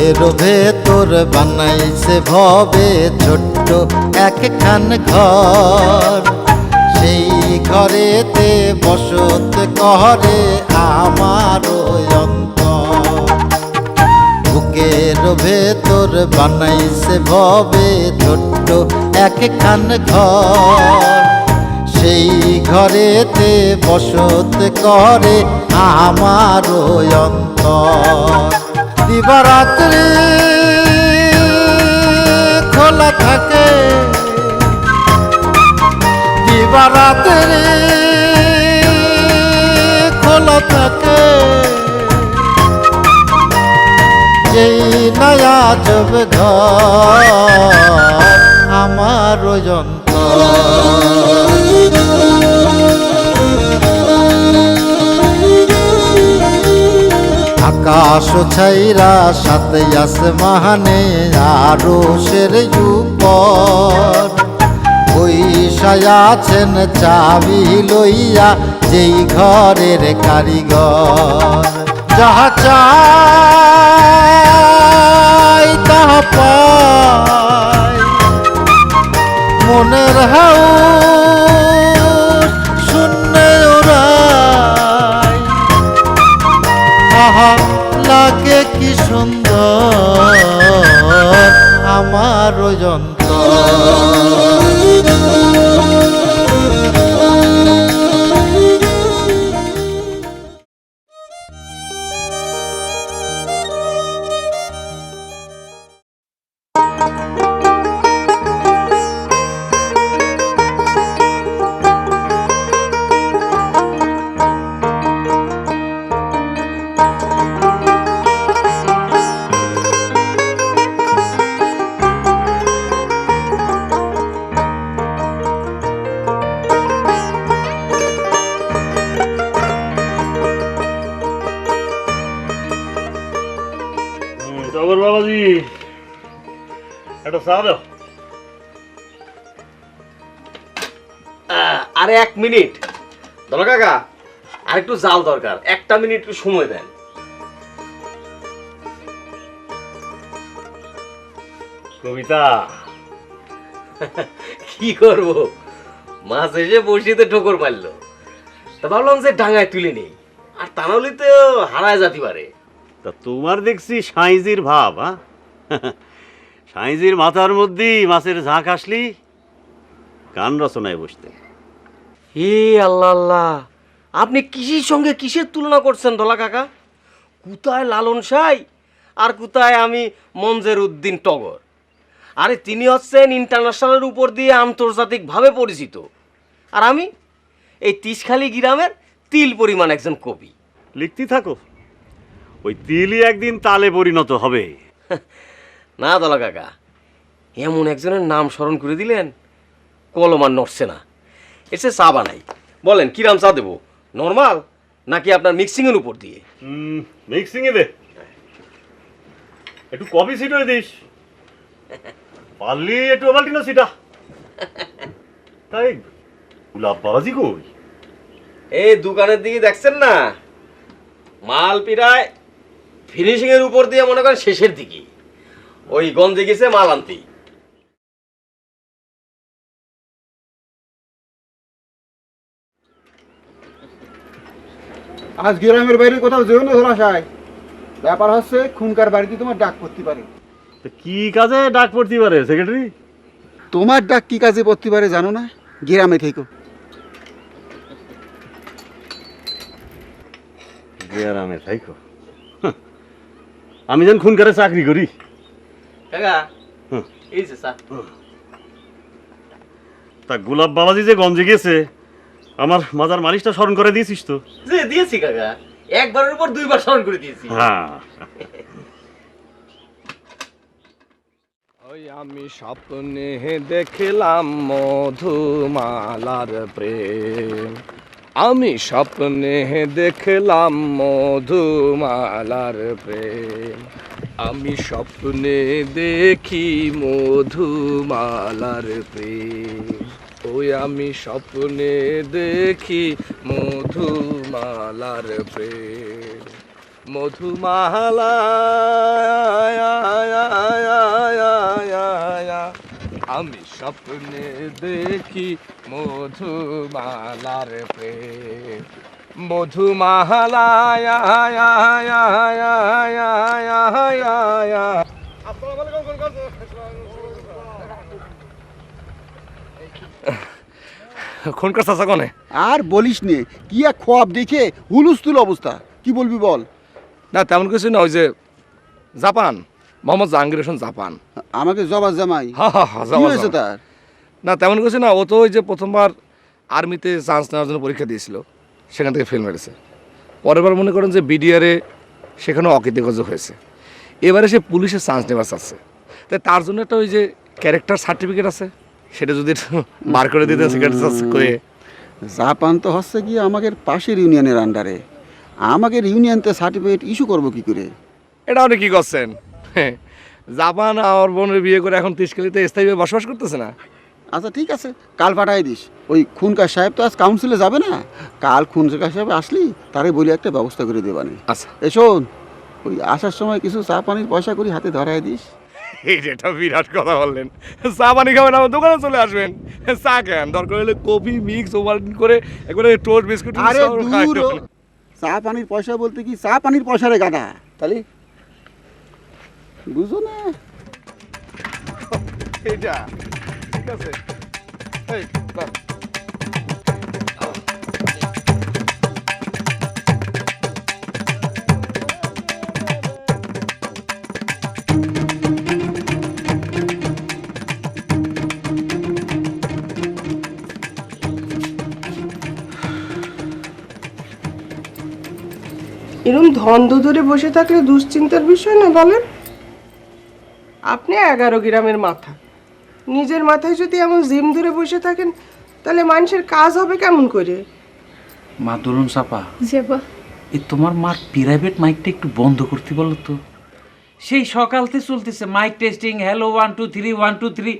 বুকের ভেতর বানাইছে ভবে ছোট্ট একখান ঘর, সেই ঘরেতে বসত করে আমার অন্তর। বুকের ভেতর বানাইছে ভবে ছোট্ট একখান ঘর, সেই ঘরেতে বসত করে আমার অন্তর। দিবারাত্রি খোলা থাকে, দিবারাত্রি খোলা থাকে, যেই নয়া জব ঘর আমার অন্তর। আকাশ ছাইরা সাথে আসমানে আরো সের উপর, বৈশায় আছেন চাবি লইয়া যেই ঘরের কারিগর। যাহা চাই তাহা পাই, মনের হাউস শূন্যে ওরাই। আহা লাগে কি সুন্দর আমার অন্তর। জগর বাবাজি একটা চা দাও। আরে 1 মিনিট দল কাকা, আর একটু জাল দরকার, 1টা মিনিট একটু সময় দেন। কবিতা কি করব, মাছ এসে বসিতে ঠোকর মারলো, তা ভাবলাম যে ডাঙায় তুলে নেই, আর তা নাহলে তো হারায় যেতে পারে। তা তোমার দেখছি সাইজির ভাব। সাইজির মাথার মধ্যেই মাছের ঝাঁক আসলি গান রচনায় বসতে। হে আল্লাহ আল্লাহ, আপনি কিসের সঙ্গে কিসের তুলনা করছেন দলা কাকা? কোথায় লালন সাই আর কোথায় আমি মঞ্জের উদ্দিন টগর? আরে তিনি হচ্ছেন ইন্টারন্যাশনালের উপর দিয়ে আন্তর্জাতিকভাবে পরিচিত, আর আমি এই তিসখালি গ্রামের তিল পরিমাণ একজন কবি। লিখতে থাকো, ওই তিলই একদিন তালে পরিণত হবে। না দলা কাকা, এমন একজনের নাম স্মরণ করে দিলেন কলম আর নড়ছে না। এসে চা বানাই, বলেন কিরাম চা দেবো, নর্মাল নাকি আপনার মিক্সিংয়ের উপর দিয়ে? মিক্সিং এ দে, একটু কফি ছিটিয়ে দিস, পারলি একটু ওভালটিনো ছিটা। তাই গোলাপ বাবাজি কই? এই দোকানের দিকে দেখছেন না, মাল পিরায় ফিনিশিং এর উপর দিয়ে মনে করেন শেষের দিকে, ওই গঞ্জে গেছে মাল আনতে। আজ গ্রামের বাইরে কোথাও যেও না ধরাশায়, ব্যাপার হচ্ছে খুনকার বাড়িতে তোমার ডাক পড়তে পারে। তো কি কাজে ডাক পড়তে পারে সেক্রেটারি? তোমার ডাক কি কাজে পড়তে পারে জানো না? গ্রামে থেকো। গ্রামে থাইকো? আমি যেন খুনকারে চাকরি করি। কাকা এই যে স্যার, তা গোলাপ বাবাজি যে গঞ্জে গেছে, আমার মাজার মালিশটা স্মরণ করে দিয়েছিস তো? যে দিয়েছি কাকা, একবারের উপর 2বার স্মরণ করে দিয়েছি। হ্যাঁ। ওই আমি স্বপ্নে দেখলাম মধুমালার প্রেম, আমি স্বপ্নে দেখলাম মধুমালার প্রেম, আমি স্বপ্নে দেখি মধুমালার প্রেম, ওই আমি স্বপ্নে দেখি মধুমালার প্রেম। মধুমালা আমি স্বপ্নে দেখি মধুমালার প্রেম মধুমালা খনকার চাচা কনে আর বলিস নে কি এক খোয়াব দেখে হুলুস্থুল অবস্থা, কি বলবি বল। না তেমন কিছু না, ওই যে জাপান মোহাম্মদ জাহাঙ্গীর হোসেন জাপান। আমাকে জবা জামাই হ্যাঁ হ্যাঁ হ্যাঁ, কি যাওয়া হয়েছে যাওয়া। তার? না তেমন কিছু না, ও তো ওই যে প্রথমবার আর্মিতে চান্স নেওয়ার জন্য পরীক্ষা দিয়েছিল, সেখান থেকে ফেল মেরেছে। পরের বার মনে করেন যে বিডিআরে সেখানেও অকৃতকার্য হয়েছে। এবারে সে পুলিশে চান্স নেওয়ার চাচ্ছে, তাই তার জন্য একটা ওই যে ক্যারেক্টার সার্টিফিকেট আছে, সেটা যদি একটু বার করে দিতে সেখানে করে। জাপান তো হচ্ছে কি আমাদের পাশের ইউনিয়নের আন্ডারে, আমাদের ইউনিয়নতে সার্টিফিকেট ইস্যু করবো কি করে? এটা আপনি কী করছেন? হ্যাঁ, জাপান আমার বোনের বিয়ে করে এখন তিসকালিতে স্থায়ীভাবে বসবাস করতেছে না। আচ্ছা ঠিক আছে, কাল পাঠাই দিস। ওই খুনকার সাহেব তো আজ কাউন্সিলে যাবে না, কাল খুনকার সাহেব আসলি তারে বলি একটা ব্যবস্থা করে দেবানি। আচ্ছা, এ শোন, ওই আসার সময় কিছু চা পানির পয়সা করি হাতে ধরাই দিস। এটা বিরাট কথা বললেন। চা পানি খাবেন, আমার দোকানে চলে আসবেন। চা কেন, দরকার হলে কফি মিক্স ওভারটিন করে একবারে টোস্ট বিস্কুট আরে দূর ও, চা পানির পয়সা বলতে কি চা পানির পয়সা রে গাদা, তাহলে বুঝো না। এটা ঠিক আছে। এই, বাহ। এরম ধন্দ ধরে বসে থাকলে দুশ্চিন্তার বিষয় না বলেন? আপনি 11 গ্রামের মাথা, নিজের মাথায় যদি এমন জিম ধরে বসে থাকেন তাহলে মানুষের কাজ হবে কেমন করে? মা দোলন চাপা, জেবা এই তোমার মার প্রাইভেট মাইকটা একটু বন্ধ করতে বলো তো। সেই সকালতে চলতেছে মাইক টেস্টিং, হ্যালো 1 2 3 1 2 3,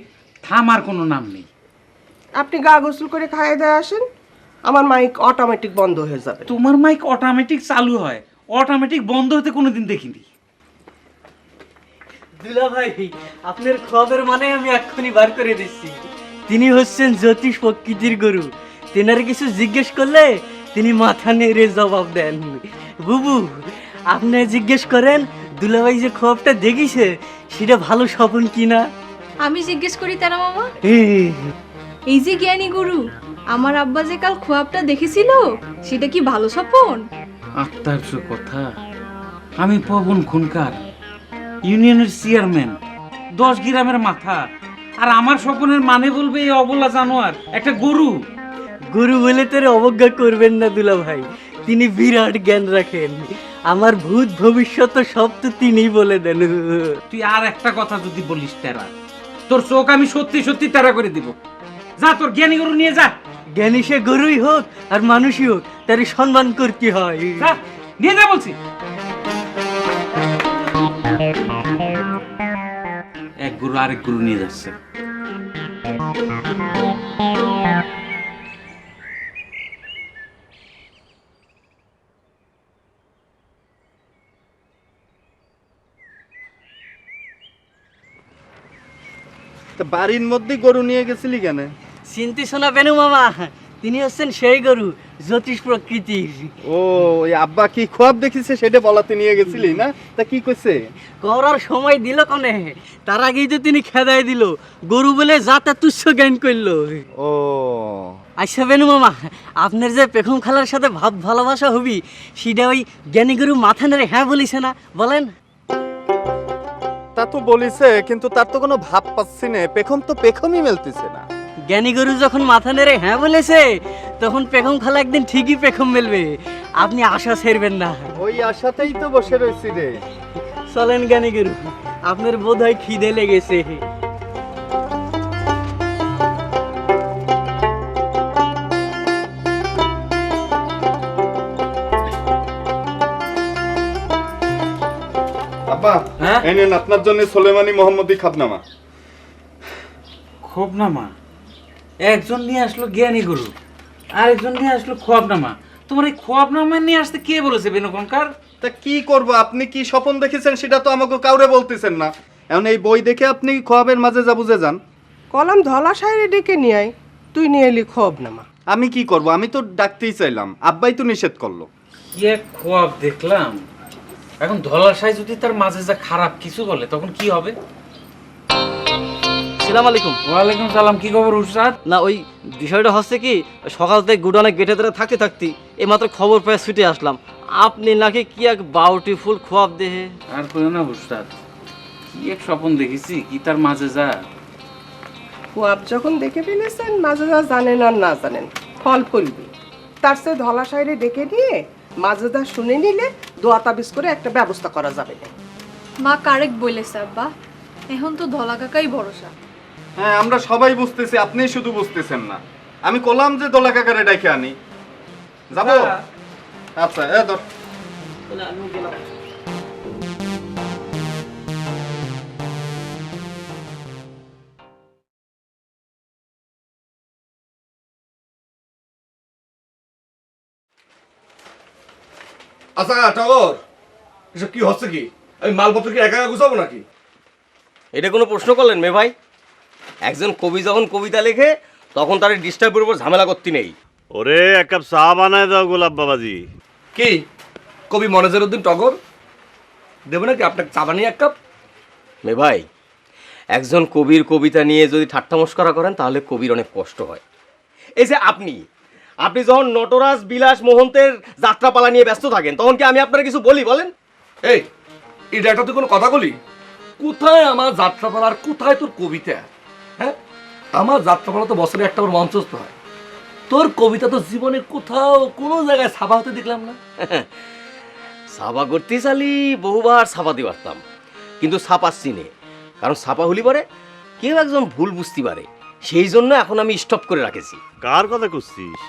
থামার কোনো নাম নেই। আপনি গা গোসল করে খাইয়ে দেয় আসেন, আমার মাইক অটোমেটিক বন্ধ হয়ে যাবে। তোমার মাইক অটোমেটিক চালু হয়, অটোমেটিক বন্ধ হতে কোনোদিন দেখিনি। দুলা ভাই, আপনার খবর মানে আমি এক্ষুনি বার করে দিচ্ছি। তিনি হচ্ছেন জ্যোতিষ প্রকৃতির গুরু। তেনার কিছু জিজ্ঞেস করলে তিনি মাথা নেড়ে জবাব দেন। বুবু, আপনি জিজ্ঞেস করেন দুলাভাই যে খবরটা দেখিছে সেটা ভালো স্বপ্ন কিনা। আমি জিজ্ঞেস করি তারা মামা, এই যে জ্ঞানী গুরু, আমার আব্বা যে কাল খোয়াবটা দেখেছিল সেটা কি ভালো স্বপন? আশ্চর্য কথা, আমি পবন খুনকার, ইউনিয়নের চেয়ারম্যান, 10 গ্রামের মাথা, আর আমার স্বপনের মানে বলবে এই অবলা জানোয়ার একটা গরু। গুরু বলে তোর অবজ্ঞা করবেন না দুলা ভাই, তিনি বিরাট জ্ঞান রাখেন। আমার ভূত ভবিষ্যৎ সব তো তিনিই বলে দেন। তুই আর একটা কথা যদি বলিস তেরা, তোর চোখ আমি সত্যি সত্যি তেরা করে দিব। যা তোর জ্ঞানী গরু নিয়ে যা। জ্ঞানী সে গরুই হোক আর মানুষই হোক, তারই সম্মান করতে হয়। যা, নিয়ে যা বলছি। এক গরু আরেক গরু নিয়ে যাচ্ছে। বাড়ির মধ্যে গরু নিয়ে গেছিলি কেন? চিন্তি শোনা বেনু মামা, তিনি হচ্ছেন সেই গরু, জ্যোতিষ প্রকৃতির। ও, ওই আব্বা কি খোয়াব দেখিছে সেটা বলাতে নিয়ে গেছিলি না? তা কি কইছে? করার সময় দিল কনে, তার আগেই তো তিনি খেদাই দিল, গরু বলে যাতে তুচ্ছ জ্ঞান করলো। ও আচ্ছা বেনু মামা, আপনার যে পেখম খালার সাথে ভাব ভালোবাসা হবি সেটা ওই জ্ঞানী গরু মাথা নেড়ে হ্যাঁ বলিছে না, বলেন? তা তো বলিছে, কিন্তু তার তো কোনো ভাব পাচ্ছি না, পেখম তো পেখমই মেলতেছে না। জ্ঞানী গরু যখন মাথা নেড়ে হ্যাঁ বলেছে তখন পেখম খালা একদিন ঠিকই পেখম মেলবে, আপনি আশা ছেড়বেন না। ওই আশাতেই তো বসে রয়েছি রে। চলেন জ্ঞানী গরু, আপনার বোধ হয় খিদে লেগেছে। আব্বা, হ্যাঁ? এই নেন আপনার জন্য সোলেমানি মোহাম্মদী খাতনামা। খোয়াবনামা? একজন নিয়ে আসলো জ্ঞানী গরু, আরেকজন নিয়ে আসলো খোয়াবনামা। তোমার এই খোয়াবনামা নিয়ে আসতে কে বলেছে বেনু কঙ্কার? তা কি করব, আপনি কি স্বপ্ন দেখেছেন সেটা তো আমাকে কাউরে বলতেছেন না। এখন এই বই দেখে আপনি খোয়াবের মাঝে যা বুঝে যান। কলম ধলা সাহেরে ডেকে নিয়ে আয়, তুই নিয়ে এলি খোয়াব নামা। আমি কি করব, আমি তো ডাকতেই চাইলাম, আব্বাই তো নিষেধ করলো। কি এক খোয়াব দেখলাম। এখন ধলাশাই যদি তার মাঝে যা খারাপ কিছু বলে তখন কি হবে? সালাম আলাইকুম। ওয়ালাইকুম সালাম। কি খবর উস্তাদ? না ওই বিষয়টা হচ্ছে কি, সকাল থেকে গুডানে গেটে ধরে থাকতে এইমাত্র খবর পেয়ে ছুটে আসলাম, আপনি নাকি কি এক বাউটিফুল খোয়াব দেহে। আর কইও না উস্তাদ, কি এক স্বপ্ন দেখেছি, কি তার মাঝে যা। খোয়াব যখন দেখে ফেলেছেন, মাঝে যা জানেন আর না জানেন, ফল ফলবে। তার চেয়ে ধলা সাহেরে ডেকে নিয়ে মাজেদা শুনে নিলে দোয়া তাবিজ করে একটা ব্যবস্থা করা যাবে না। মা কারেক্ট বলেছে আব্বা, এখন তো ধলা কাকাই ভরসা। হ্যাঁ, আমরা সবাই বুঝতেছি, আপনি শুধু বুঝতেছেন না। আমি কলাম যে দোলা কাকারে ডাকে আনি, যাবো? আচ্ছা, ধর। আচ্ছা টগর, এসব কি হচ্ছে কি? আমি মালপত্র কি একা একা গুছাবো নাকি? এটা কোনো প্রশ্ন করলেন মে ভাই? একজন কবি যখন কবিতা লেখে তখন তার ডিস্টার্বের উপর ঝামেলা করতে নেই। ওরে এক কাপ চা বানায় দাও গোলাপ বাবাজি। কি কবি মনোজের উদ্দিন টগর দেবো নাকি আপনাকে চা বানিয়ে এক কাপ? মে ভাই, একজন কবির কবিতা নিয়ে যদি ঠাট্টা মস্করা করেন তাহলে কবির অনেক কষ্ট হয়। এই যে আপনি যখন নটরাজ বিলাস মোহন্তের যাত্রাপালা নিয়ে ব্যস্ত থাকেন তখন কি আমি আপনার কিছু বলি বলেন? এই এটা একটা তুই কোনো কথা বলি? কোথায় আমার যাত্রাপালা আর কোথায় তোর কবিতা? হ্যাঁ, আমার যাত্রাপালা তো বছরে একটা ওর মঞ্চস্থ হয়, তোর কবিতা তো জীবনে কোথাও কোনো জায়গায় ছাপা হতে দেখলাম না। ছাপা করতে চালি বহুবার ছাপাতে পারতাম, কিন্তু ছাপাচ্ছি নে, কারণ ছাপা হলি পারে কেউ একজন ভুল বুঝতে পারে, সেই জন্য এখন আমি স্টপ করে রাখেছি। কার কথা করছিস?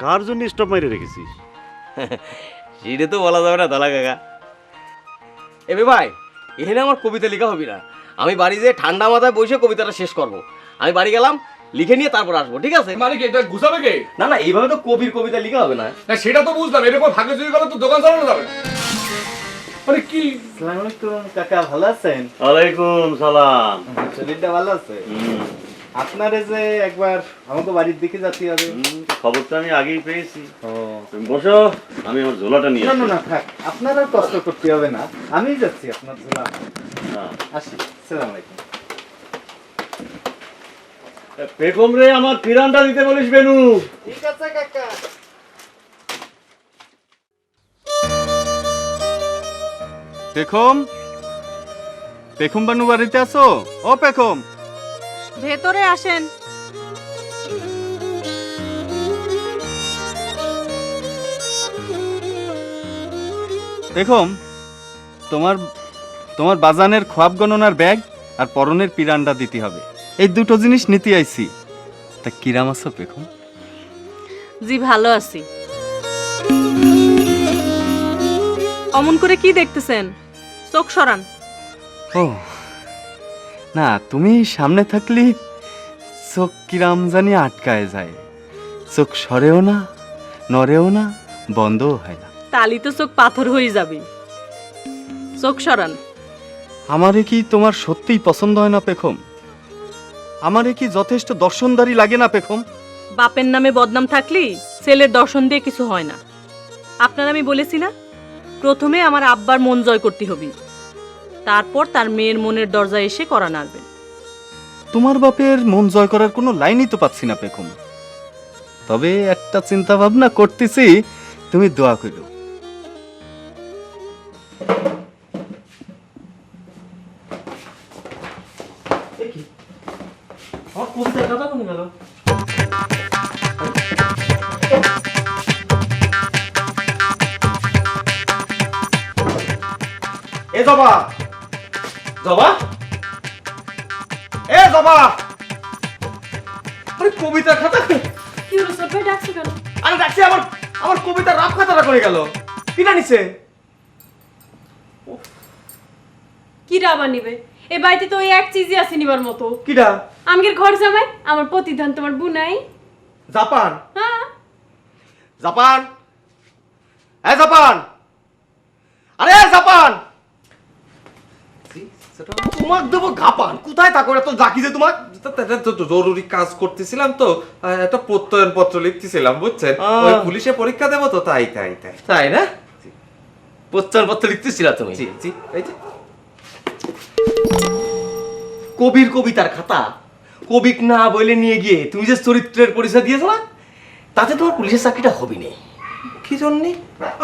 কার জন্য স্টপ মাইরে রেখেছিস? সেটা তো বলা যাবে না দলা কাকা। এবে ভাই, এখানে আমার কবিতা লেখা হবে না, আমি বাড়ি যেয়ে ঠান্ডা মাথায় বসে কবিতাটা শেষ করব। আমি বাড়ি গেলাম, লিখে নিয়ে তারপর আসবো, ঠিক আছে? মানে কি এটা গুছাবে কে? না না, এইভাবে তো কবির কবিতা লেখা হবে না। না সেটা তো বুঝলাম, এরকম ভাগে চুরি গেলে তো দোকান চালানো যাবে না। মানে কি? আসসালামু আলাইকুম কাকা, ভালো আছেন? ওয়ালাইকুম সালাম। শরীরটা ভালো আছে? আপনারে যে একবার আমাকে বাড়ির দিকে যেতে হবে। খবরটা আমি আগেই পেয়েছি। তুমি বসো, আমি আমার ঝোলাটা নিয়ে না আসি। না না, থাক, আপনার আর কষ্ট করতে হবে না, আমি যাচ্ছি আপনার ঝোলা। হ্যাঁ। আসি, আসসালামু আলাইকুম। পেখম রে, আমার ফিরানটা দিতে বলিস বেনু। ঠিক আছে কাকা। পেখম, পেখম বানু বাড়িতে আছো? ও পেখম, ভেতরে আসেন। পেখম, তোমার তোমার বাজানের খোয়াব গণনার ব্যাগ আর পরনের পিরান্ডা দিতে হবে, এই দুটো জিনিস নিতে আইছি। তা কিরাম আছো পেখম? জি ভালো আছি। অমন করে কি দেখতেছেন? চোখ সরান। ও না, তুমি সামনে থাকলে চোখ কিরাম জানি আটকায় যায়, চোখ সরেও না, নড়েও না, বন্ধও হয় না। তালি তো চোখ পাথর হয়ে যাবে। চোখ সরান। আমারে কি তোমার সত্যিই পছন্দ হয় না পেখম? আমারে কি যথেষ্ট দর্শনদারি লাগে না পেখম? বাপের নামে বদনাম থাকলেই ছেলের দর্শন দিয়ে কিছু হয় না। আপনার আমি বলেছি না, প্রথমে আমার আব্বার মন জয় করতে হবে, তারপর তার মেয়ের মনের দরজায় এসে করা নাড়বেন। তোমার বাপের মন জয় করার কোনো লাইনই তো পাচ্ছি না পেখম। তবে একটা চিন্তা ভাবনা করতেছি, তুমি দোয়া করো। আমার কবিতার কথা কোন গেল? এ জবা, জবা, এ জবা, আরে কবিতার খাতা। কি হলো সব ভাই, ডাকছো কেন? আরে ডাকছি, আমার কবিতার রাফ খাতাটা করে গেল। কিনা নিছে? কি রাবা নিবে? এ বাড়িতে তো ওই এক চিজই আছে নিবার মতো। কিডা? আমগের ঘর জামাই, আমার প্রতিদান তোমার বুনাই। জাপান? হ্যাঁ। জাপান, এ জাপান, আরে জাপান, তোমাক দেবো গাপান, কোথায় থাকো? এত ডাকি যে তোমাক। জরুরি কাজ করতেছিলাম তো, একটা প্রত্যয়ন পত্র লিখতেছিলাম বুঝছেন, ওই পুলিশে পরীক্ষা দেবো তো, তাই তাই তাই। তাই না? প্রত্যয়নপত্র লিখতেছিলা তুমি? জি জি, এই যে কবির কবিতার খাতা, কবিক না বলে নিয়ে গিয়ে তুমি যে চরিত্রের পরিচয় দিয়েছো না, তাতে তোমার পুলিশের চাকরিটা হবে না। কি জন্যে?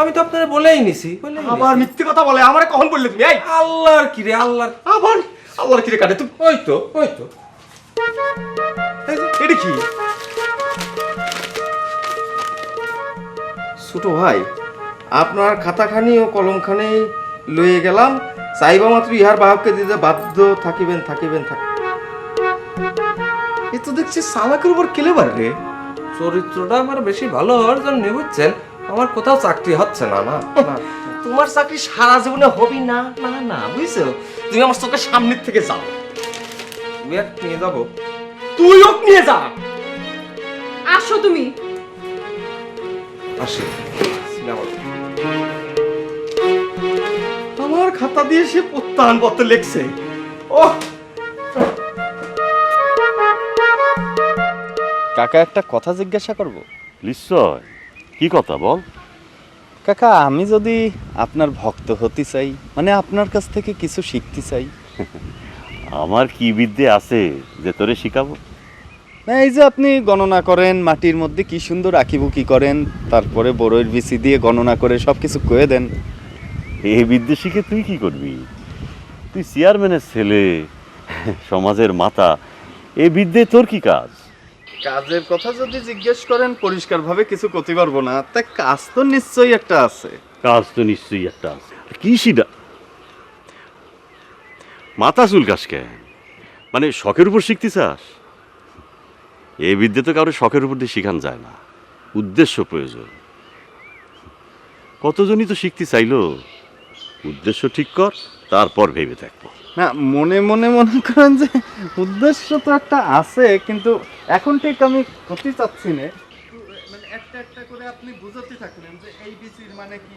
আমি তো আপনারা বলেই নিছি। আবার মিথ্যে কথা বলে আমারে কখন বললে তুমি? এই আল্লাহর কিরে, আল্লাহর আবার আল্লাহর কিরে কাটে তুমি। ওই তো ওই তো এটা কি? ছোট ভাই, আপনার খাতাখানি ও কলমখানি লইয়ে গেলাম, চাইবা মাত্র ইহার বাহককে দিতে বাধ্য থাকিবেন থাকিবেন থাক। এ তো দেখছি সালাকের উপর কেলেবার রে। চরিত্রটা আমার বেশি ভালো হওয়ার জন্য বুঝছেন, আমার কোথাও চাকরি হচ্ছে না। না না, তোমার চাকরি সারা জীবনে হবে না না না, বুঝছো? তুমি আমার চোখের সামনের থেকে যাও। তুই এক নিয়ে যাবো। তুই ওকে নিয়ে যা। আসো তুমি। আসি সিনেমা। আমার খাতা দিয়ে সে প্রত্যয়নপত্র লিখছে। ও কাকা, একটা কথা জিজ্ঞাসা করব? নিশ্চয়, কি কথা বল। কাকা, আমি যদি আপনার ভক্ত হতে চাই, মানে আপনার কাছ থেকে কিছু শিখতে চাই, আমার কি বিদ্যে আছে যে তোরে শিখাবো? না, এই যে আপনি গণনা করেন, মাটির মধ্যে কি সুন্দর আঁকিবুকি করেন, তারপরে বড়ইয়ের বিচি দিয়ে গণনা করে সব কিছু কয়ে দেন। এই বিদ্যে শিখে তুই কি করবি? তুই চেয়ারম্যানের ছেলে, সমাজের মাথা, এই বিদ্যে তোর কি কাজ? কাজের কথা যদি জিজ্ঞেস করেন, পরিষ্কারভাবে কিছু করতে পারবো না, তা কাজ তো নিশ্চয়ই একটা আছে। কাজ তো নিশ্চয়ই একটা আছে। কি সেটা? মাথা চুলকাস কেন? মানে শখের উপর শিখতে চাস? এই বিদ্যে তো কারো শখের উপর দিয়ে শিখান যায় না, উদ্দেশ্য প্রয়োজন। কতজনই তো শিখতে চাইলো। উদ্দেশ্য ঠিক কর, তারপর ভেবে দেখবো। না, মনে মনে মনে করেন যে উদ্দেশ্য তো একটা আছে, কিন্তু এখন ঠিক আমি করতে চাচ্ছি না। মানে একটা একটা করে আপনি বুঝাতে থাকলেন যে এই বিচির মানে কি,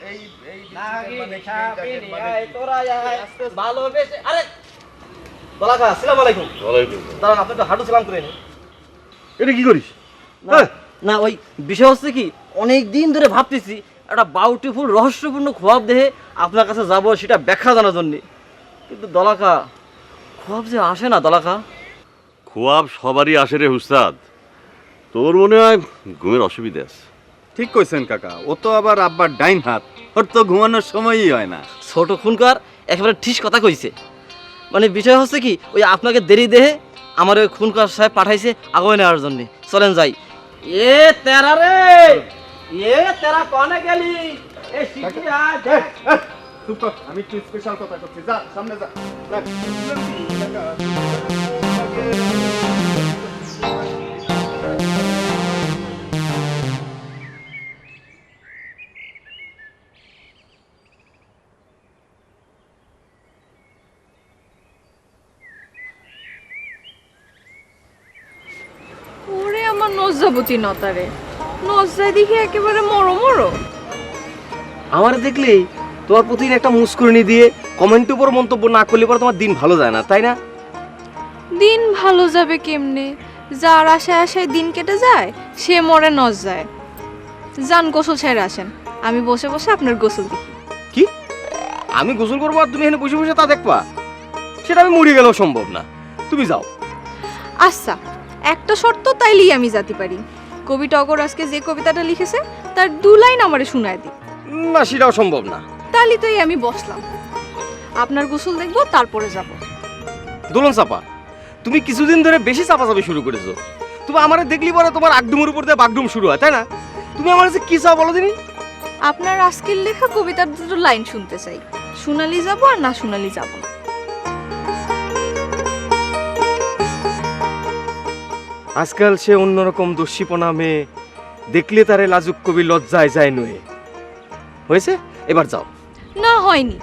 এই এই বিচির মানে কি, এই মানে কি। ভালোবেসে আরে দলাকা, আসসালামু আলাইকুম। দাঁড়ান, আপনি একটু হাঁটু সালাম করে নিন। এটা কি করিস? না ওই বিষয় হচ্ছে কি, অনেক দিন ধরে ভাবতেছি একটা বাউটিফুল রহস্যপূর্ণ খোয়াব দেহে আপনার কাছে যাব, সেটা ব্যাখ্যা জানার জন্যে। কিন্তু দলাকা, খোয়াব যে আসে না দলাকা। খোয়াব সবারই আসে রে হুস্তাদ, তোর মনে হয় ঘুমের অসুবিধা আছে। ঠিক কইছেন কাকা, ও তো আবার আব্বার ডাইন হাত, ওর তো ঘুমানোর সময়ই হয় না। ছোট খুনকার একেবারে ঠিক কথা কইছে। মানে বিষয় হচ্ছে কি, ওই আপনাকে দেরি দেহে আমার ওই খুনকার সাহেব পাঠাইছে আগুয়ে নেওয়ার জন্যে। চলেন যাই। এ তেরা রে, এ তেরা কনে গেলি? এ শিখি আয়। আমি একটু স্পেশাল কথা করছি, যা সামনে যা। ওরে আমার নজ্জাবতী নতারে, নজ্জায় দেখে একেবারে মরো মরো। আমার দেখলেই তোমার প্রতি একটা মুস্কুরানি দিয়ে কমেন্টের উপর মন্তব্য না করলে পরে তোমার দিন ভালো যায় না, তাই না? দিন ভালো যাবে কেমনে? যার আশায় আশায় দিন কেটে যায় সে মরে নজ্জায়। যান গোসল ছেড়ে আসেন, আমি বসে বসে আপনার গোসল দেখি। কি? আমি গোসল করবো আর তুমি এখানে বসে বসে তা দেখবা? সেটা আমি মরে গেলেও সম্ভব না। তুমি যাও। আচ্ছা, একটা শর্ত তাইলেই আমি যেতে পারি। কবি টগর আজকে যে কবিতাটা লিখেছে তার 2 লাইন আমারে শোনায় দিই। না, সেটাও সম্ভব না। তাহলে তো আমি বসলাম, আপনার গোসল দেখবো, তারপরে যাব। দোলন চাপা, তুমি কিছুদিন ধরে বেশি চাপাচাপি শুরু করেছো। তুমি আমারে দেখলি পরে তোমার আগডুমের উপর দিয়ে বাগডুম শুরু হয়, তাই না? তুমি আমার কাছে কি চাও বলো দিনি? আপনার আজকের লেখা কবিতার 2 লাইন শুনতে চাই। শোনালি যাব আর না শোনালি যাব না। আজকাল সে অন্যরকম দস্যিপনা মেয়ে, দেখলে তারে লাজুক কবি লজ্জায় যায় নয়ে। হয়েছে, এবার যাও। না, হয়নি।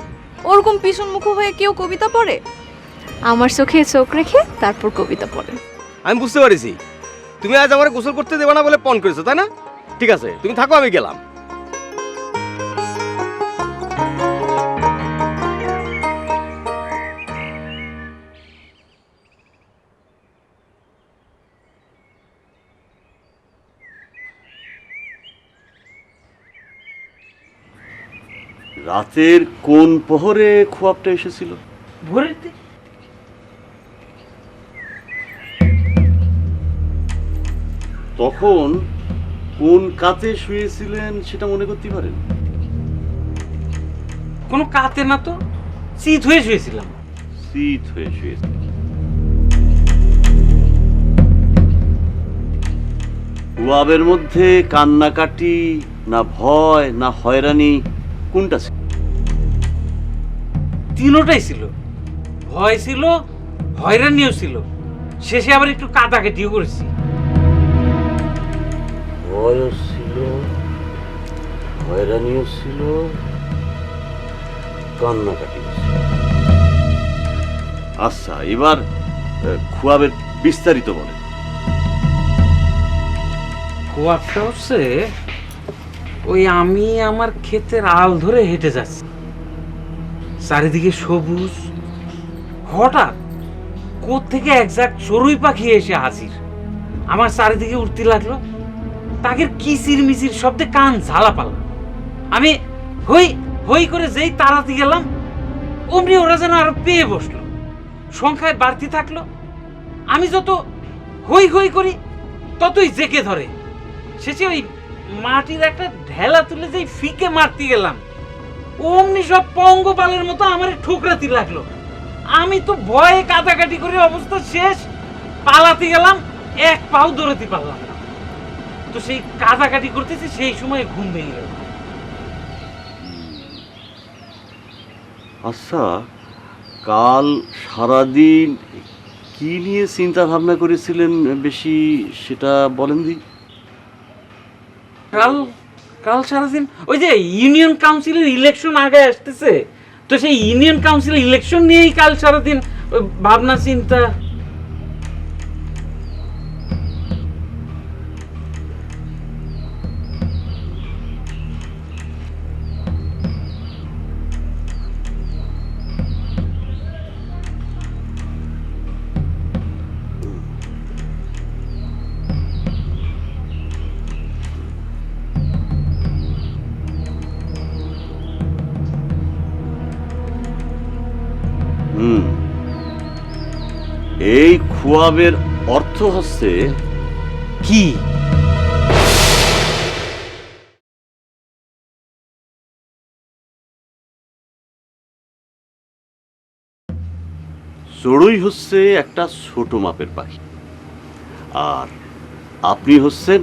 ওরকম পিছন মুখ হয়ে কেউ কবিতা পড়ে? আমার চোখে চোখ রেখে তারপর কবিতা পড়ে। আমি বুঝতে পারিছি, তুমি আজ আমার গোসল করতে দেবে না বলে পণ করেছো, তাই না? ঠিক আছে, তুমি থাকো, আমি গেলাম। রাতের কোন প্রহরে খোয়াবটা এসেছিল? ভোরের দিকে। তখন কোন কাতে শুয়েছিলেন সেটা মনে করতে পারেন? কোনো কাতে না তো, শীত হয়ে শুয়েছিলাম। শীত হয়ে শুয়েছিলেন। খোয়াবের মধ্যে কান্নাকাটি না ভয় না হয়রানি কোনটা ছিল? তিনোটাই ছিল, ভয় ছিল, হয়রানিও ছিল, শেষে আবার একটু কাটাকাটিও করেছি। ভয়ও ছিল, হয়রানিও ছিল, কান্নাকাটিও ছিল। আচ্ছা, এবার খোয়াবের বিস্তারিত বলেন। খোয়াবটা হচ্ছে ওই আমি আমার ক্ষেতের আল ধরে হেঁটে যাচ্ছি, চারিদিকে সবুজ, হঠাৎ কোত্থেকে একজাক চড়ুই পাখি এসে হাজির। আমার চারিদিকে উঠতে লাগলো, তাকে কিচির মিচির শব্দে কান ঝালা পালাম। আমি হই হই করে যেই তাড়াতে গেলাম, অমনি ওরা যেন আরো পেয়ে বসলো, সংখ্যায় বাড়তি থাকলো। আমি যত হই হই করি ততই জেকে ধরে। শেষে ওই মাটির একটা ঢেলা তুলে যেই ফিকে মারতে গেলাম, অমনি সব পঙ্গপালের মতো আমার ঠোকরাতে লাগলো। আমি তো ভয়ে কাটাকাটি করে অবস্থা শেষ, পালাতে গেলাম, এক পাও দৌড়াতে পারলাম না। তো সেই কাটাকাটি করতেছি, সেই সময় ঘুম ভেঙে গেল। আচ্ছা, কাল সারাদিন কি নিয়ে চিন্তা ভাবনা করেছিলেন বেশি সেটা বলেন দি। কাল কাল সারাদিন ওই যে ইউনিয়ন কাউন্সিলের ইলেকশন আগে আসতেছে, তো সেই ইউনিয়ন কাউন্সিলের ইলেকশন নিয়েই কাল সারাদিন ওই ভাবনা চিন্তা। এই খোয়াবের অর্থ হচ্ছে কি? চড়ুই হচ্ছে একটা ছোট মাপের পাখি, আর আপনি হচ্ছেন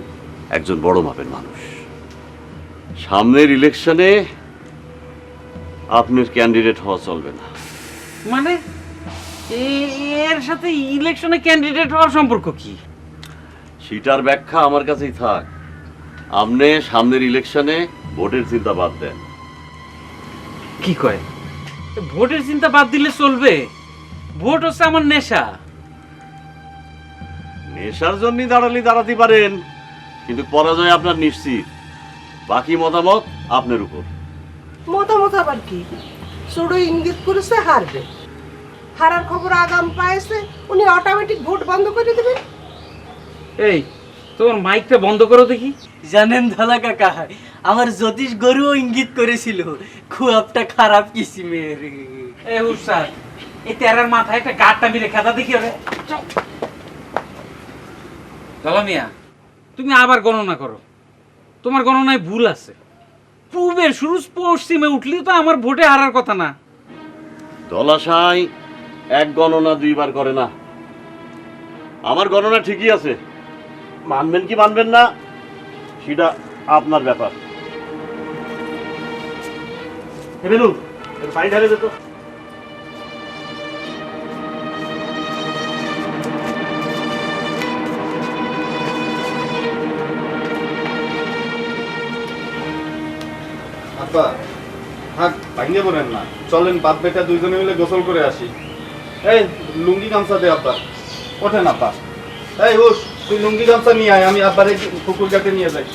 একজন বড় মাপের মানুষ। সামনের ইলেকশনে আপনার ক্যান্ডিডেট হওয়া চলবে না। মানে এর সাথে ইলেকশনে ক্যান্ডিডেট হওয়ার সম্পর্ক কি? সেটার ব্যাখ্যা আমার কাছেই থাক। আপনি সামনের ইলেকশনে ভোটের চিন্তা বাদ দেন। কি কয়? ভোটের চিন্তা বাদ দিলে চলবে? ভোট হচ্ছে আমার নেশা। নেশার জন্য দাঁড়াতে পারেন, কিন্তু পরাজয় আপনার নিশ্চিত। বাকি মতামত আপনার উপর। মতামত আবার কি? চড়ুই ইঙ্গিত করেছে হারবে, হারার খবর আগাম পাইছে, উনি অটোমেটিক ভোট বন্ধ করে দেবেন। এই তোমার মাইকটা বন্ধ করো দেখি। জানেন ধলা কাকা, আমার জ্যোতিষ গরুও ইঙ্গিত করেছিল খুয়াবটা খারাপ কিসিমের। এ হুসার, এই তেরার মাথায় একটা গাঁটটা মেরে খেতা দেখি ওরে। চলো মিয়া, তুমি আবার গণনা করো। তোমার গণনায় ভুল আছে। পূবের শুরু পশ্চিমে উঠলি তো আমার ভোটে হারার কথা না। দলাশাই এক গণনা দুইবার করে না। আমার গণনা ঠিকই আছে, মানবেন কি মানবেন না সেটা আপনার ব্যাপার। বেলু, পানি ঢালে যেত। আব্বা থাক, ভাঙিয়ে পড়েন না, চলেন বাপ বেটা দুইজনে মিলে গোসল করে আসি। এই লুঙ্গি গামছা দে আব্বা। ওঠেন আব্বা। এই উঠ, তুই লুঙ্গি গামছা নিয়ে আয়, আমি আব্বারে পুকুর ঘাটে নিয়ে যাই।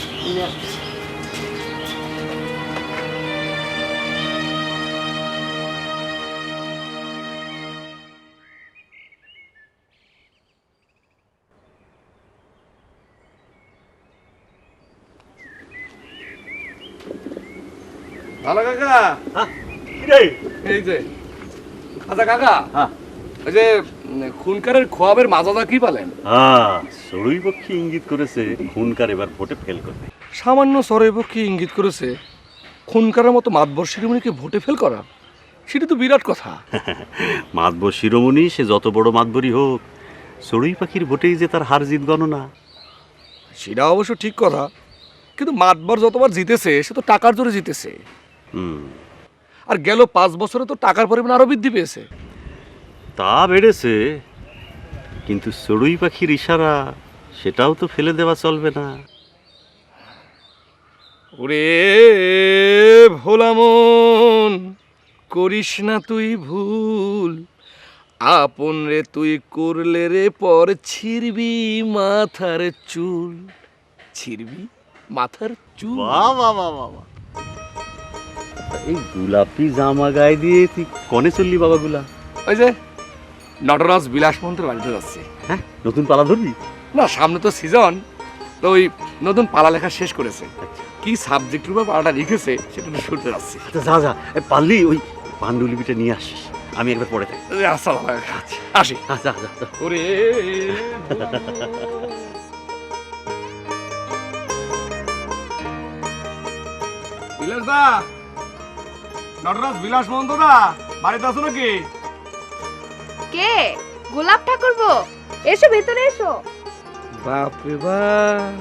ভালো কাকা। কি রে? এই যে আচ্ছা কাকা, হ্যাঁ। ওই যে খুনকারের খোয়াবের মাজাদা কি বলেন? হ্যাঁ, চড়ুই পক্ষী ইঙ্গিত করেছে খুনকার এবার ভোটে ফেল করবে। সামান্য সরের পক্ষে ইঙ্গিত করেছে খুনকারের মতো মাতবর শিরোমণিকে ভোটে ফেল করা, সেটা তো বিরাট কথা। মাতবর শিরোমণি সে যত বড় মাতবরই হোক, চড়ুই পাখির ভোটেই যে তার হার জিত গণনা। সেটা অবশ্য ঠিক কথা, কিন্তু মাতবর যতবার জিতেছে সে তো টাকার জোরে জিতেছে। হুম, আর গেল 5 বছরে তো টাকার পরিমাণ আরো বৃদ্ধি পেয়েছে। তা বেড়েছে, কিন্তু চড়ুই পাখির ইশারা সেটাও তো ফেলে দেওয়া চলবে না। ওরে ভোলা মন, করিস না তুই ভুল, আপন রে তুই করলে রে পর ছিড়বি মাথার চুল, ছিড়বি মাথার চুল। বাহ বাহ বাহ বাহ বাহ। এই গোলাপি জামা গায়ে দিয়ে তুই কনে চললি বাবাগুলা? ওই যে নটরাজ বিলাস মন্ত্রের বাড়িতে যাচ্ছি। হ্যাঁ, নতুন পালা ধরবি? না, সামনে তো সিজন, তো ওই নতুন পালা লেখা শেষ করেছে, কি সাবজেক্টের উপর পালাটা লিখেছে সেটা তো শুনতে যাচ্ছি। আচ্ছা যা যা, পারলি ওই পাণ্ডুলিপিটা নিয়ে আসিস, আমি একবার পড়ে থাকি। আচ্ছা আসি। আচ্ছা যা যা। ওরে বিলাস দা, নটরাজ বিলাস মন্ত্র দা বাড়িতে আছো নাকি? কে? গোলাপ ঠাকুরপো, এসো ভেতরে এসো। বাপরে বাপ,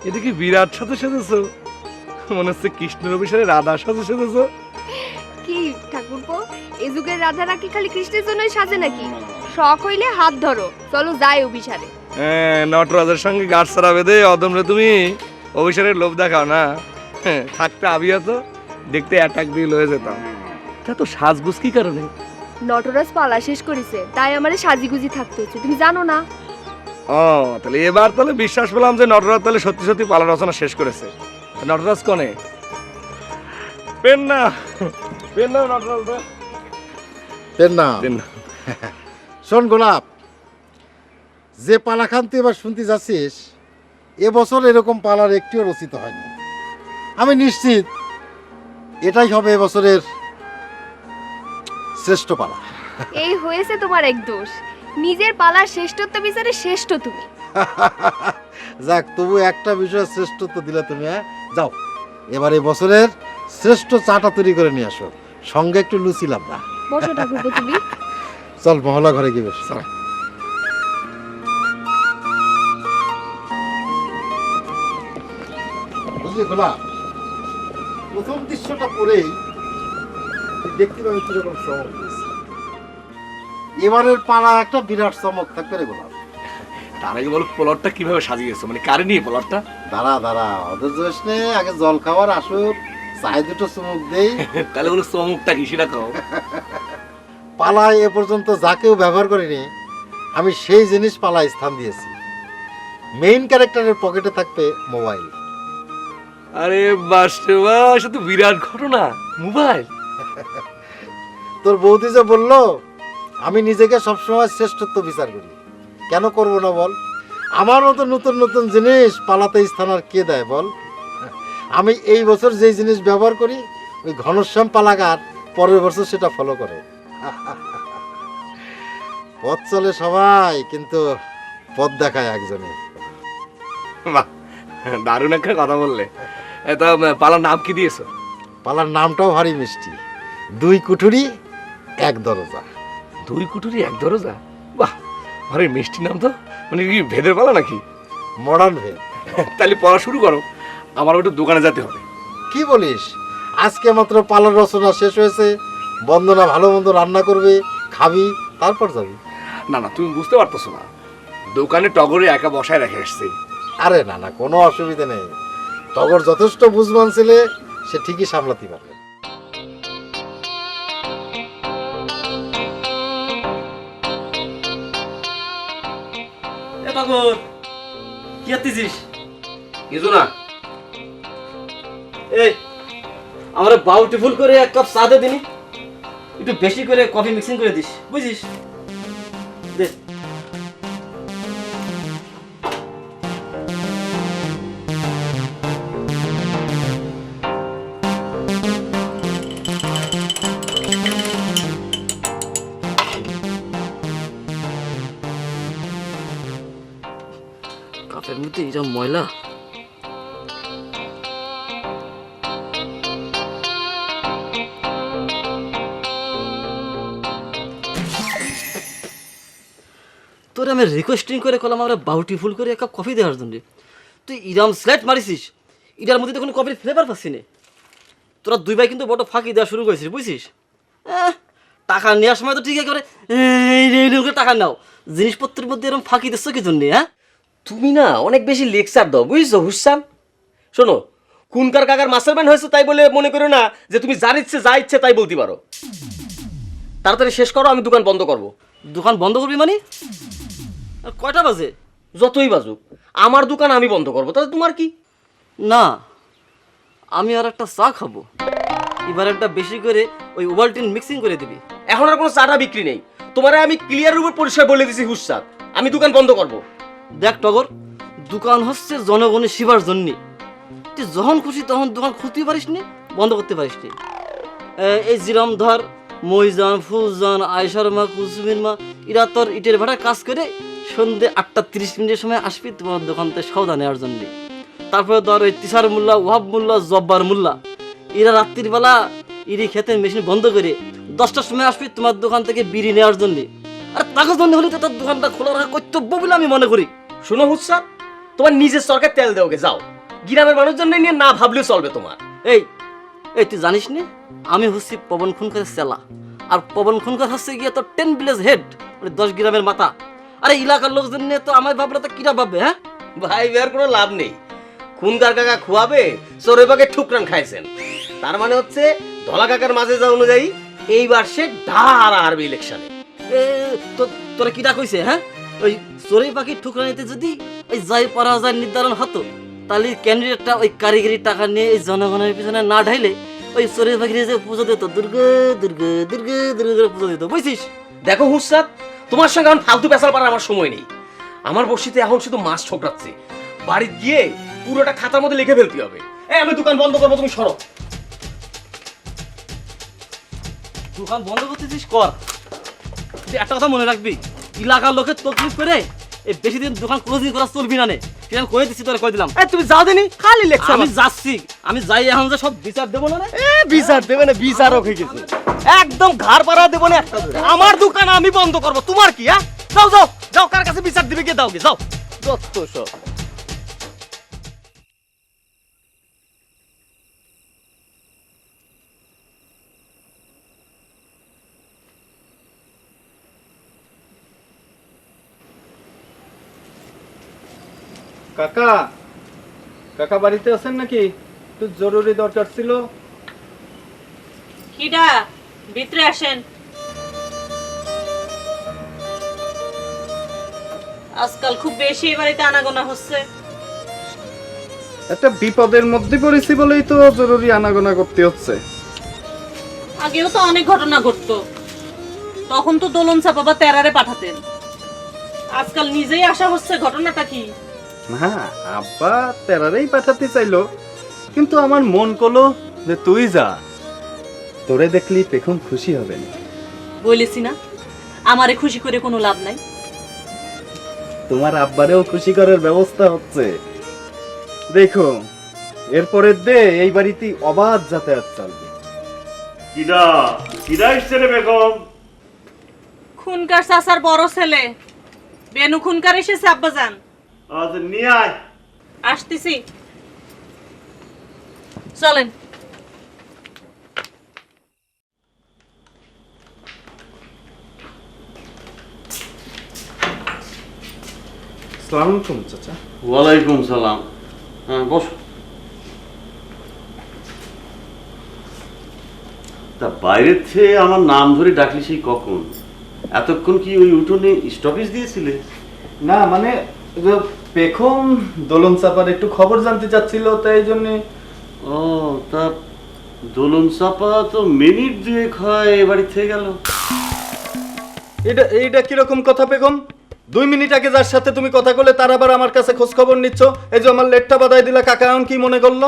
এদিকে বিরাট সাথে সেজেছো, মনে হচ্ছে কৃষ্ণের অভিসারে রাধা সাথে সেজেছো। কি ঠাকুরপো, এই যুগের রাধারা কি খালি কৃষ্ণের জন্যই সাজে নাকি? শখ হইলে হাত ধরো, চলো যাই অভিসারে। হ্যাঁ, নটরাজের সঙ্গে গাছ ছাড়া বেঁধে অদমরে তুমি অভিসারের লোভ দেখাও না। হ্যাঁ, থাকতে আবিয়া তো দেখতে অ্যাটাক দিয়ে লয়ে যেতাম। তা তো সাজগুজ কি কারণে? নটরাজ পালা শেষ করেছে, তাই আমারে সাজিগুজি থাকতে হচ্ছে, তুমি জানো না? ও, তাহলে এবার তাহলে বিশ্বাস পেলাম যে নটরাজ তাহলে সত্যি সত্যি পালা রচনা শেষ করেছে। নটরাজ কনে? পেন না, পেন না নটরাজ দা। পেন না। পেন না। শোন গোলাপ, যে পালা খান তুই এবার শুনতে যাচ্ছিস, এবছর এরকম পালার একটিও রচিত হয়নি। আমি নিশ্চিত এটাই হবে এবছরের শ্রেষ্ঠ পালা। এই হয়েছে তোমার এক দোষ, নিজের পালার শ্রেষ্ঠত্ব বিচারে শ্রেষ্ঠ তুমি। যাক, তবু একটা বিষয়ে শ্রেষ্ঠত্ব দিলে তুমি। হ্যাঁ, যাও এবার এই বছরের শ্রেষ্ঠ চাটা তৈরি করে নিয়ে আসো, সঙ্গে একটু লুচিলাম না। বসো ঠাকুরপো তুমি। চল মহলা ঘরে গিয়ে বেশ। বুঝলি গোলাপ, প্রথম দৃশ্যটা পরেই তুই দেখতে পাবি কিরকম চমক দিয়েছে। এবারের পাড়া একটা বিরাট চমক থাকবে রে গোলাপ। তার আগে বলো প্লটটা কিভাবে সাজিয়েছো, মানে কারে নিয়ে প্লটটা? দাঁড়া দাঁড়া, ওদের জোশ নে, আগে জল খাওয়ার আসুক, চায়ে দুটো চুমুক দেই। তাহলে বলো চমকটা কি সেটা খাও। পালায় এ পর্যন্ত যা কেউ ব্যবহার করেনি, আমি সেই জিনিস পালায় স্থান দিয়েছি। মেইন ক্যারেক্টারের পকেটে থাকবে মোবাইল। আরে বাস রে বাস, তো বিরাট ঘটনা, মোবাইল। তোর বৌদি যে বললো আমি নিজেকে সবসময় শ্রেষ্ঠত্ব বিচার করি, কেন করবো না বল? আমার মতো নতুন নতুন জিনিস পালাতে স্থান আর কে দেয় বল? আমি এই বছর যেই জিনিস ব্যবহার করি, ওই ঘনশ্যাম পালাগার পরের বছর সেটা ফলো করে। পথ চলে সবাই, কিন্তু পথ দেখায় একজনে। বাহ, দারুণ একটা কথা বললে। তা পালার নাম কি দিয়েছো? পালার নামটাও ভারী মিষ্টি, 2 কুঠুরি 1 দরজা। 2 কুঠুরি 1 দরজা, বাহ ভারী মিষ্টি নাম তো। মানে কি ভেদের পালা নাকি? মডার্ন ভেদ। তাহলে পড়া শুরু করো, আমার একটু দোকানে যেতে হবে। কি বলিস? আজকে মাত্র পালার রচনা শেষ হয়েছে, বন্দনা ভালো মন্দ রান্না করবে, খাবি, তারপর যাবি। না না, তুমি বুঝতে পারতেছো না, দোকানে টগরে একা বসায় রেখে এসছি। আরে না না, কোনো অসুবিধা নেই, টগর যথেষ্ট বুঝবান ছেলে, সে ঠিকই সামলাতে পারবে। টগর, কি আছিস? কিছু না। এই আমার বাউটিফুল করে 1 কাপ চা দে দিনি, একটু বেশি করে কফি মিক্সিং করে দিস, বুঝিস? দে। বাপের মধ্যে এরকম ময়লা। তোর আমি রিকোয়েস্টিং করে করলাম আমরা বাউটিফুল করে এক কাপ কফি দেওয়ার জন্য, তুই ইরাম স্ল্যাট মারিছিস, এটার মধ্যে তো কোনো কফির ফ্লেভার পাচ্ছি না। তোরা দুই ভাই কিন্তু বড় ফাঁকি দেওয়া শুরু করেছিস বুঝছিস। টাকা নেওয়ার সময় তো ঠিক একেবারে টাকা নাও, জিনিসপত্রের মধ্যে এরকম ফাঁকি দিচ্ছ কি জন্যে? হ্যাঁ তুমি না অনেক বেশি লেকচার দাও বুঝছো হুসাম। শোনো, খুনকার কাকার মাস্টারম্যান হয়েছে তাই বলে মনে করো না যে তুমি যার ইচ্ছে যা ইচ্ছে তাই বলতে পারো। তাড়াতাড়ি শেষ করো, আমি দোকান বন্ধ করব। দোকান বন্ধ করবি মানে? আর কয়টা বাজে? যতই বাজুক, আমার দোকান আমি বন্ধ করবো, তাতে তোমার কি? না, আমি আর একটা চা খাবো, এবার একটা বেশি করে ওই ওভালটিন মিক্সিং করে দিবি। এখন আর কোনো চাটা বিক্রি নেই, তোমারে আমি ক্লিয়ার উপর পরিষ্কার বলে দিছি হুসাম, আমি দোকান বন্ধ করব। দেখ টগর, দোকান হচ্ছে জনগণের সেবার জন্য, তুই যখন খুশি তখন দোকান খুলতে পারিস নি, বন্ধ করতে পারিস নি। এই জিরাম ধর, মইজান, ফুলজান, আয়সার মা, কুলসুমির মা, এরা তোর ইটের ভাড়া কাজ করে সন্ধ্যে 8:30 সময় আসবি তোমার দোকান থেকে সওদা নেওয়ার জন্য। তারপরে ধর ওই তিসার মোল্লা, ওয়াহাব মোল্লা, জব্বার মোল্লা, এরা রাত্রির বেলা ইরি খেতে মেশিন বন্ধ করে 10টার সময় আসবি তোমার দোকান থেকে বিড়ি নেওয়ার জন্য। আর তাকে জন্য হলে তো তোর দোকানটা খোলা রাখা কর্তব্য বলে আমি মনে করি। শোনো হুসাম, তোমার নিজের সরকার তেল দেওগে যাও, গ্রামের মানুষজন নিয়ে না ভাবলেও চলবে তোমার। এই এই তুই জানিস নি আমি হচ্ছি পবন খুনকারের চেলা, আর পবন খুনকার হচ্ছে গিয়ে তোর 10 ভিলেজ হেড, মানে 10 গ্রামের মাথা। আরে এলাকার লোকজন নিয়ে তো আমার ভাবলে তো কিরা ভাববে? হ্যাঁ ভাই বের কোনো লাভ নেই, খুনকার কাকা খুয়াবে চোরে বাগে ঠুকরান খাইছেন, তার মানে হচ্ছে ধলা কাকার মাঝে যা অনুযায়ী এইবার সে ঢার আরবি ইলেকশনে। তোরা কিটা কইছে? হ্যাঁ ওই চোরে পাখি ঠুকরানিতে যদি ওই জয় পরাজয় নির্ধারণ হতো, তাহলে ক্যান্ডিডেটটা ওই কারিগরি টাকা নিয়ে এই জনগণের পিছনে না ঢাইলে ওই চোরে পাখি যে পুজো দিত, দুর্গা দুর্গা দুর্গা দুর্গা পুজো দিত, বুঝছিস? দেখো হুসাদ, তোমার সঙ্গে এখন ফালতু পেশাল পারার আমার সময় নেই। আমার বর্ষিতে এখন শুধু মাছ ঠোকরাচ্ছে, বাড়ি গিয়ে পুরোটা খাতার মধ্যে লিখে ফেলতে হবে। আমি দোকান বন্ধ করবো, তুমি সরো। দোকান বন্ধ করতেছিস কর, তুই একটা কথা মনে রাখবি, এলাকার লোকের তকলিফ করে এই বেশি দিন দোকান ক্লোজিং করা চলবি না নে, সেটা আমি কয়ে দিচ্ছি, তোরা কয়ে দিলাম। তুমি যাও দেনি, খালি লেকচার। আমি যাচ্ছি, আমি যাই এখন যে সব বিচার দেবো না রে। বিচার দেবে না, বিচারও হয়ে গেছে, একদম ঘাড় পাড়া দেবো না একটা ধরে। আমার দোকান আমি বন্ধ করবো, তোমার কি? হ্যাঁ যাও যাও যাও, কার কাছে বিচার দিবে গিয়ে দাও গে, যাও যত সব। কাকা, কাকা বাড়িতে আছেন নাকি? একটু জরুরি দরকার ছিল। কিডা ভিতরে আসেন। আজকাল খুব বেশি এই বাড়িতে আনাগোনা হচ্ছে। একটা বিপদের মধ্যে পড়েছি বলেই তো জরুরি আনাগোনা করতে হচ্ছে। আগেও তো অনেক ঘটনা ঘটতো, তখন তো দোলন চাপা বা তেরারে পাঠাতেন। আজকাল নিজেই আসা হচ্ছে, ঘটনাটা কি? না, আব্বা তেরারেই পাঠাতে চাইলো, কিন্তু আমার মন করলো যে তুই যা, তোরে দেখলি পেখম খুশি হবে না। বলেছি না, আমারে খুশি করে কোনো লাভ নাই। তোমার আব্বারেও খুশি করার ব্যবস্থা হচ্ছে, দেখো এরপরের দে এই বাড়িতে অবাধ যাতায়াত চলবে। কিডা কিডা এসছে রে বেগম? খুনকার চাচার বড় ছেলে বেনু খুনকার এসেছে আব্বাজান। আজ নিয়ে আয়। আসতেছি, চলেন। আসসালামু আলাইকুম চাচা। ওয়ালাইকুম সালাম। হ্যাঁ বস। তা বাইরের থেকে আমার নাম ধরে ডাকলি সেই কখন? এতক্ষণ কি ওই উঠোনে স্টপেজ দিয়েছিলে? না মানে পেখম দোলন চাপার একটু খবর জানতে চাচ্ছিল, তাই জন্য। ও তা দোলন চাপা তো মিনিট 2 হয় এ বাড়ি থেকে গেল। এইটা কিরকম কথা পেখম? 2 মিনিট আগে যার সাথে তুমি কথা বলে তার আবার আমার কাছে খোঁজ খবর নিচ্ছ? এই যে আমার লেটটা বাদাই দিলা, কাকা এখন কি মনে করলো?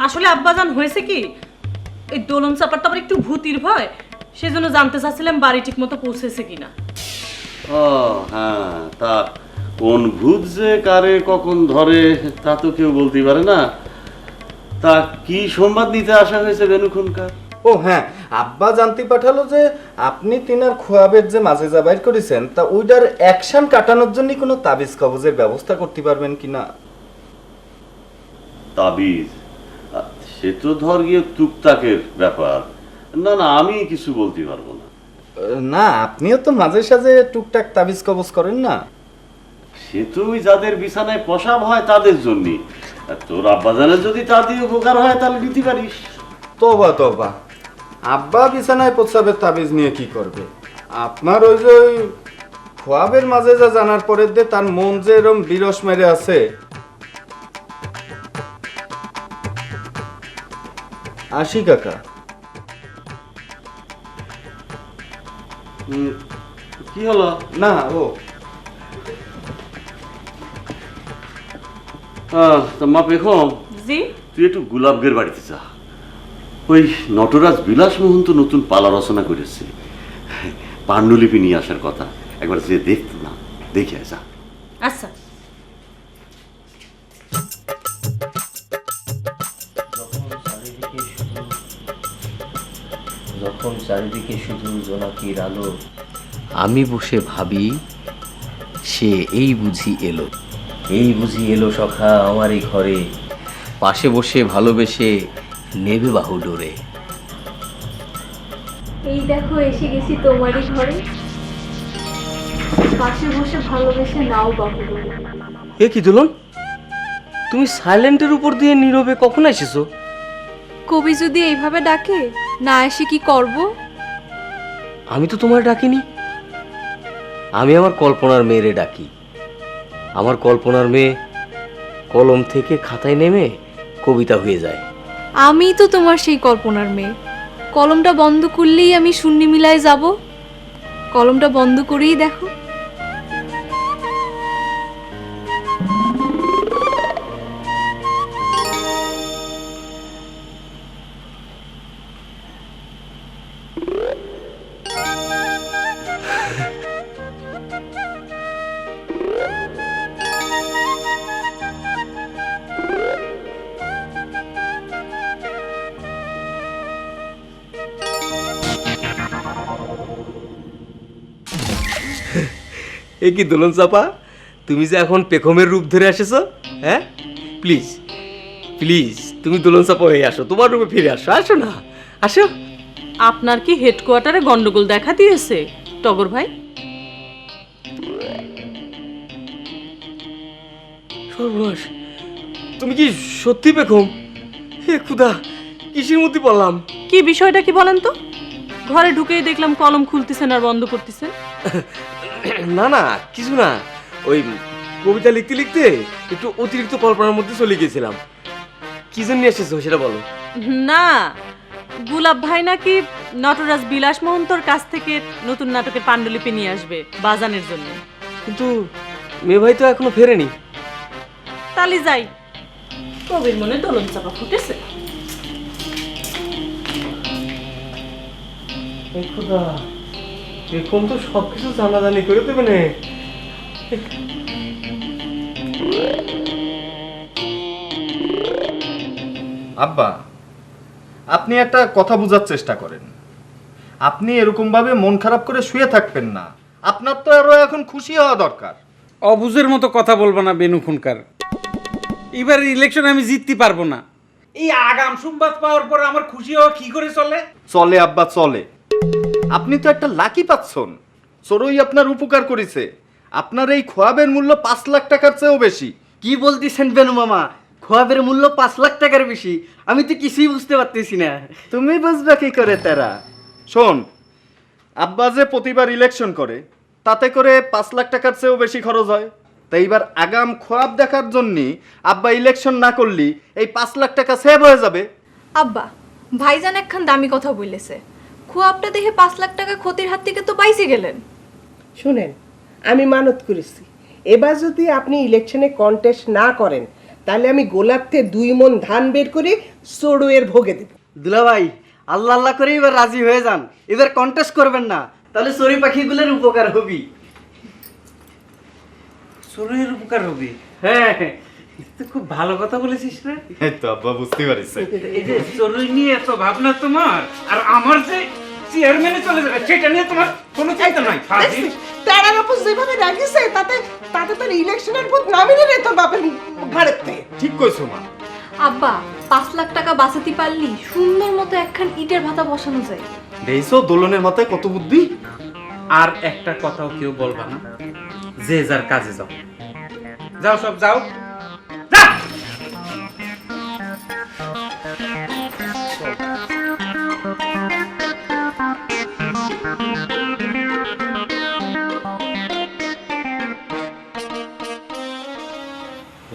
আসলে আব্বাজান হয়েছে কি, এই দোলন চাপার তো আবার একটু ভূতির ভয়, সেজন্য জানতে চাচ্ছিলাম বাড়ি ঠিক মতো পৌঁছেছে কিনা। ও হ্যাঁ, তা কোন ভূত যে কারে কখন ধরে তা তো কেউ বলতে পারে না। তা কি সংবাদ নিতে আসা হয়েছে বেনু খুনকার? ও হ্যাঁ, আব্বা জানতে পাঠালো যে আপনি তিনার খোয়াবের যে মাঝে যা বাইর করেছেন তা ওইটার অ্যাকশন কাটানোর জন্য কোনো তাবিজ কবজের ব্যবস্থা করতে পারবেন কিনা। তাবিজ? সে তো ধর গিয়ে টুকটাকের ব্যাপার। না না, আমি কিছু বলতে পারবো না। না, আপনিও তো মাঝে সাঝে টুকটাক তাবিজ কবজ করেন না। সে তো ওই যাদের বিছানায় প্রসাব হয় তাদের জন্য। তোর আব্বাজানের যদি তা দিয়ে উপকার হয় তাহলে নিতে পারিস। তোবা তোবা, আব্বা বিছানায় প্রস্রাবের তাবিজ নিয়ে কি করবে? আপনার ওই যে ওই খোয়াবের মাঝে যা জানার পরে যে তার মন যে এরম বিরস মেরে আছে। আসি কাকা। কি হলো? না ও তা মা পেখম, জি তুই একটু গোলাপগের বাড়িতে যা। ওই নটরাজ বিলাসমোহন তো নতুন পালা রচনা করেছে, পাণ্ডুলিপি নিয়ে আসার কথা। একবার যে দেখতো না, দেখে যা। আচ্ছা। যখন চারিদিকে শুধু জোনাকির আলো, আমি বসে ভাবি সে এই বুঝি এলো, এই বুঝি এলো সখা আমারই ঘরে, পাশে বসে ভালোবেসে নেবে বাহু ডোরে। এই দেখো এসে গেছি তোমারই ঘরে, পাশে বসে ভালোবেসে নাও বাহুরে। এ কি দুলন, তুমি সাইলেন্টের উপর দিয়ে নীরবে কখন এসেছো? কবি যদি এইভাবে ডাকে না এসে কি করব? আমি তো তোমার ডাকিনি, আমি আমার কল্পনার মেয়েরে ডাকি। আমার কল্পনার মেয়ে কলম থেকে খাতায় নেমে কবিতা হয়ে যায়। আমি তো তোমার সেই কল্পনার মেয়ে। কলমটা বন্ধ করলেই আমি শূন্য মিলায় যাব। কলমটা বন্ধ করেই দেখো। এ কি দুলন চাপা, তুমি যে এখন পেখমের রূপ ধরে আসেছো? হ্যাঁ, প্লিজ প্লিজ তুমি দুলন চাপা হয়ে আসো, তোমার রূপে ফিরে আসো। আসো না, আসো। আপনার কি হেডকোয়ার্টারে গন্ডগোল দেখা দিয়েছে টগর ভাই? সর্বনাশ, তুমি কি সত্যি পেখম? হে খুদা, কিসের মধ্যে পড়লাম? কি বিষয়টা কি বলেন তো? ঘরে ঢুকেই দেখলাম কলম খুলতেছেন আর বন্ধ করতেছেন। না না, কিছু না, ওই কবিতা লিখতে লিখতে একটু অতিরিক্ত কল্পনার মধ্যে চলে গিয়েছিলাম। কি জন্য এসেছো সেটা বলো। না, গুলাব ভাই নাকি নটরাজ বিলাসমোহন তোর কাছ থেকে নতুন নাটকের পাণ্ডুলিপি নিয়ে আসবে বাজানের জন্য। কিন্তু মেয়ে ভাই তো এখনো ফেরেনি। তালি যাই, কবির মনে দোলন চাপা ফুটেছে। খুদা, এখন তো সবকিছু জানাজানি করে দেবে না। আব্বা, আপনি একটা কথা বোঝার চেষ্টা করেন। আপনি এরকম ভাবে মন খারাপ করে শুয়ে থাকবেন না। আপনার তো আরো এখন খুশি হওয়া দরকার। অবুঝের মতো কথা বলবো না বেনু খুনকার। এবার ইলেকশন আমি জিততে পারবো না। এই আগাম সংবাদ পাওয়ার পর আমার খুশি হওয়া কি করে চলে? চলে আব্বা, চলে। আপনি তো একটা লাকি পাচ্ছেন। চোরই আপনার উপকার করেছে। আপনার এই খোয়াবের মূল্য 5 লাখ টাকার চেয়েও বেশি। কি বলতেছেন বেনু মামা? খোয়াবের মূল্য 5 লাখ টাকার বেশি? আমি তো কিছুই বুঝতে পারতেছি না। তুমি বুঝবে কি করে তারা? শোন, আব্বা যে প্রতিবার ইলেকশন করে তাতে করে 5 লাখ টাকার চেয়েও বেশি খরচ হয়। তাই এবার আগাম খোয়াব দেখার জন্য আব্বা ইলেকশন না করলে এই 5 লাখ টাকা সেভ হয়ে যাবে। আব্বা, ভাইজান একখান দামি কথা বলেছে। খোয়াবটা দেখে 5 লাখ টাকা ক্ষতির হাত থেকে তো পাইছে গেলেন। শুনেন, আমি মানত করেছি এবার যদি আপনি ইলেকশনে কন্টেস্ট না করেন তাহলে আমি গোলাপতে 2 মণ ধান বের করে চড়ুয়ের ভোগে দেব। দুলা ভাই, আল্লাহ আল্লাহ করে এবার রাজি হয়ে যান। এবার কন্টেস্ট করবেন না, তাহলে চড়ুই পাখিগুলোর উপকার হবি। চড়ুইয়ের উপকার হবে। হ্যাঁ, তুই খুব ভালো কথা বলেছিস রে। এই তো আব্বা বুঝতে পারিস। এই যে চড়ুই নিয়ে এত ভাবনা তোমার, আর আমার যে চেয়ারম্যানে চলে যাবে সেটা নিয়ে তোমার কোনো চিন্তা নাই। তারার উপর যেভাবে রাখিছে তাতে তাতে তোর ইলেকশনের ভূত নামিয়ে রে তোর বাপের ঘাড়ের থেকে। ঠিক কইছো মা। আব্বা 5 লাখ টাকা বাঁচাতে পারলি সুন্দর মতো একখান ইটের ভাতা বসানো যায়। দেইছো দোলনের মাথায় কত বুদ্ধি। আর একটা কথাও কেউ বলবা না, যে যার কাজে যাও। যাও সব যাও, যা।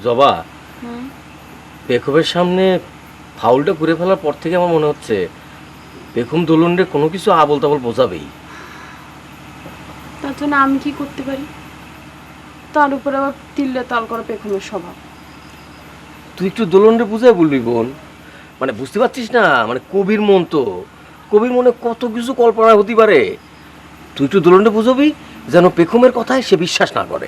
জবা, বেগমের সামনে ফাউলটা করে ফেলার পর থেকে আমার মনে হচ্ছে বেগম দোলনরে কোনো কিছু আবল তাবল বোঝাবেই। তার জন্য আমি কি করতে পারি? তার উপরে আবার তিল্লে তাল করা পেখমের স্বভাব। তুই একটু দোলনরে বুঝাই বলবি বোন, মানে বুঝতে পারছিস না, মানে কবির মন তো, কবির মনে কত কিছু কল্পনা হতে পারে। তুই একটু দোলনরে বুঝবি যেন পেখমের কথায় সে বিশ্বাস না করে।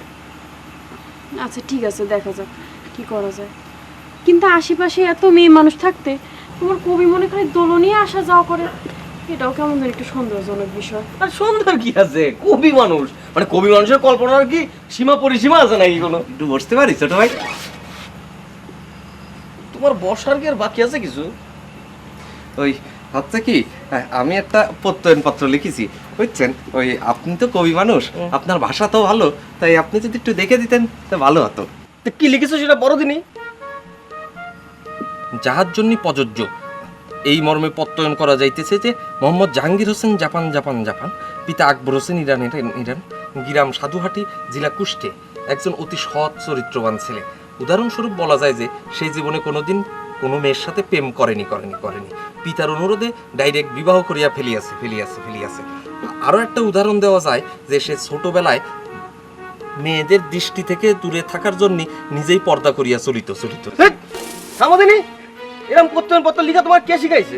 আচ্ছা ঠিক আছে, দেখা যাক কি করা যায়। কিন্তু আশেপাশে এত মেয়ে মানুষ থাকতে তোমার কবি মনে খালি দোলনই আসা যাওয়া করে, এটাও কেমন যেন একটু সন্দেহজনক বিষয়। আর সুন্দর কি আছে, কবি মানুষ, মানে কবি মানুষের কল্পনার কি সীমা পরিসীমা আছে নাকি কোনো? একটু বসতে পারিস ছোট ভাই? তোমার বসার কি আর বাকি আছে কিছু? ওই হচ্ছে কি, আমি একটা প্রত্যয়ন পত্র লিখেছি বুঝছেন। ওই আপনি তো কবি মানুষ, আপনার ভাষা তো ভালো, তাই আপনি যদি একটু দেখে দিতেন তা ভালো হতো। তো কি লিখেছো সেটা বড়দিনই। যাহার জন্য প্রযোজ্য এই মর্মে প্রত্যয়ন করা যাইতেছে যে Mohammad Jahangir Hossain Japan Japan Japan, পিতা আকবর হোসেন ইরান ইরান, গিরাম সাধুহাটি, জেলা কুষ্টে, একজন অতি সৎ চরিত্রবান ছেলে। উদাহরণস্বরূপ বলা যায় যে সেই জীবনে কোনোদিন কোনো মেয়ের সাথে প্রেম করেনি। পিতার অনুরোধে ডাইরেক্ট বিবাহ করিয়া ফেলিয়াছে। আরও একটা উদাহরণ দেওয়া যায় যে সে ছোটবেলায় মেয়েদের দৃষ্টি থেকে দূরে থাকার জন্য নিজেই পর্দা করিয়া চলিত। সামাদিনী, এরকম প্রত্যয়ন পত্র লিখা তোমার কে শিখাইছে?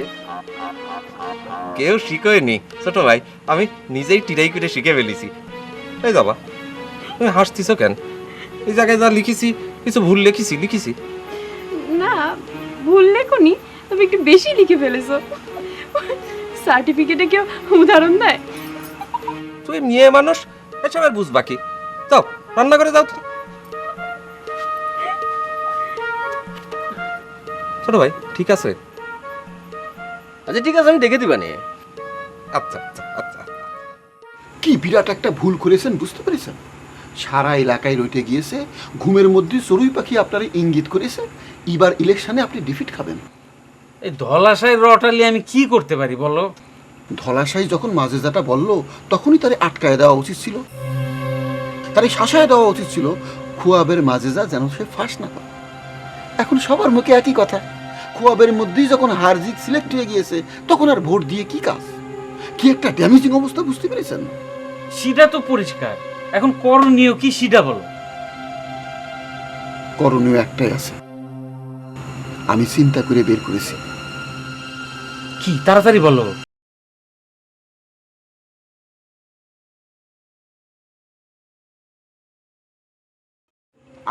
কেউ শিখয়নি ছোট ভাই, আমি নিজেই টিরাই করে শিখে ফেলেছি। এই বাবা, তুমি হাসতিস কেন? এই জায়গায় যা লিখেছি কিছু ভুল লিখেছি। না, ভুল লেখনি, তুমি একটু বেশি লিখে ফেলেছো। সার্টিফিকেটে কেউ উদাহরণ দেয়? তুই মেয়ে মানুষ, এসব আর বুঝ বাকি। যাও রান্না করে যাও। ছোট ভাই ঠিক আছে? আচ্ছা ঠিক আছে, আমি দেখে দিবা নে। আচ্ছা। কি বিরাট একটা ভুল করেছেন বুঝতে পেরেছেন? সারা এলাকায় রইতে গিয়েছে, ঘুমের মধ্যে চড়ুই পাখি আপনার ইঙ্গিত করেছে এবার ইলেকশনে আপনি ডিফিট খাবেন। এই ধলাশাই রটালি আমি কি করতে পারি বলো? ধলাশাই যখন মাজেজাটা বলল তখনই তারে আটকায় দেওয়া উচিত ছিল, তারে শাসায় দেওয়া উচিত ছিল, খুয়াবের মাজেজা যেন সে ফাঁস না পায়। এখন সবার মুখে একই কথা, খুয়াবের মধ্যেই যখন হার জিত সিলেক্ট হয়ে গিয়েছে তখন আর ভোট দিয়ে কি কাজ? কি একটা ড্যামেজিং অবস্থা, বুঝতে পেরেছেন? সেটা তো পরিষ্কার, এখন করণীয় কি সেটা বলো। করণীয় একটাই আছে, আমি চিন্তা করে বের করেছি। কি তাড়াতাড়ি বলো।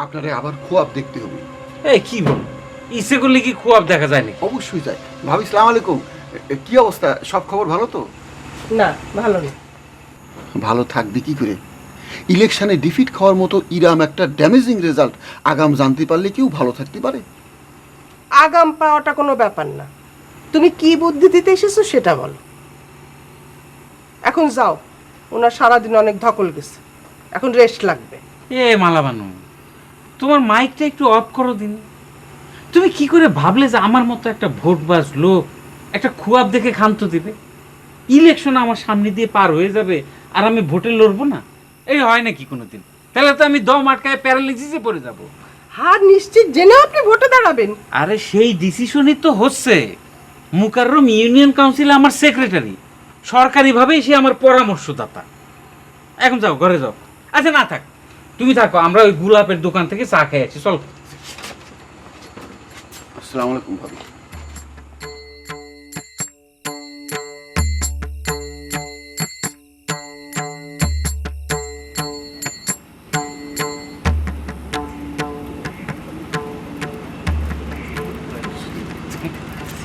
আপনারে আবার খুয়াব দেখতে হবে। এই কি বল, ইচ্ছে করলে কি খুয়াব দেখা যায়নি? অবশ্যই যায়। ভাবি সালাম আলাইকুম, কি অবস্থা? সব খবর ভালো তো? না, ভালো না। ভালো থাকবে কি করে? ইলেকশনে ডিফিট খাওয়ার মতো ইরাম একটা ড্যামেজিং রেজাল্ট আগাম জানতে পারলে কেউ ভালো থাকতে পারে? আগাম পাওয়াটা কোনো ব্যাপার না, তুমি কি বুদ্ধি দিতে এসেছো সেটা বলো। এখন যাও, ওনার সারাদিন অনেক ধকল গেছে, এখন রেস্ট লাগবে। এ মালাবানু, তোমার মাইকটা একটু অফ করো দিন। তুমি কি করে ভাবলে যে আমার মতো একটা ভোটবাজ লোক একটা খুয়াব দেখে ক্ষান্ত দিবে? ইলেকশন আমার সামনে দিয়ে পার হয়ে যাবে আর আমি ভোটে লড়বো না? এই হয় নাকি কোনোদিন? তাহলে তো আমি দম আটকায় প্যারালিসিসে পড়ে যাব। হার নিশ্চিত জেনে আপনি ভোটে দাঁড়াবেন? আরে সেই ডিসিশনই তো হচ্ছে। মুকাররম ইউনিয়ন কাউন্সিলে আমার সেক্রেটারি, সরকারিভাবেই সে আমার পরামর্শদাতা। এখন যাও, ঘরে যাও। আচ্ছা না থাক, তুমি থাকো, আমরা ওই গোলাপের দোকান থেকে চা খেয়ে আছি, চল। আসসালামু আলাইকুম ভাবি।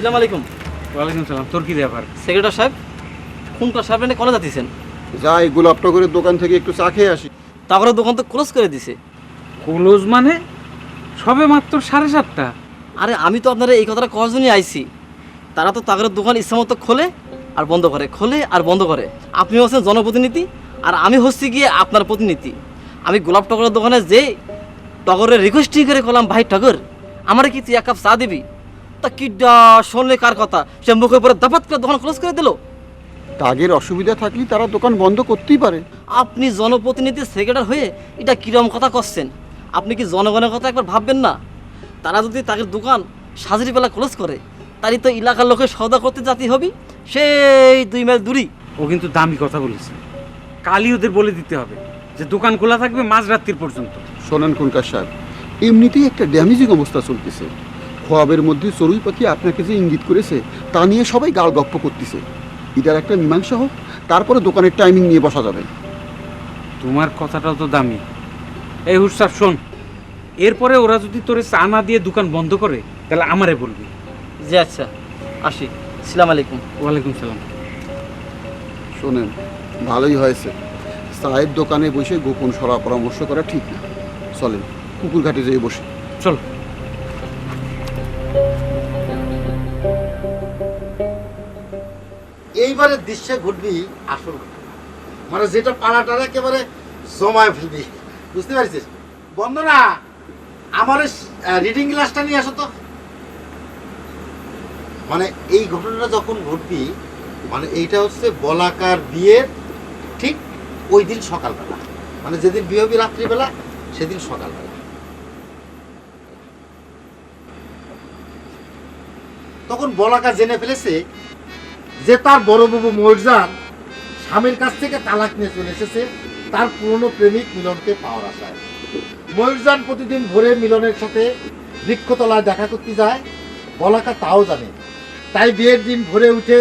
সালাম আলাইকুম। ওয়ালাইকুম সালাম। তোর কি ব্যাপার? সেক্রেটারি সাহেব, খুনকার সাহেব এনে কলে যাচ্ছেন? যাই গোলাপটগরের দোকান থেকে একটু চা খেয়ে আসি। তারপরে দোকান তো ক্লোজ করে দিছে। ক্লোজ মানে? সবে মাত্র 7:30। আরে আমি তো আপনারা এই কথাটা করার জন্যই আইছি। তারা তো তাদের দোকান ইচ্ছা মতো খোলে আর বন্ধ করে, খোলে আর বন্ধ করে। আপনি হচ্ছেন জনপ্রতিনিধি আর আমি হচ্ছি গিয়ে আপনার প্রতিনিধি। আমি গোলাপ টগরের দোকানে যে টগরের রিকোয়েস্টিং করে করলাম, ভাই টগর আমার কি তুই 1 কাপ চা দিবি? তা কিডা শুনলে কার কথা, সে মুখের উপরে দাপাত করে দোকান ক্লোজ করে দিল। তাগের অসুবিধা থাকলে তারা দোকান বন্ধ করতেই পারে। আপনি জনপ্রতিনিধি সেক্রেটারি হয়ে এটা কিরম কথা করছেন? আপনি কি জনগণের কথা একবার ভাববেন না? তারা যদি তাদের দোকান সাজরিবেলা ক্লোজ করে, তারই তো এলাকার লোকের সওদা করতে জাতি হবি, সেই 2 মাইল দূরই। ও কিন্তু দামি কথা বলেছে। কালই ওদের বলে দিতে হবে যে দোকান খোলা থাকবে মাঝরাত্রির পর্যন্ত। শোনেন খুনকার সাহেব, এমনিতেই একটা ড্যামেজিং অবস্থা চলতেছে। খোয়াবের মধ্যে চড়ুই পাখি আপনাকে যে ইঙ্গিত করেছে তা নিয়ে সবাই গাল গপ্প করতেছে। এটার একটা মীমাংসা হোক, তারপরে দোকানের টাইমিং নিয়ে বসা যাবে। তোমার কথাটাও তো দামি। এই হুসাব শোন, এরপরে ওরা যদি তোরে চা না দিয়ে দোকান বন্ধ করে তাহলে আমারে বলবি। জি আচ্ছা, আসি। সালাম আলাইকুম। ওয়ালাইকুম সালাম। শোনেন, ভালোই হয়েছে, চায়ের দোকানে বসে গোপন সরা পরামর্শ করা ঠিক না। চলেন কুকুর ঘাটে যেয়ে বসে। চল। এইবারে দৃশ্যে ঘুরবি আসল ঘটনা। মানে যেটা পাড়াটার একেবারে জমায় ফেলবি, বুঝতে পারছিস? বন্ধনা, আমার রিডিং গ্লাসটা নিয়ে আসো তো। মানে এই ঘটনাটা যখন ঘটবি, মানে এইটা হচ্ছে বলাকার বিয়ের ঠিক ওই দিন সকালবেলা, মানে যেদিন বিয়ে হবে রাত্রিবেলা, সেদিন সকালবেলা। তখন বলাকা জেনে ফেলেছে যে তার বড় বাবু ময়ূরজান স্বামীর কাছ থেকে তালাক নিয়ে চলে এসেছে তার পুরনো প্রেমিক মিলনকে পাওয়ার আশায়। ময়ূরজান প্রতিদিন ভোরে মিলনের সাথে বৃক্ষতলায় দেখা করতে যায়, বলাকা তাও জানে। তাই বিয়ের দিন ভোরে উঠে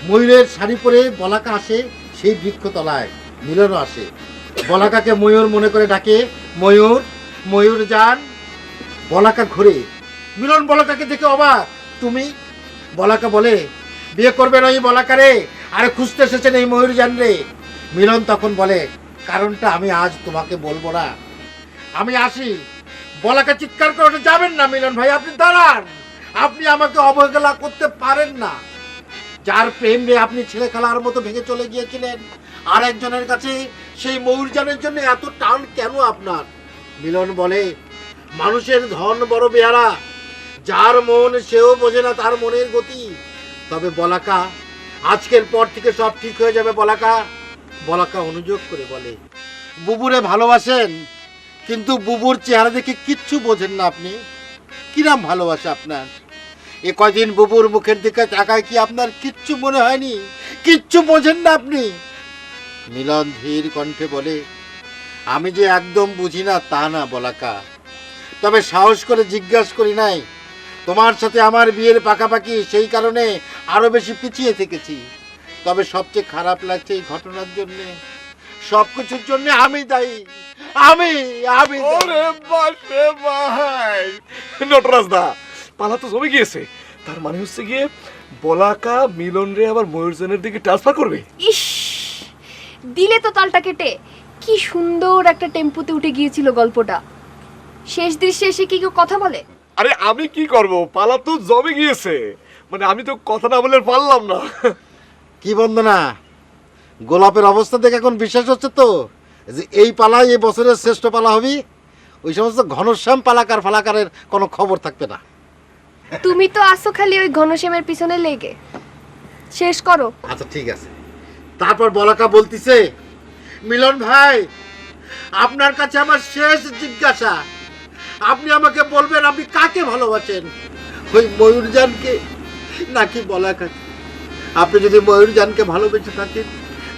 ময়ূরের শাড়ি পরে বলাকা আসে সেই বৃক্ষতলায়, মিলনও আসে। বলাকাকে ময়ূর মনে করে ডাকে, ময়ূর, ময়ূরজান। বলাকা ঘুরে, মিলন বলাকাকে দেখে অবাক। তুমি? বলাকা বলে, বিয়ে করবে না এই বলাকা রে, আরে খুঁজতে এসেছেন এই ময়ূরজান রে। মিলন তখন বলে, কারণটা আমি আজ তোমাকে বলবো না, আমি আসি। বলাকা চিৎকার করে ওঠে, যাবেন না মিলন ভাই, আপনি দাঁড়ান, আপনি আমাকে অবহেলা করতে পারেন না। যার প্রেম রে আপনি ছেলে খেলার মতো ভেঙে চলে গিয়েছিলেন, আর একজনের কাছে সেই ময়ূরজানের জন্য এত টান কেন আপনার? মিলন বলে, মানুষের ধন বড় বেহারা, যার মন সেও বোঝে না তার মনের গতি। তবে বলাকা, আজকের পর থেকে সব ঠিক হয়ে যাবে বলাকা। বলাকা অনুযোগ করে বলে, বুবুরে ভালোবাসেন, কিন্তু বুবুর চেহারা দেখে কিচ্ছু বোঝেন না আপনি। কিরাম ভালোবাসে আপনার? এ কয়দিন বুবুর মুখের দিকে তাকায় কি আপনার কিচ্ছু মনে হয়নি? কিচ্ছু বোঝেন না আপনি? মিলন ধীর কণ্ঠে বলে, আমি যে একদম বুঝি না তা না বলাকা, তবে সাহস করে জিজ্ঞাসা করি নাই। তোমার সাথে আমার বিয়ের পাকাপাকি, সেই কারণে আরো বেশি পিছিয়ে থেকেছি। তবে সবচেয়ে খারাপ লাগছে এই ঘটনার জন্য, সবকিছুর জন্য আমি দায়ী। আমি আমি নটরাজ দা, পালা তো জমে গিয়েছে। তার মানে হচ্ছে গিয়ে বলাকা মিলন রে আবার ময়ূরজানের দিকে ট্রান্সফার করবে। ইস, দিলে তো তালটা কেটে। কি সুন্দর একটা টেম্পুতে উঠে গিয়েছিল গল্পটা। শেষ দৃশ্যে এসে কি কেউ কথা বলে? আরে আমি কি করব, পালা তো জমে গিয়েছে, মানে আমি তো কথা না বলে পারলাম না। কি বন্দনা, গোলাপের অবস্থা দেখে এখন বিশ্বাস হচ্ছে তো যে এই পালাই এই বছরের শ্রেষ্ঠ পালা হবি? ওই সমস্ত ঘনশ্যাম পালাকার ফালাকারের কোনো খবর থাকবে না। তুমি তো আসো খালি ওই ঘনশ্যামের পিছনে লেগে। শেষ করো। আচ্ছা ঠিক আছে। তারপর বলাকা বলতিছে, মিলন ভাই, আপনার কাছে আমার শেষ জিজ্ঞাসা, আপনি আমাকে বলবেন আপনি কাকে ভালোবাসেন, ওই ময়ূরজানকে নাকি বলাকাকে? আপনি যদি ময়ূরজানকে ভালোবেসে থাকেন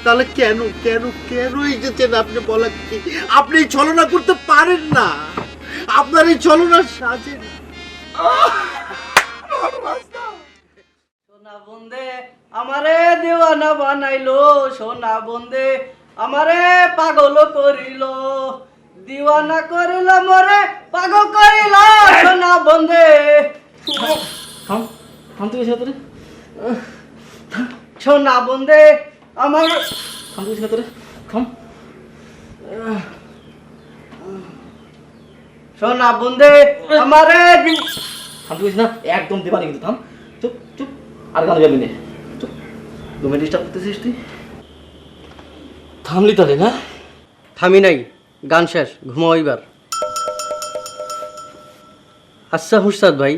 তাহলে কেন কেন কেন এসেছেন আপনি বলাকাকে? আপনি ছলনা করতে পারেন না, আপনার এই ছলনা সাজে না। সোনা বন্দে আমারে দেওয়ানা বানাইলো, সোনা বন্দে আমারে পাগল করিল, দিওয়ানা করিল মোরে পাগল করিল, সোনা বন্দে। থামতে গেছি তোরে শোন না বন্ধে আমার থামতে গেছি তোরে থাম শোন না বন্ধে আমারে থামতে গেছি না একদম দেবানি কিন্তু থাম চুপ চুপ আর গান যাবি না চুপ 2 মিনিট ডিস্টার্ব করতেছিস তুই থামলি তাহলে না থামি নাই গান শেষ ঘুমাও এবার আচ্ছা হুরসাদ ভাই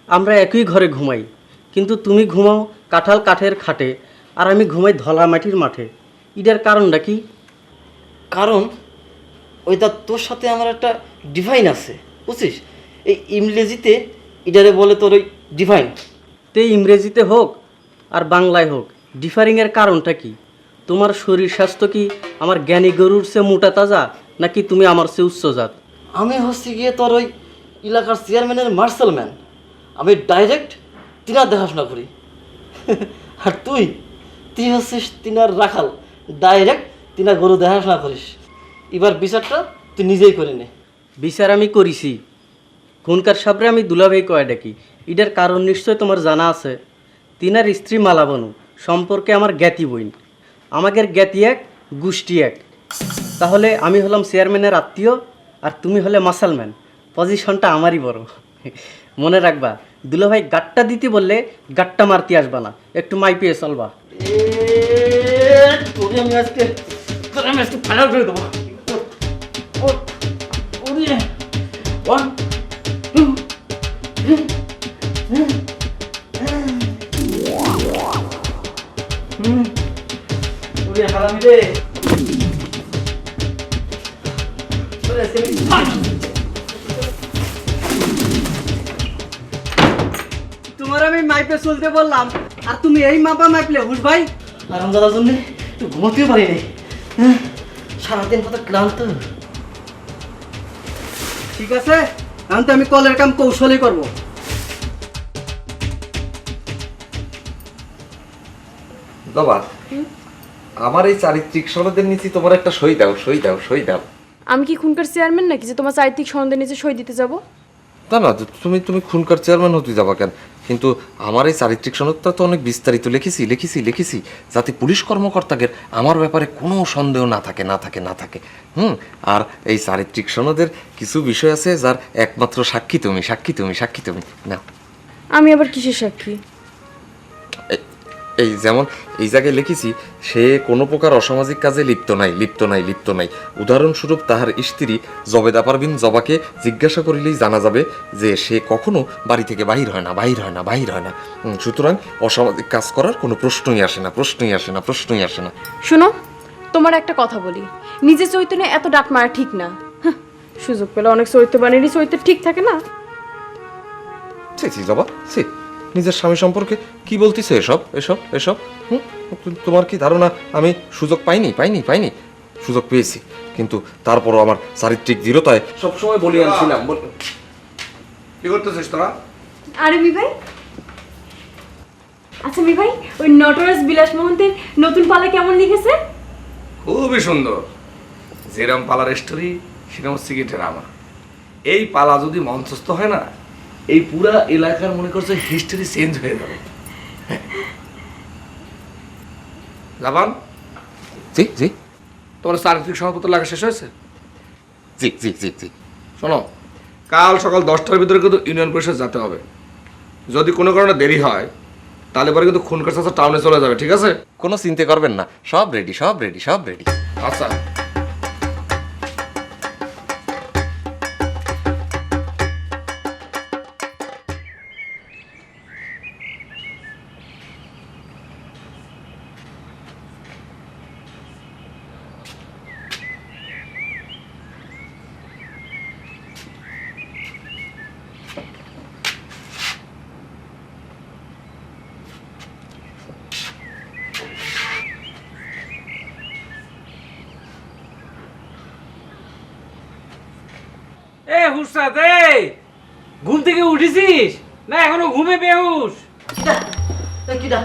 আমরা একই ঘরে ঘুমাই কিন্তু তুমি ঘুমাও কাঁঠাল কাঠের খাটে আর আমি ঘুমাই ধলা মাটির মাঠে এটার কারণটা কি কারণ ওইটা তোর সাথে আমার একটা ডিভাইন আছে বুঝছিস এই ইংরেজিতে এটারে বলে তোর ওই ডিভাইন তে ইংরেজিতে হোক আর বাংলায় হোক ডিফারিংয়ের কারণটা কি তোমার শরীর স্বাস্থ্য কি আমার জ্ঞানী গরুর চেয়ে মোটা তাজা নাকি তুমি আমার চেয়ে উচ্চজাত আমি হচ্ছি গিয়ে তোর ওই এলাকার চেয়ারম্যানের মার্শাল ম্যান আমি ডাইরেক্ট তিনার দেখাশোনা করি আর তুই হচ্ছিস তিনার রাখাল ডাইরেক্ট তিনার গরু দেখাশোনা করিস এবার বিচারটা তুই নিজেই করে নে বিচার আমি করিছি খুনকার সাবরে আমি দুলাভাই কয়ে ডাকি এটার কারণ নিশ্চয় তোমার জানা আছে তিনার স্ত্রী মালাবনু সম্পর্কে আমার জ্ঞাতি বইন আমাদের জ্ঞাতি এক গোষ্ঠী এক তাহলে আমি হলাম চেয়ারম্যানের আত্মীয় আর তুমি হলে মাসালম্যান পজিশনটা আমারই বড় মনে রাখবা দুলাভাই গাট্টা দিতে বললে গাট্টা মারতে আসবা না একটু মাইপিয়ে চলবা আমি আজকে ফাইনাল করে দেবো 1 2 3 হারামি রে তোমার আমি মাইপে চলতে বললাম আর তুমি এই মাপা মাইপলে হুস ভাই আরাম দাদার জন্য একটু ঘুমাতেও পারিনি সারাদিন কত ক্লান্ত ঠিক আছে এখন তো আমি কলের কাম কৌশলে করব বাবা আমার এই চারিত্রিক সনদের নিচে তোমার একটা সই দাও সই দাও সই দাও আমি কি খুনকার চেয়ারম্যান নাকি যে তোমার চারিত্রিক সনদের নিচে সই দিতে যাব তা না তুমি খুনকার চেয়ারম্যান হতে যাবা কেন কিন্তু আমার এই চারিত্রিক সনদটা তো অনেক বিস্তারিত লিখেছি যাতে পুলিশ কর্মকর্তাকে আমার ব্যাপারে কোনো সন্দেহ না থাকে আর এই চারিত্রিক সনদের কিছু বিষয় আছে যার একমাত্র সাক্ষী তুমি না আমি আবার কিসের সাক্ষী এই যেমন এই জায়গায় লিখেছি সে কোনো প্রকার অসামাজিক কাজে লিপ্ত নাই উদাহরণস্বরূপ তাহার স্ত্রী জবেদা পারভিন জবাকে জিজ্ঞাসা করিলেই জানা যাবে যে সে কখনো বাড়ি থেকে বাহির হয় না সুতরাং অসামাজিক কাজ করার কোনো প্রশ্নই আসে না শোনো তোমার একটা কথা বলি নিজে চৈতন্যে এত ডাক মারা ঠিক না সুযোগ পেলে অনেক চৈত্যবানেরই চৈত্য ঠিক থাকে না জবা নিজের স্বামী সম্পর্কে কি বলতেছে এসব তোমার কি ধারণা আমি সুযোগ পাইনি সুযোগ পেয়েছি কিন্তু তারপরও আমার চারিত্রিক দৃঢ়তায় সবসময় বলি আনছিলাম কি করতেছিস তোরা আরে মি ভাই আচ্ছা মি ভাই ওই নটরাজ বিলাস মোহন্তের নতুন পালা কেমন লিখেছে খুবই সুন্দর যেরম পালার স্টোরি সেরকম সিগারেটের আমার এই পালা যদি মঞ্চস্থ হয় না এই পুরা এলাকার মনে করছে হিস্ট্রি চেঞ্জ হয়ে যাবে লাবান জি তোমার চারিত্রিক সনদপত্র লাগা শেষ হয়েছে জি শোনো কাল সকাল 10টার ভিতরে কিন্তু ইউনিয়ন পরিষদ যেতে হবে যদি কোনো কারণে দেরি হয় তাহলে পরে কিন্তু খুনকার চাচা টাউনে চলে যাবে ঠিক আছে কোনো চিন্তা করবেন না সব রেডি আচ্ছা এ হুরসাদ ঘুম থেকে উঠেছিস না এখনো ঘুমে বেহুশ কিডা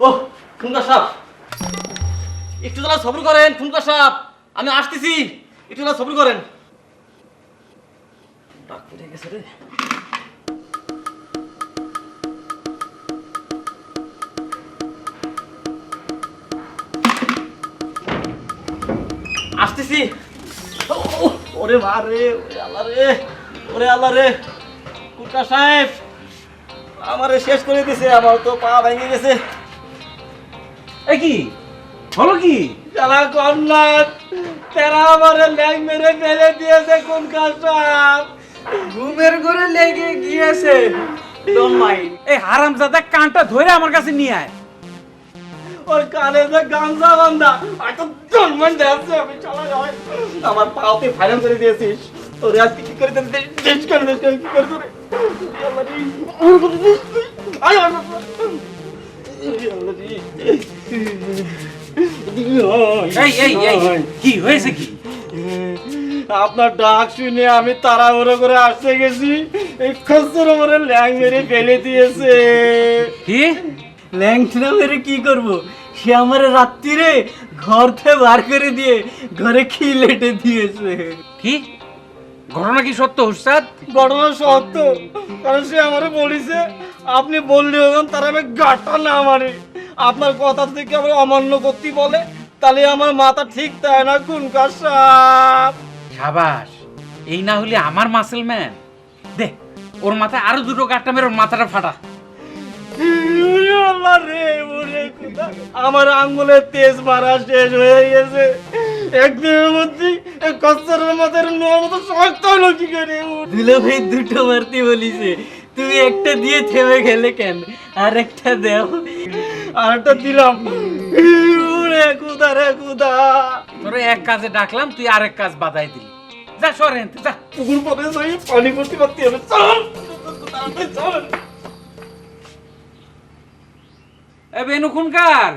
ও খুনকার সাহেব একটু জলা সবর করেন খুনকার সাহেব আমি আসতেছি একটু জলা সবর করেন ডাক পড়ে গেছে রে আসতেছি। ওরে মা রে, ওরে আল্লাহ রে, ওরে আল্লাহ রে, কুটকা সাহেব আমারে শেষ করে দিছে, আমার তো পা ভেঙে গেছে। এ কি হলো কি? শালা কন্যা তেরা আমারে ল্যাং মেরে ফেলে দিয়েছে কোন কাজটা? ঘুমের ঘরে লেগে গিয়েছে। Don't mind. এই হারামজাদা কানটা ধরে আমার কাছে নিয়ে আয়। ওর কানে যে গামছা বান্ধা, আর তো জন্মান দেখছে আমি চলা যাই। আমার পাওতে ফাইনাল করে দিয়েছিস। তোরে আজ কি করে দিতে শেষ করে দিতে কি করে তোরে? আল্লাহ রে, আয় আল্লাহ রে। এই এই এই কি হয়েছে কি? আপনার ডাক শুনে আমি তাড়াহুড়ো করে আসতে গেছি, এই খসর ওরে ল্যাং মেরে ফেলে দিয়েছে। কি ল্যাংটা মেরে কি করব? সে আমার রাত্রিরে ঘর থেকে বার করে দিয়ে ঘরে খিলেটে দিয়েছে। কি ঘটনা কি সত্য উস্তাদ? ঘটনা সত্য, কারণ সে আমারে বলিছে আপনি বললে হবেন তার আমি গাটা না মারি। আপনার কথা থেকে আমার অমান্য করতে বলে, তাহলে আমার মাথা ঠিক তাই না কোন কাসাব। সাবাস, এই না হলে আমার মাসেল ম্যান। দে ওর মাথায় আরো দুটো গাঁটটা মেরে ওর মাথাটা ফাটা। আল্লাহ রে, ওরে খোদা, আমার আঙ্গুলের তেজ মারা শেষ হয়ে গেছে। একদিনের মধ্যে কচ্ছরের মাথার নোয়ার মতো শক্ত হলো কি করে? দুলো ভাই দুটো মারতে বলিছে, তুমি একটা দিয়ে থেমে গেলে কেন? আর একটা দেও। আর একটা দিলাম। ওরে খোদা রে খোদা, তোরে এক কাজে ডাকলাম, তুই আরেক কাজ বাধাই দিলি। যা সরেন যা। পুকুর পথে যাই পানি করতে পারতে হবে। চল চল। এ বেনু খুনকার,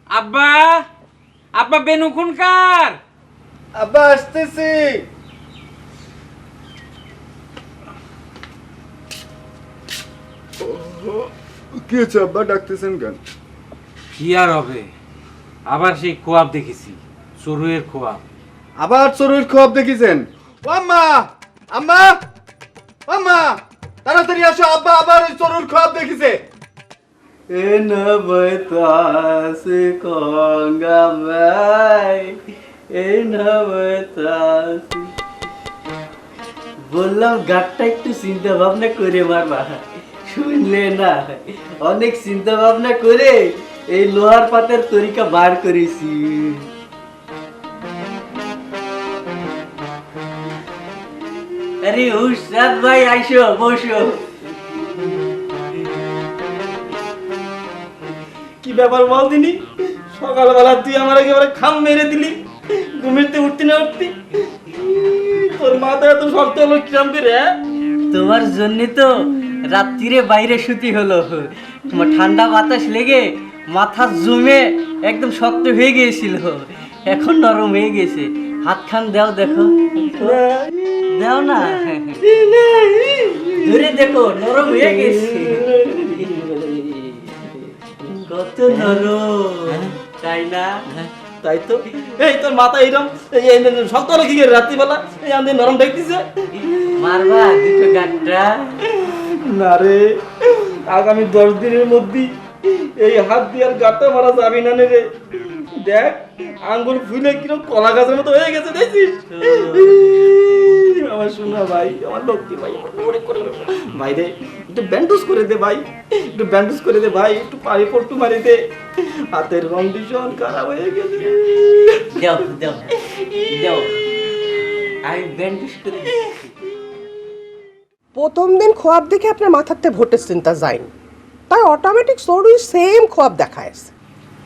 আব্বা আব্বা বেনু খুনকার। আব্বা আসতেছি। কি হচ্ছে আব্বা, ডাকতেছেন কেন? কি আর হবে, আবার সেই খোয়াব দেখেছি, চড়ুইয়ের খোয়াব। আবার চোরের খোয়াব দেখিছেন? ও আম্মা, আম্মা, আম্মা, তাড়াতাড়ি আসো, আব্বা আবার ওই চোরের খোয়াব দেখিছে। এ না বতাসে কঙ্গা ভাই, এ না বতাসে। বললাম গাটটা একটু চিন্তা ভাবনা করে মারবা, শুনলে না? অনেক চিন্তা ভাবনা করে এই লোহার পাতের তরিকা বার করেছি। আরে উস্তাদ ভাই আইসো, বসো। কি ব্যাপার বল দিনি? সকালবেলা তুই আমার একেবারে খাম মেরে দিলি, ঘুমিতে উঠতে না উঠতি। তোর মাথা এত শক্ত হলো কিরাম করে? তোমার জন্য তো রাত্রিরে বাইরে শুতি হলো। তোমার ঠান্ডা বাতাস লেগে মাথা জমে একদম শক্ত হয়ে গিয়েছিল, এখন নরম হয়ে গেছে। হাত খান দাও, দেখো দাও না, ধরে দেখো নরম হয়ে গেছে। কত নরম, তাই না? তাই তো। এই তোর মাথা এইরকম শক্ত হলো কি করে রাত্রিবেলা? এই আমাদের নরম দেখতেছে। মারবা দুটো গাঁটটা? না রে, আগামী 10 দিনের মধ্যে এই হাত দিয়ে আর গাঁটটা মারা যাবি না রে। দেখ আঙ্গুল ফুলে কিরকম কলা গাছের মতো হয়ে গেছে, দেখছিস? আমার শোনা ভাই, আমার লক্ষ্মী ভাই, ভাই রে একটু ব্যান্ডেজ করে দে ভাই, একটু ব্যান্ডেজ করে দে ভাই, একটু পানি পট্টু মারি দে, হাতের কন্ডিশন খারাপ হয়ে গেছে। দাও দাও দাও, আমি ব্যান্ডেজ করে দিচ্ছি। প্রথম দিন খোয়াব দেখে আপনার মাথাতে ভোটের চিন্তা যায়নি, তাই অটোমেটিক চড়ুই সেম খোয়াব দেখায়।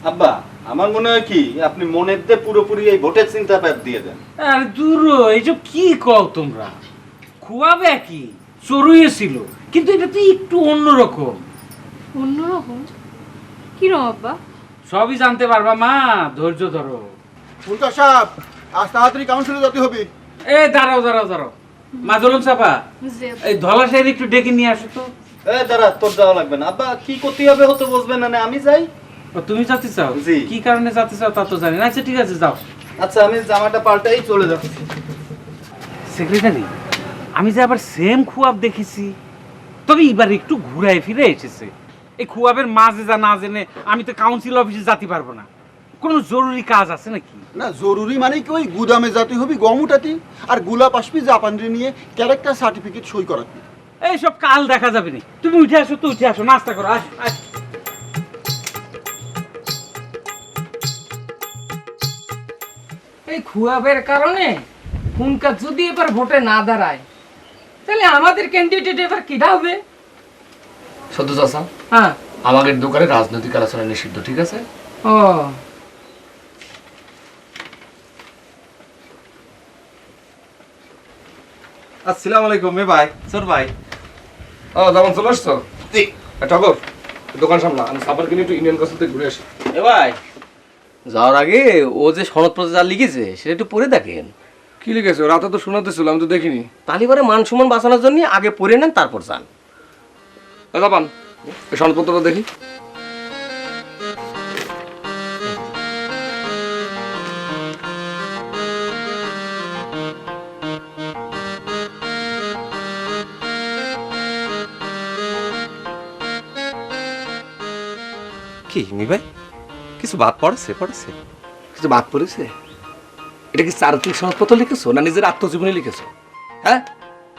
আব্বা আমার মনে হয় কি আপনি মনের দিয়ে পুরোপুরি এই ভোটের চিন্তা প্যাপ দিয়ে দেন। আর দূর, এইসব কি কও তোমরা? খোয়াব একই, চড়ুইয়ে ছিল, কিন্তু এটা তো একটু অন্যরকম। অন্যরকম কিরম আব্বা? সবই জানতে পারবা মা, ধৈর্য ধরো। ফুলকা সাহেব, আজ তাড়াতাড়ি কাউন্সিলে যেতে হবে। এ দাঁড়াও দাঁড়াও দাঁড়াও, মা জলন চাপা, এই ধলা শাড়ি একটু ডেকে নিয়ে আসো তো। দাঁড়া, তোর যাওয়া লাগবে না। আব্বা কি করতে হবে হতে বসবে না, আমি যাই। ও, তুমি যেতে চাও? জি। কি কারণে যেতে চাও তা তো জানি না। আচ্ছা ঠিক আছে, যাও। আচ্ছা আমি জামাটা পাল্টাই চলে যাচ্ছি। সেক্রেটারি, আমি যে আবার সেম খুয়াব দেখেছি, তবে এবার একটু ঘুরায় ফিরে এসেছে। এই খুয়াবের মাঝে যা না জেনে আমি তো কাউন্সিল অফিসে যেতে পারবো না। কোনো জরুরি কাজ আছে নাকি? না জরুরি মানে কি ওই গুদামে যাতে হবি গম উঠাতি আর গুলাপ আসবি জাপানরে নিয়ে ক্যারেক্টার সার্টিফিকেট সই করাতি। এইসব কাল দেখা যাবে না, তুমি উঠে আসো তো, উঠে আসো, নাস্তা করো, আসো আসো। এই খুয়াবের কারণে হুনকা যদি এবার ভোটে না দাঁড়ায় তাহলে আমাদের ক্যান্ডিডেট এবার কিটা হবে? সদ্য চাষা, হ্যাঁ, আমাদের দোকানে রাজনৈতিক আলোচনা নিষিদ্ধ, ঠিক আছে? ও আসসালামু আলাইকুম মে ভাই, সর ভাই। ও যেমন চলে আসছো? টগর দোকান সামলা, আমি সাবার কিনে একটু ইন্ডিয়ান কাছে ঘুরে আসি। এ ভাই, যাওয়ার আগে ও যে সনদপত্র যা লিখেছে সেটা একটু পড়ে দেখেন। কি লিখেছো? রাতে তো শোনাতেছিল, আমি তো দেখিনি। তালিবারে মান সম্মান বাঁচানোর জন্য আগে পড়ে নেন, তারপর যান। জাপান এই সনদপত্রটা দেখি। কি মি ভাই, কিছু বাদ পড়েছে? কিছু বাদ পড়েছে? এটা কি চারিত্রিক সনদপত্র লিখেছো না নিজের আত্মজীবনী লিখেছো? হ্যাঁ,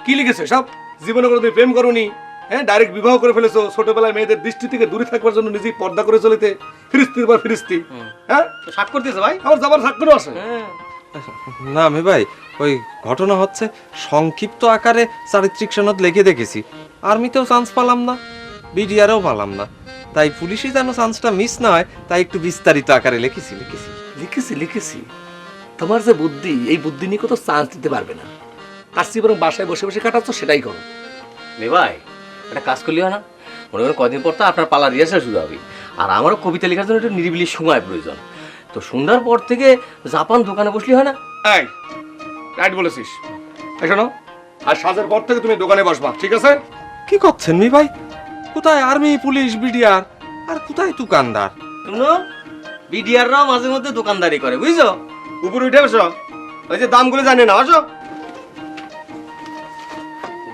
কি লিখেছো সব? জীবনে কোনো তুমি প্রেম করোনি, হ্যাঁ, ডাইরেক্ট বিবাহ করে ফেলেছো, ছোটবেলায় মেয়েদের দৃষ্টি থেকে দূরে থাকবার জন্য নিজেই পর্দা করে চলিতে, ফিরিস্তির পর ফিরিস্তি, হ্যাঁ? স্বাক্ষর দিয়েছে ভাই? আমার যাবার স্বাক্ষরও আছে। না মি ভাই, ওই ঘটনা হচ্ছে সংক্ষিপ্ত আকারে চারিত্রিক সনদ লিখে দেখেছি, আর্মিতেও চান্স পেলাম না, বিডিআরেও পেলাম না, তাই পুলিশই যেন চান্সটা মিস না হয় তাই একটু বিস্তারিত আকারে লিখেছি। লিখেছি তোমার যে বুদ্ধি, এই বুদ্ধি নিয়ে কত চান্স দিতে পারবে না। তার চেয়ে বরং বাসায় বসে বসে কাটাচ্ছ, সেটাই করো। মে ভাই, একটা কাজ করলে হয় না? মনে করেন কদিন পর তো আপনার পালা রিহার্সাল শুরু হবে, আর আমারও কবিতা লেখার জন্য একটু নিরিবিলি সময় প্রয়োজন। তো সন্ধ্যার পর থেকে জাপান দোকানে বসলি হয় না? এই রাইট বলেছিস। এই শোনো, আর সাজের পর থেকে তুমি দোকানে বসবা, ঠিক আছে? কি করছেন মি ভাই? কোথায় আর্মি, পুলিশ, বিডিআর, আর কোথায় দোকানদার? শুনো, বিডিআররাও মাঝে মধ্যে দোকানদারি করে, বুঝছো? উপরে উঠে বসো, ওই যে দামগুলো জানে না, আসো।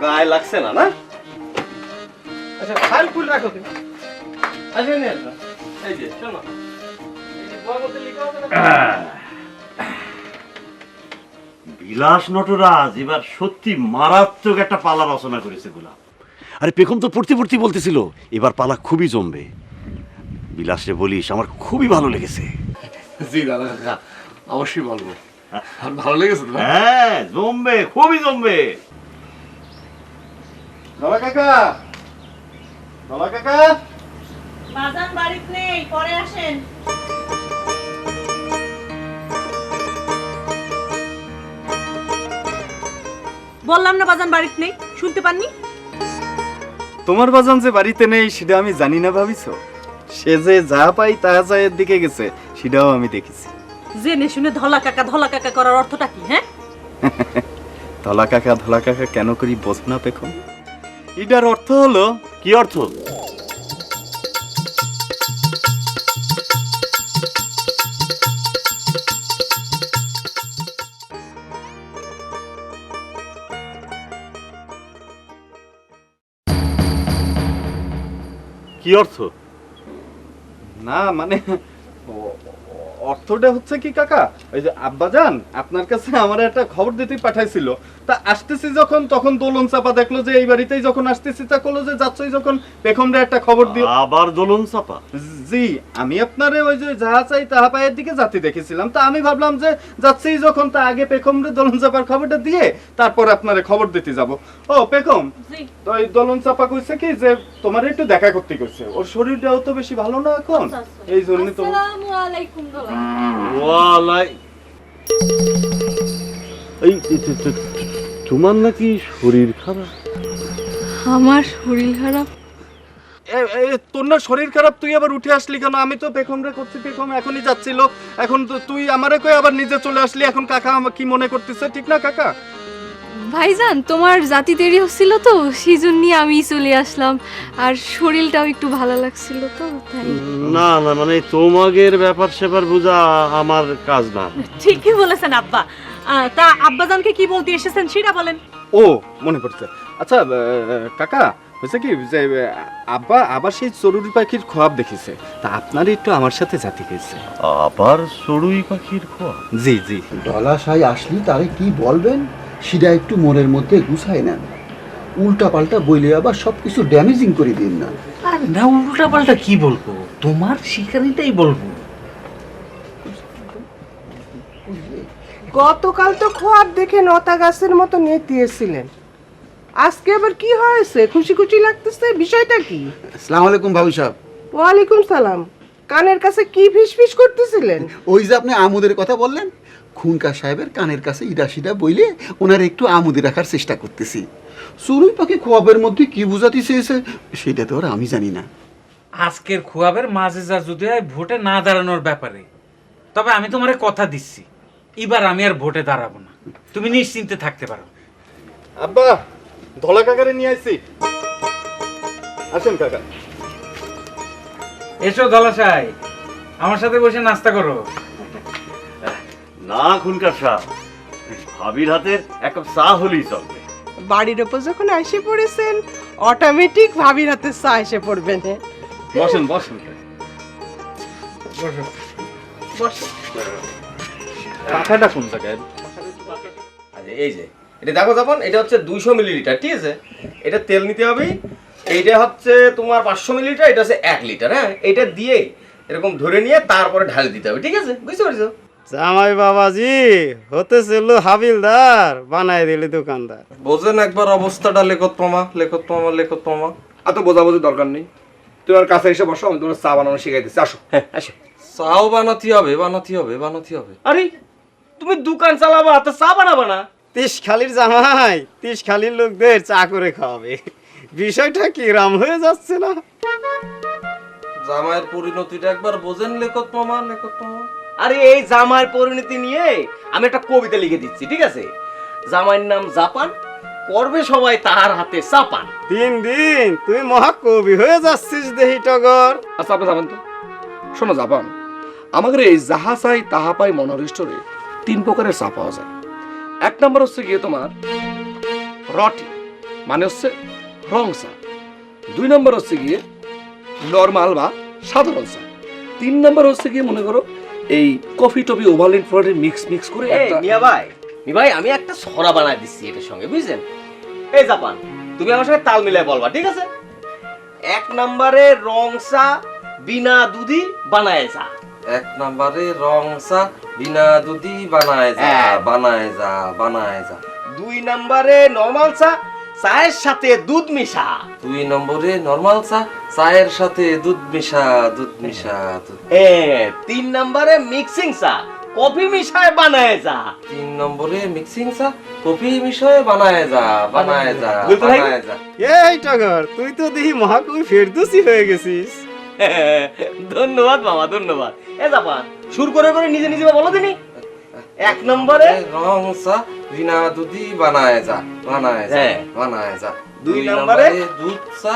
গায়ে লাগছে না না? আচ্ছা, ফাইল খুলে রাখো তুমি। আচ্ছা, নিয়ে আসো। এই যে শোনো, এই যে বইয়ের মধ্যে লেখা আছে না? বিলাস নটরাজ এবার সত্যি মারাত্মক একটা পালা রচনা করেছে গোলাপ। আরে পেখম তো পড়তে পড়তে বলতেছিল এবার পালা খুবই জমবে। বিলাসে বলিস আমার খুবই ভালো লেগেছে। জি দাদা কাকা, অবশ্যই বলবো। আর ভালো লেগেছে তো? হ্যাঁ, জমবে, খুবই জমবে। ধলা কাকা, ধলা কাকা, বাজান বাড়িতে নেই, পরে আসেন। বললাম না বাজান বাড়িতে নেই, শুনতে পাননি? তোমার বাজান যে বাড়িতে নেই সেটা আমি জানি না ভাবিছো? সে যে যা পাই তা চায়ের দিকে গেছে সেটাও আমি দেখেছি। জেনে শুনে ধলা কাকা করার অর্থটা কি? হ্যাঁ, ধলা কাকা কেন করি বোঝো না পেখম? এটার অর্থ হলো, কি অর্থ? কি অর্থ? না মানে অর্থটা হচ্ছে কি কাকা, ওই যে আব্বাজান আপনার কাছে আমার একটা খবর দিতে পাঠাইছিল, তা আসতেছি যখন তখন দোলন চাপা দেখলো যে এই বাড়িতেই যখন আসতেছি তা করলো যে যাচ্ছই যখন পেখমরে একটা খবর দিও। আবার দোলন চাপা? জি, আমি আপনারে ওই যে যাহা চাই তাহা পায়ের দিকে যাতে দেখেছিলাম, তা আমি ভাবলাম যে যাচ্ছেই যখন তা আগে পেখমরে দোলন চাপার খবরটা দিয়ে তারপর আপনারে খবর দিতে যাব। ও পেখম, তো এই দোলন চাপা কইছে কি যে তোমার একটু দেখা করতে কইছে, ওর শরীরটাও তো বেশি ভালো না এখন, এই জন্য তো। আসসালামু আলাইকুম দোলা। ওয়ালাই, এই তোমার নাকি শরীর খারাপ? আমার শরীর খারাপ? তোর না শরীর খারাপ, তুই আবার উঠে আসলি কেন? আমি তো পেখমরে করছি, পেখম এখনই যাচ্ছিল, এখন তো তুই আমারে কই আবার নিজে চলে আসলি, এখন কাকা আমার কি মনে করতেছে, ঠিক না কাকা? ভাইজান, তোমার জাতি দেরি হচ্ছিল তো সেই জন্য আমি চলে আসলাম, আর শরীরটাও একটু ভালো লাগছিল তো তাই। না না, মানে তোমাদের ব্যাপার স্যাপার বোঝা আমার কাজ না। ঠিকই বলেছেন আব্বা। তা আব্বাজানকে কি বলতে এসেছেন সেটা বলেন। ও মনে পড়ছে। আচ্ছা কাকা, হয়েছে কি যে আব্বা আবার সেই চড়ুই পাখির খোয়াব দেখেছে, তা আপনার একটু আমার সাথে জাতি গেছে। আবার চড়ুই পাখির খোয়া? জি জি। ডলা সাই আসলি তারে কি বলবেন সেটা একটু মনের মধ্যে গুছাই নেন, উল্টা পাল্টা বইলে আবার সব কিছু ড্যামেজিং করে দিন না। আর না উল্টা পাল্টা কি বলবো, তোমার শিকারিটাই বলবো। গতকাল তো খোয়াব দেখে নতা গাছের মতো নেতিয়েছিলেন, আজকে আবার কি হয়েছে? খুশি খুশি লাগতেছে, বিষয়টা কি? আসসালামু আলাইকুম ভাবি সাহেব। ওয়ালাইকুম সালাম। কানের কাছে কি ফিস ফিস করতেছিলেন? ওই যে আপনি আমুদের কথা বললেন, খুনকা সাহেবের কানের কাছে ইডা সিডা বইলে ওনার একটু আমুদে রাখার চেষ্টা করতেছি। চড়ুই পাখি খোয়াবের মধ্যে কি বুঝাতে চেয়েছে সেটা তো আর আমি জানি না। আজকের খুয়াবের মাঝে যা যদি হয় ভোটে না দাঁড়ানোর ব্যাপারে, তবে আমি তোমারে কথা দিচ্ছি এবার আমি আর ভোটে দাঁড়াবো না, তুমি নিশ্চিন্তে থাকতে পারো। আব্বা ধলা কাকারে নিয়ে আসছি, আসেন কাকা। এসো দলাশাই, আমার সাথে বসে নাস্তা করো। না খুনকার সাহ, ভাবির হাতের এক কাপ চা হলেই চলবে। বাড়ির ওপর যখন এসে পড়েছেন অটোমেটিক ভাবির হাতে চা এসে পড়বেন। বসেন বসেন। বসো। পাখাটা কোন জায়গায়? এই যে এটা দেখো যাপন, এটা হচ্ছে 200 মিলিলিটার, ঠিক আছে? এটা তেল নিতে হবে, এইটা হচ্ছে তোমার 500 মিলিলিটার, এটা হচ্ছে 1 লিটার। হ্যাঁ, এটা দিয়ে এরকম ধরে নিয়ে তারপরে ঢাল দিতে হবে, ঠিক আছে? বুঝতে পারছো? জামাই বাবাজি হতে ছিল হাবিলদার, বানায় দিলি দোকানদার। বোঝেন একবার অবস্থাটা, লেখত মামা, লেখত মামা, লেখত মামা। এত বোঝাবুঝি দরকার নেই, তোমার কাছে এসে বসো, আমি তোমার চা বানানো শিখাই দিচ্ছি। আসো। হ্যাঁ, আসো। চাও বানাতে হবে, বানাতে হবে, বানাতে হবে। আরে তুমি দোকান চালাবা তো চা বানাবা না? তিসখালির জামাই তিসখালির লোকদের চা করে খাওয়াবে, বিষয়টা কি রাম হয়ে যাচ্ছে না? জামাইয়ের পরিণতিটা একবার বোঝেন লেখত মামা, লেখত মামা। আরে এই জামাইয়ের পরিণতি নিয়ে আমি একটা কবিতা লিখে দিচ্ছি, ঠিক আছে? জামাইয়ের নাম জাপান, করবে সবাই তার হাতে চাপান। দিন দিন তুই মহাকবি হয়ে যাচ্ছিস দেহি টগর। আচ্ছা আপনি যাবেন তো? শোনো জাপান, আমাদের এই যাহা চাই তাহা পাই মনোহর স্টোরে 3 প্রকারের চা পাওয়া যায়। 1 নম্বর হচ্ছে গিয়ে তোমার রটি, মানে হচ্ছে রং চা। 2 নম্বর হচ্ছে গিয়ে নর্মাল বা সাধারণ চা। 3 নম্বর হচ্ছে গিয়ে মনে করো এই কফি টফি ওভারল্যান্ড ফ্লোরের মিক্স করে একটা। মিয়া ভাই আমি একটা ছড়া বানাই দিচ্ছি এটার সঙ্গে, বুঝছেন? এই জাপান, তুমি আমার সঙ্গে তাল মিলাই বলবা, ঠিক আছে? 1 নম্বরে রং চা বিনা দুধি বানায় যা। 1 নম্বরে রং চা বিনা দুধি বানায় যা, বানায় যা, বানায় যা। 2 নম্বরে নরমাল চা, চায়ের সাথে দুধ মিশা। 2 নম্বরে নরমাল চা, চায়ের সাথে দুধ মিশা, দুধ মিশা, দুধ। 3 নম্বরে মিক্সিং চা, কফি মিশায় বানায় যা। 3 নম্বরে মিক্সিং চা, কফি মিশায় বানায় যা, বানায় যা, বলতে ভাই? বানায় যা। এই টগর, তুই তো দেখি মহাকবি ফেরদৌসি হয়ে গেছিস। ধন্যবাদ মামা, ধন্যবাদ। এ জাপান, সুর করে করে নিজে নিজে বলো দিনি। 1 নম্বরে রং চা বিনা দুধি বানায় যা, বানায় যা, হ্যাঁ। বানায় যা। 2 2 নম্বরে দুধ চা,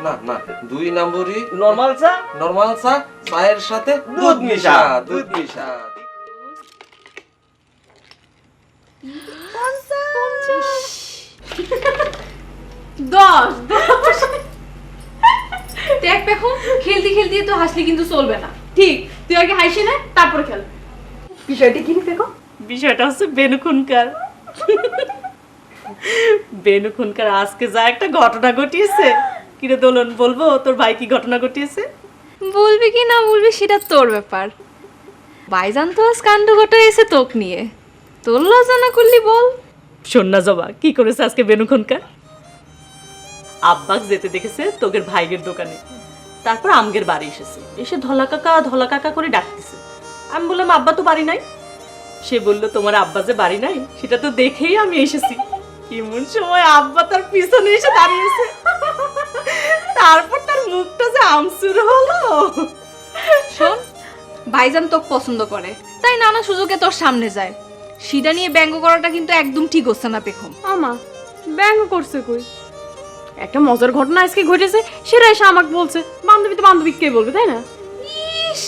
না না, 2 নম্বরে নরমাল চা, নরমাল চা, চায়ের সাথে দুধ মিশা, দুধ মিশা। দেখ দেখো, খেলতে খেলতে তো হাসলে কিন্তু চলবে না। ঠিক, তুই আগে হাসি না, তারপরে খেল। বিষয়টা কি দেখো? বিষয়টা হচ্ছে বেনু খুনকার। বেনু খুনকার আজকে যা একটা ঘটনা ঘটিয়েছে। কিরে দোলন, বলবো তোর ভাই কি ঘটনা ঘটিয়েছে? বলবি কি না বলবি সেটা তোর ব্যাপার। ভাইজান তো আজ কাণ্ড ঘটাইছে তোক নিয়ে, তোর লজ্জা না করলি বল। শোন না জবা, কি করেছে আজকে বেনু খুনকার? আব্বাক যেতে দেখেছে তোগের ভাইয়ের দোকানে, তারপর আমগের বাড়ি এসেছে, এসে ধলা কাকা করে ডাকতেছে। আমি বললাম আব্বা তো বাড়ি নাই। সে বললো তোমার আব্বা যে বাড়ি নাই সেটা তো দেখেই আমি এসেছি। এমন সময় আব্বা তার পিছনে এসে দাঁড়িয়েছে, তারপর তার মুখটা যে আমসুর হলো। শোন, ভাইজান তোকে পছন্দ করে, তাই নানা সুযোগে তোর সামনে যায়। সেটা নিয়ে ব্যঙ্গ করাটা কিন্তু একদম ঠিক হচ্ছে না পেখম। আমা ব্যঙ্গ করছে কই? একটা মজার ঘটনা আজকে ঘটেছে, সেটা এসে আমাকে বলছে। বান্ধবী তো বান্ধবীকে বলবে, তাই না? ইস,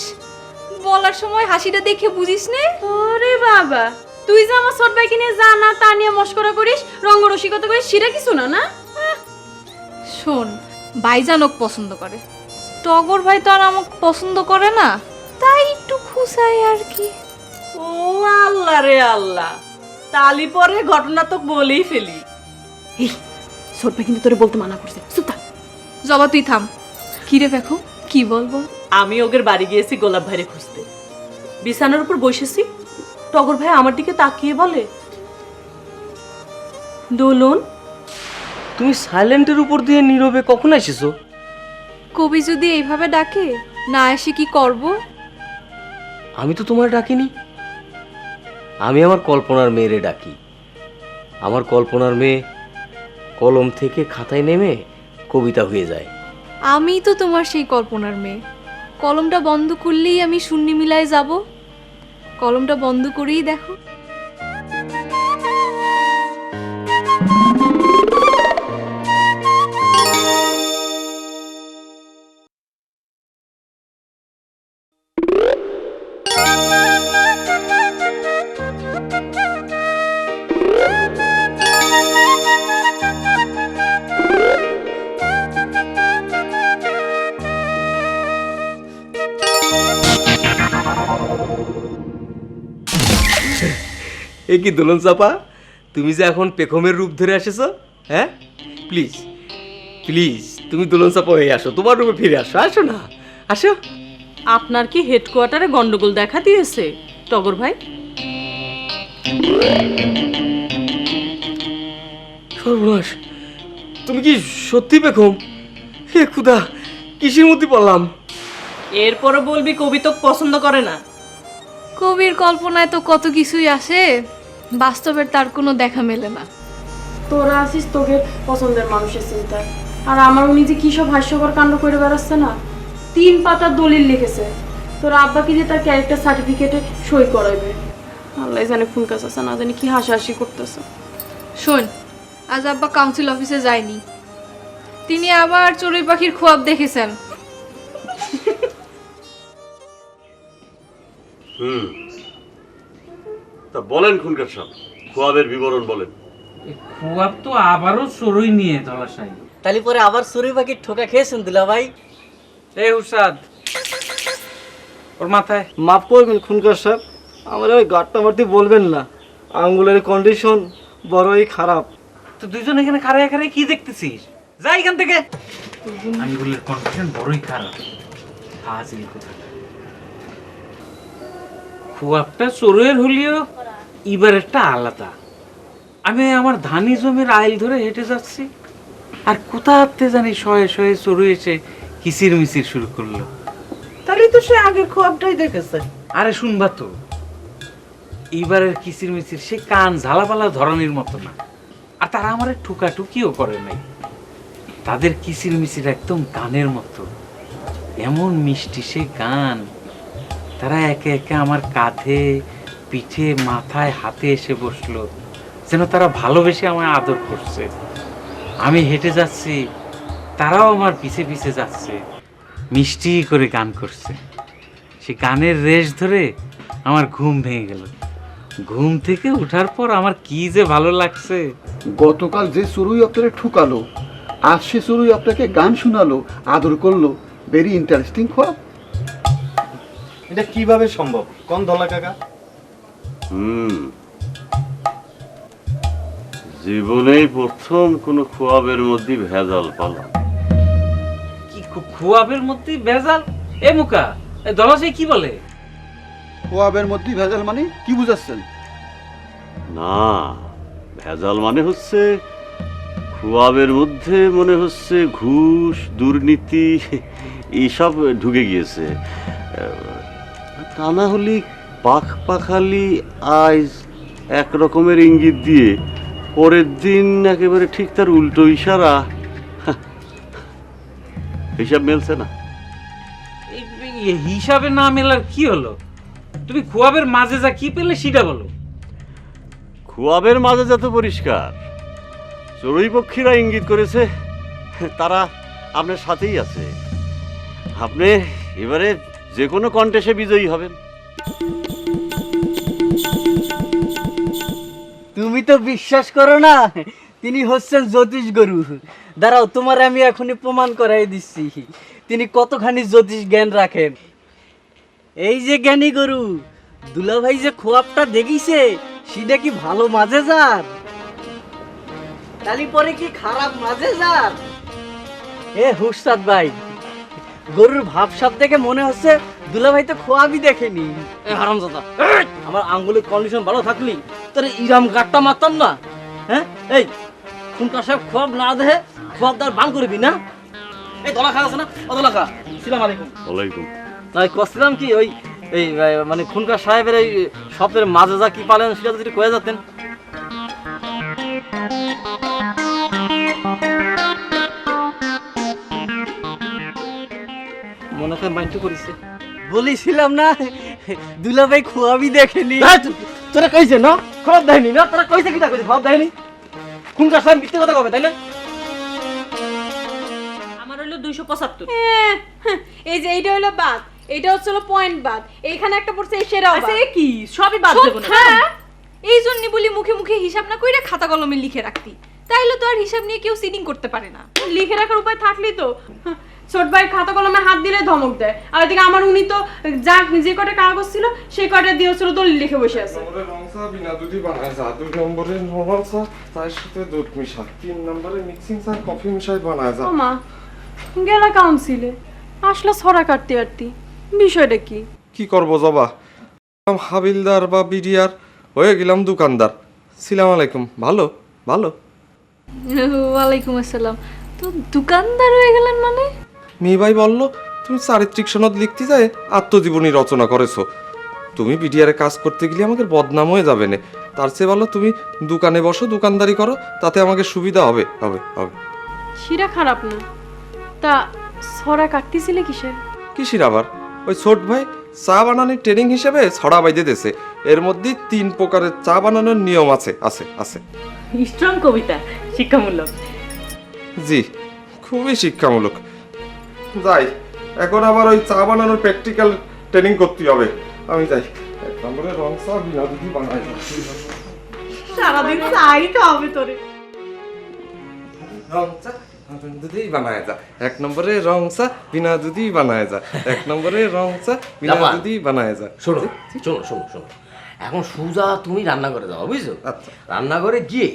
বলার সময় হাসিটা দেখে বুঝিস নে। ওরে বাবা, তুই যে আমার ছোট ভাইকে নিয়ে যা না তা নিয়ে মস্করা করিস, রঙ্গরসিকতা করিস, সেটা কিছু না না? শোন, ভাইজান ওকে পছন্দ করে, টগর ভাই তো আর আমাকে পছন্দ করে না, তাই একটু খুশাই আর কি। ও আল্লাহ রে আল্লাহ, তালি পরে ঘটনা তো বলেই ফেলি। এই ছোটপা কিন্তু তোরে বলতে মানা করছে, চুপ থাক। জবা তুই থাম। কিরে দেখো কি বলবো? আমি ওদের বাড়ি গিয়েছি গোলাপ ভাইরে খুঁজতে, বিছানার উপর বসেছি, টগর ভাই আমার দিকে তাকিয়ে বলে, দোলন। তুমি সাইলেন্টের উপর দিয়ে নীরবে কখন এসেছো? কবি যদি এইভাবে ডাকে না এসে কি করব? আমি তো তোমার ডাকিনি, আমি আমার কল্পনার মেয়েরে ডাকি। আমার কল্পনার মেয়ে কলম থেকে খাতায় নেমে কবিতা হয়ে যায়। আমি তো তোমার সেই কল্পনার মেয়ে। কলমটা বন্ধ করলেই আমি শূন্য মিলায় যাব। কলমটা বন্ধ করেই দেখো। এ কি দোলন চাপা, তুমি যে এখন পেখমের রূপ ধরে আসেছো? হ্যাঁ, প্লিজ প্লিজ তুমি দোলন চাপা হয়ে আসো, তোমার রূপে ফিরে আসো। আসো না, আসো। আপনার কি হেডকোয়ার্টারে গন্ডগোল দেখা দিয়েছে টগর ভাই? সর্বনাশ, তুমি কি সত্যি পেখম? হে খুদা, কিসের মধ্যে পড়লাম? এরপরে বলবি কবি তো পছন্দ করে না। কবির কল্পনায় তো কত কিছুই আসে, বাস্তবের তার কোনো দেখা মেলে না। তোরা আছিস তোকে পছন্দের মানুষের চিন্তায়, আর আমার উনি যে কি সব হাস্যকর কাণ্ড করে বেড়াচ্ছে না। 3 পাতার দলিল লিখেছে, তোর আব্বা কি যে তার ক্যারেক্টার সার্টিফিকেটে সই করাইবে। আল্লাহ জানে ফোন কাছে আছে না, জানি কি হাসাহাসি করতেছে। শোন, আজ আব্বা কাউন্সিল অফিসে যায়নি, তিনি আবার চড়ুই পাখির খোয়াব দেখেছেন। তা বলেন খুনকার সাহেব, খোয়াবের বিবরণ বলেন। খুয়াব তো আবারও চড়ুই নিয়ে ধলাশাই। তালি পরে আবার চড়ুই পাখির ঠোকা খেয়েছেন দুলা ভাই? এই হুসাদ, ওর মাথায় মাফ করবেন খুনকার সাহেব, আমার ওই গাট্টা মারতে বলবেন না, আঙ্গুলের কন্ডিশন বড়ই খারাপ। তো দুইজন এখানে খাড়ায় খাড়ায় কি দেখতেছিস? যা এখান থেকে। আঙ্গুলের কন্ডিশন বড়ই খারাপ। ফাজিল কথা। খুয়াবটা চড়ুইয়ের হলেও এবারেরটা আলাদা। আমি আমার ধানি জমির আইল ধরে হেঁটে যাচ্ছি, আর কোথাতে জানি শয়ে শয়ে চড়ুই এসে কিচির মিচির শুরু করলো। তাহলে তো সে আগের খোয়াবটাই দেখেছে। আরে শুনবা তো, এইবারের কিচির মিচির সে কান ঝালাপালা ধরনের মতো না, আর তারা আমার ঠুকাঠুকিও করে নাই। তাদের কিচির মিচির একদম গানের মতো, এমন মিষ্টি সে গান। তারা একে একে আমার কাঁধে, পিঠে, মাথায়, হাতে এসে বসলো, যেন তারা ভালোবেসে আমায় আদর করছে। আমি হেঁটে যাচ্ছি, তারাও আমার পিছে পিছে যাচ্ছে, মিষ্টি করে গান করছে। সে গানের রেশ ধরে আমার ঘুম ভেঙে গেল। ঘুম থেকে ওঠার পর আমার কি যে ভালো লাগছে। গতকাল যে চড়ুই আপনাকে ঠুকালো, আজ সে চড়ুই আপনাকে গান শোনালো, আদর করলো। ভেরি ইন্টারেস্টিং খোয়াব। এটা কিভাবে সম্ভব কোন ধলা কাকা? জীবনেই প্রথম কোনো খোয়াবের মধ্যে ভেজাল পালাম। কি খুয়াবের মধ্যে ভেজাল? এ মুকা, দলাশাই কি বলে? খোয়াবের মধ্যে ভেজাল মানে কি বুঝাচ্ছেন? না, ভেজাল মানে হচ্ছে খোয়াবের মধ্যে মনে হচ্ছে ঘুষ, দুর্নীতি এইসব ঢুকে গিয়েছে। তা না হলে পাখালি আজ এক রকমের ইঙ্গিত দিয়ে পরের দিন একেবারে ঠিক তার উল্টো ইশারা। হিসাব মেলছে না। হিসাবে না মেলার কি হলো? তুমি খুয়াবের মাঝে যা কি পেলে সেটা বলো। খোয়াবের মাঝে যত পরিষ্কার, চড়ুই পক্ষীরা ইঙ্গিত করেছে তারা আপনার সাথেই আছে। আপনি এবারে যে কোনো কন্টেস্টে বিজয়ী হবেন। তুমি তো বিশ্বাস করো না, তিনি হচ্ছেন জ্যোতিষ গুরু। দাঁড়াও, তোমার আমি এখনই প্রমাণ করাই দিচ্ছি তিনি কতখানি জ্যোতিষ জ্ঞান রাখেন। এই যে জ্ঞানী গরু, দুলাভাই যে খোয়াবটা দেখিছে সেটা কি ভালো মাঝে যার, তালি পরে কি খারাপ মাঝে যার? হুস্তাদ ভাই, গরুর ভাবসাব দেখে মনে হচ্ছে দুলাভাই তো খোয়াবই দেখেনি। হারামজাদা, আমার আঙ্গুলের কন্ডিশন ভালো থাকলি তোর ইরাম গাটটা মারতাম না। হ্যাঁ, এই খুনকার সাহেব খোয়াব না দেখে খোয়াবদার বান করবি না? এই দলা খা আছে না, ও দলা খা। আসসালামু আলাইকুম। ওয়ালাইকুম। তাই কছিলাম কি, ওই এই মানে খুনকার সাহেবের এই স্বপ্নের মাঝে যা কি পালেন সেটা যদি কয়ে যেতেন। মনে হয় মাইন্টু করেছে। বলেছিলাম না দুলাভাই খোয়াবি দেখেনি। তোরা কইছে না খোয়াব দেয়নি না? তোরা কইছে কি কইছে খোয়াব দেয়নি? খুনকার সাহেব মিথ্যে কথা কবে, তাই না? আমার হলো 275। এই যে এইটা হলো বাদ, এইটা হচ্ছে হলো পয়েন্ট বাদ, এইখানে একটা পড়ছে এই সেরাও বাদ। আচ্ছা এ কি সবই বাদ দেব না? হ্যাঁ, এই জন্য বলি মুখে মুখে হিসাব না কইরা খাতা কলমে লিখে রাখতি, তাইলে তো আর হিসাব নিয়ে কেউ সিটিং করতে পারে না। লিখে রাখার উপায় থাকলেই তো ছোট ভাই খাতা কলমে হাত দিলে ধমক দেয়, আর এদিকে আমার উনি তো যা যে কটা কাগজ ছিল সেই কটা দিয়ে হচ্ছিল দলিল লিখে বসে আছে। রংসা বিনা দুধই বানায় যা, 2 নম্বরে নরমাল চা, তার সাথে দুধ মিশা, 3 নম্বরে মিক্সিং চা কফি মিশাই বানায় যা। ও মা, গেলা কাউন্সিলে আসলে ছড়া কাটতে কাটতে, বিষয়টা কি? কি করবো জবা, হাবিলদার বা বিডিআর হয়ে গেলাম দোকানদার। সালাম আলাইকুম। ভালো ভালো। ওয়ালাইকুম আসসালাম। তো দোকানদার হয়ে গেলেন মানে? মেয়ে ভাই বললো তুমি চারিত্রিক সনদ লিখতে যায় আত্মজীবনী রচনা করেছো, তুমি বিডিআরে কাজ করতে গেলে আমাকে বদনাম হয়ে যাবে না, তার চেয়ে বলো তুমি দোকানে বসো, দোকানদারি করো, তাতে আমাকে সুবিধা হবে হবে হবে। সেটা খারাপ না, তা ছড়া কাটতেছিলে কিসের? কিসির আবার, ওই ছোট ভাই চা বানানোর ট্রেনিং হিসেবে ছড়া বাইদে দিয়েছে, এর মধ্যে 3 প্রকারের চা বানানোর নিয়ম আছে আছে আছে। স্ট্রং কবিতা, শিক্ষামূলক। জি, খুবই শিক্ষামূলক। যাই, এখন আবার ওই চা বানানোর প্র্যাকটিক্যাল ট্রেনিং করতে হবে, আমি যাই। 1 নম্বরে রং চা বিনা দুধই বানাই। সারাদিন চাই খাওয়াবে তোরে। রং চা দুধই বানায় যা, 1 নম্বরে রং চা বিনা দুধই বানায় যা, 1 নম্বরে রং চা বিনা দুধই বানায় যা। শোনো শোনো শোনো শোনো, এখন সুজা তুমি রান্নাঘরে যাও, বুঝছো? আচ্ছা। রান্নাঘরে গিয়ে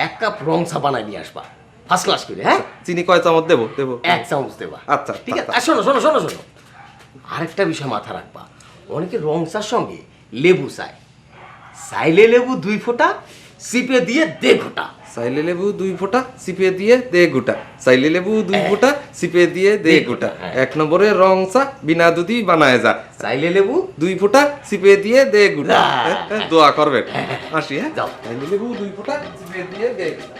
1 কাপ রং চা বানাই নিয়ে আসবা, ফার্স্ট ক্লাস করে। হ্যাঁ, চিনি কয় চামচ দেবো? দেবো 1 চামচ দেবা। আচ্ছা ঠিক আছে। আর শোনো শোনো শোনো শোনো, আরেকটা বিষয় মাথা রাখবা, অনেকে রং চার সঙ্গে লেবু চায়, চাইলে লেবু 2 ফোঁটা চিপে দিয়ে 1.5 ঘোঁটা। চাইলে লেবু 2 ফোঁটা চিপে দিয়ে 1.5 ঘোঁটা, চাইলে লেবু 2 ফোঁটা চিপে দিয়ে 1.5 ঘোঁটা। 1 নম্বরে রং চা বিনা দুধই বানায় যা, চাইলে লেবু 2 ফোঁটা চিপে দিয়ে 1.5 ঘোঁটা। দোয়া করবেন, আসি। হ্যাঁ, যাও। চাইলে লেবু 2 ফোঁটা চিপে দিয়ে 1.5 ঘোঁটা।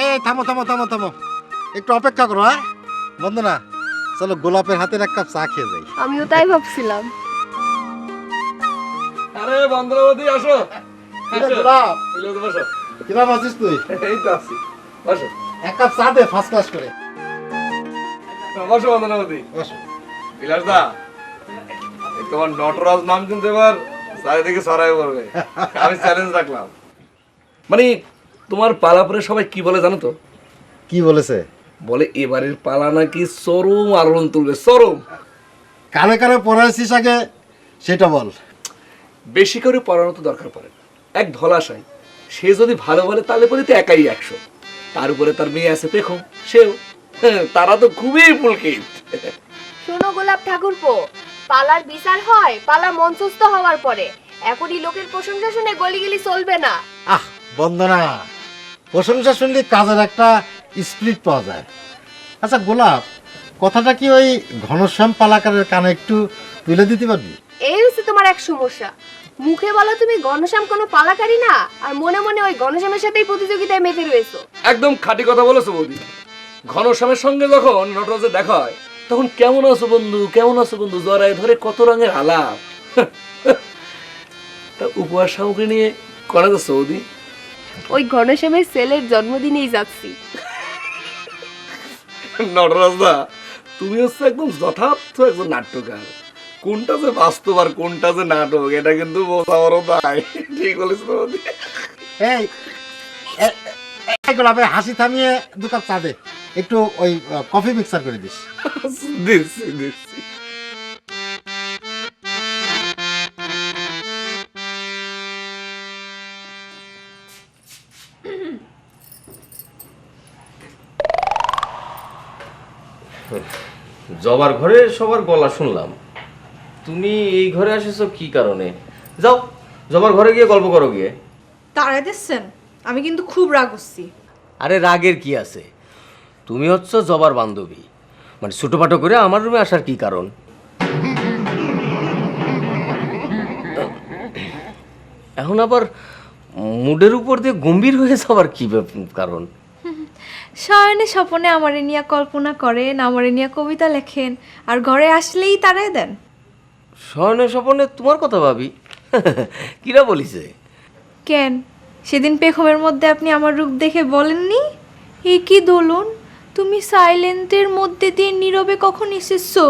এই থামো থামো থামো থামো, একটু অপেক্ষা করো। হ্যাঁ বন্দনা, চলো গোলাপের হাতের 1 কাপ চা খেয়ে যাই। আমিও তাই ভাবছিলাম। আরে বন্ধুবতী আসো। গোলাপ, বসো বসো। কিরাম আছিস তুই? এই তো আছি, বসো 1 কাপ চা দে ফার্স্ট ক্লাস করে। বসো বন্ধুবতী বসো। বিলাস দা, এই তোমার নটরাজ নাম কিন্তু এবার চারিদিকে ছড়াই পড়বে, আমি চ্যালেঞ্জ রাখলাম। মানে তোমার পালাপুরে সবাই কি বলে জানো তো? কি বলেছে? বলে এবারের পালা নাকি চরম আলোড়ন তুলবে, চরম। কানে কানে পড়াইছিস আগে সেটা বল। বেশি করে পড়ানো তো দরকার পড়ে না, এক ধলাশাই, সে যদি ভালো বলে তাহলে পরে তো একাই 100, তার উপরে তার মেয়ে আছে পেখম, সেও, তারা তো খুবই পুলকিত। শোনো গোলাপ ঠাকুরপো, পালার বিচার হয় পালা মঞ্চস্থ হওয়ার পরে, এখনই লোকের প্রশংসা শুনে গলিগলি চলবে না। আহ বন্দনা, প্রশংসা শুনলে কাজের একটা স্পিরিট পাওয়া যায়। আচ্ছা গোলাপ, কথাটা কি ওই ঘনশ্যাম পালাকারের কানে একটু তুলে দিতে পারবি? এই হচ্ছে তোমার এক সমস্যা, মুখে বলো তুমি ঘনশ্যাম কোনো পালাকারী না, আর মনে মনে ওই ঘনশ্যামের সাথেই প্রতিযোগিতায় মেতে রয়েছো। একদম খাঁটি কথা বলেছো বৌদি। ঘনশ্যামের সঙ্গে যখন নটরাজের দেখা হয় তখন কেমন আছো বন্ধু, কেমন আছো বন্ধু জড়ায় ধরে কত রঙের আলাপ। তা উপহার সামগ্রী নিয়ে করা যাচ্ছে বৌদি? ওই ঘনশ্যামের ছেলের জন্মদিনেই যাচ্ছি। নটরাজ দা, তুমি হচ্ছে একদম যথার্থ একজন নাট্যকার। কোনটা যে বাস্তব আর কোনটা যে নাটক এটা কিন্তু বোঝা বড় দায়। ঠিক বলেছ বৌদি। এই গোলাপে হাসি থামিয়ে 2 কাপ চা দে, একটু ওই কফি মিক্সার করে দিস। দিচ্ছি দিচ্ছি। জবার ঘরে সবার গলা শুনলাম, তুমি এই ঘরে আসেছো কি কারণে? যাও জবার ঘরে গিয়ে গল্প করো গিয়ে। তাড়াই দিচ্ছেন, আমি কিন্তু খুব রাগ হচ্ছি। আরে রাগের কি আছে, তুমি হচ্ছ জবার বান্ধবী, মানে ছোটোপাটো করে আমার রুমে আসার কি কারণ? এখন আবার মুডের উপর দিয়ে গম্ভীর হয়ে যাওয়ার কি কারণ? শয়নে স্বপনে আমারে নিয়ে কল্পনা করেন, আমারে নিয়ে কবিতা লেখেন, আর ঘরে আসলেই তাড়াই দেন। শয়নে স্বপনে তোমার কথা ভাবি? কিরা বলিছে? কেন সেদিন পেখমের মধ্যে আপনি আমার রূপ দেখে বলেননি, এ কি দোলন, তুমি সাইলেন্টের মধ্যে দিয়ে নীরবে কখন এসেছো?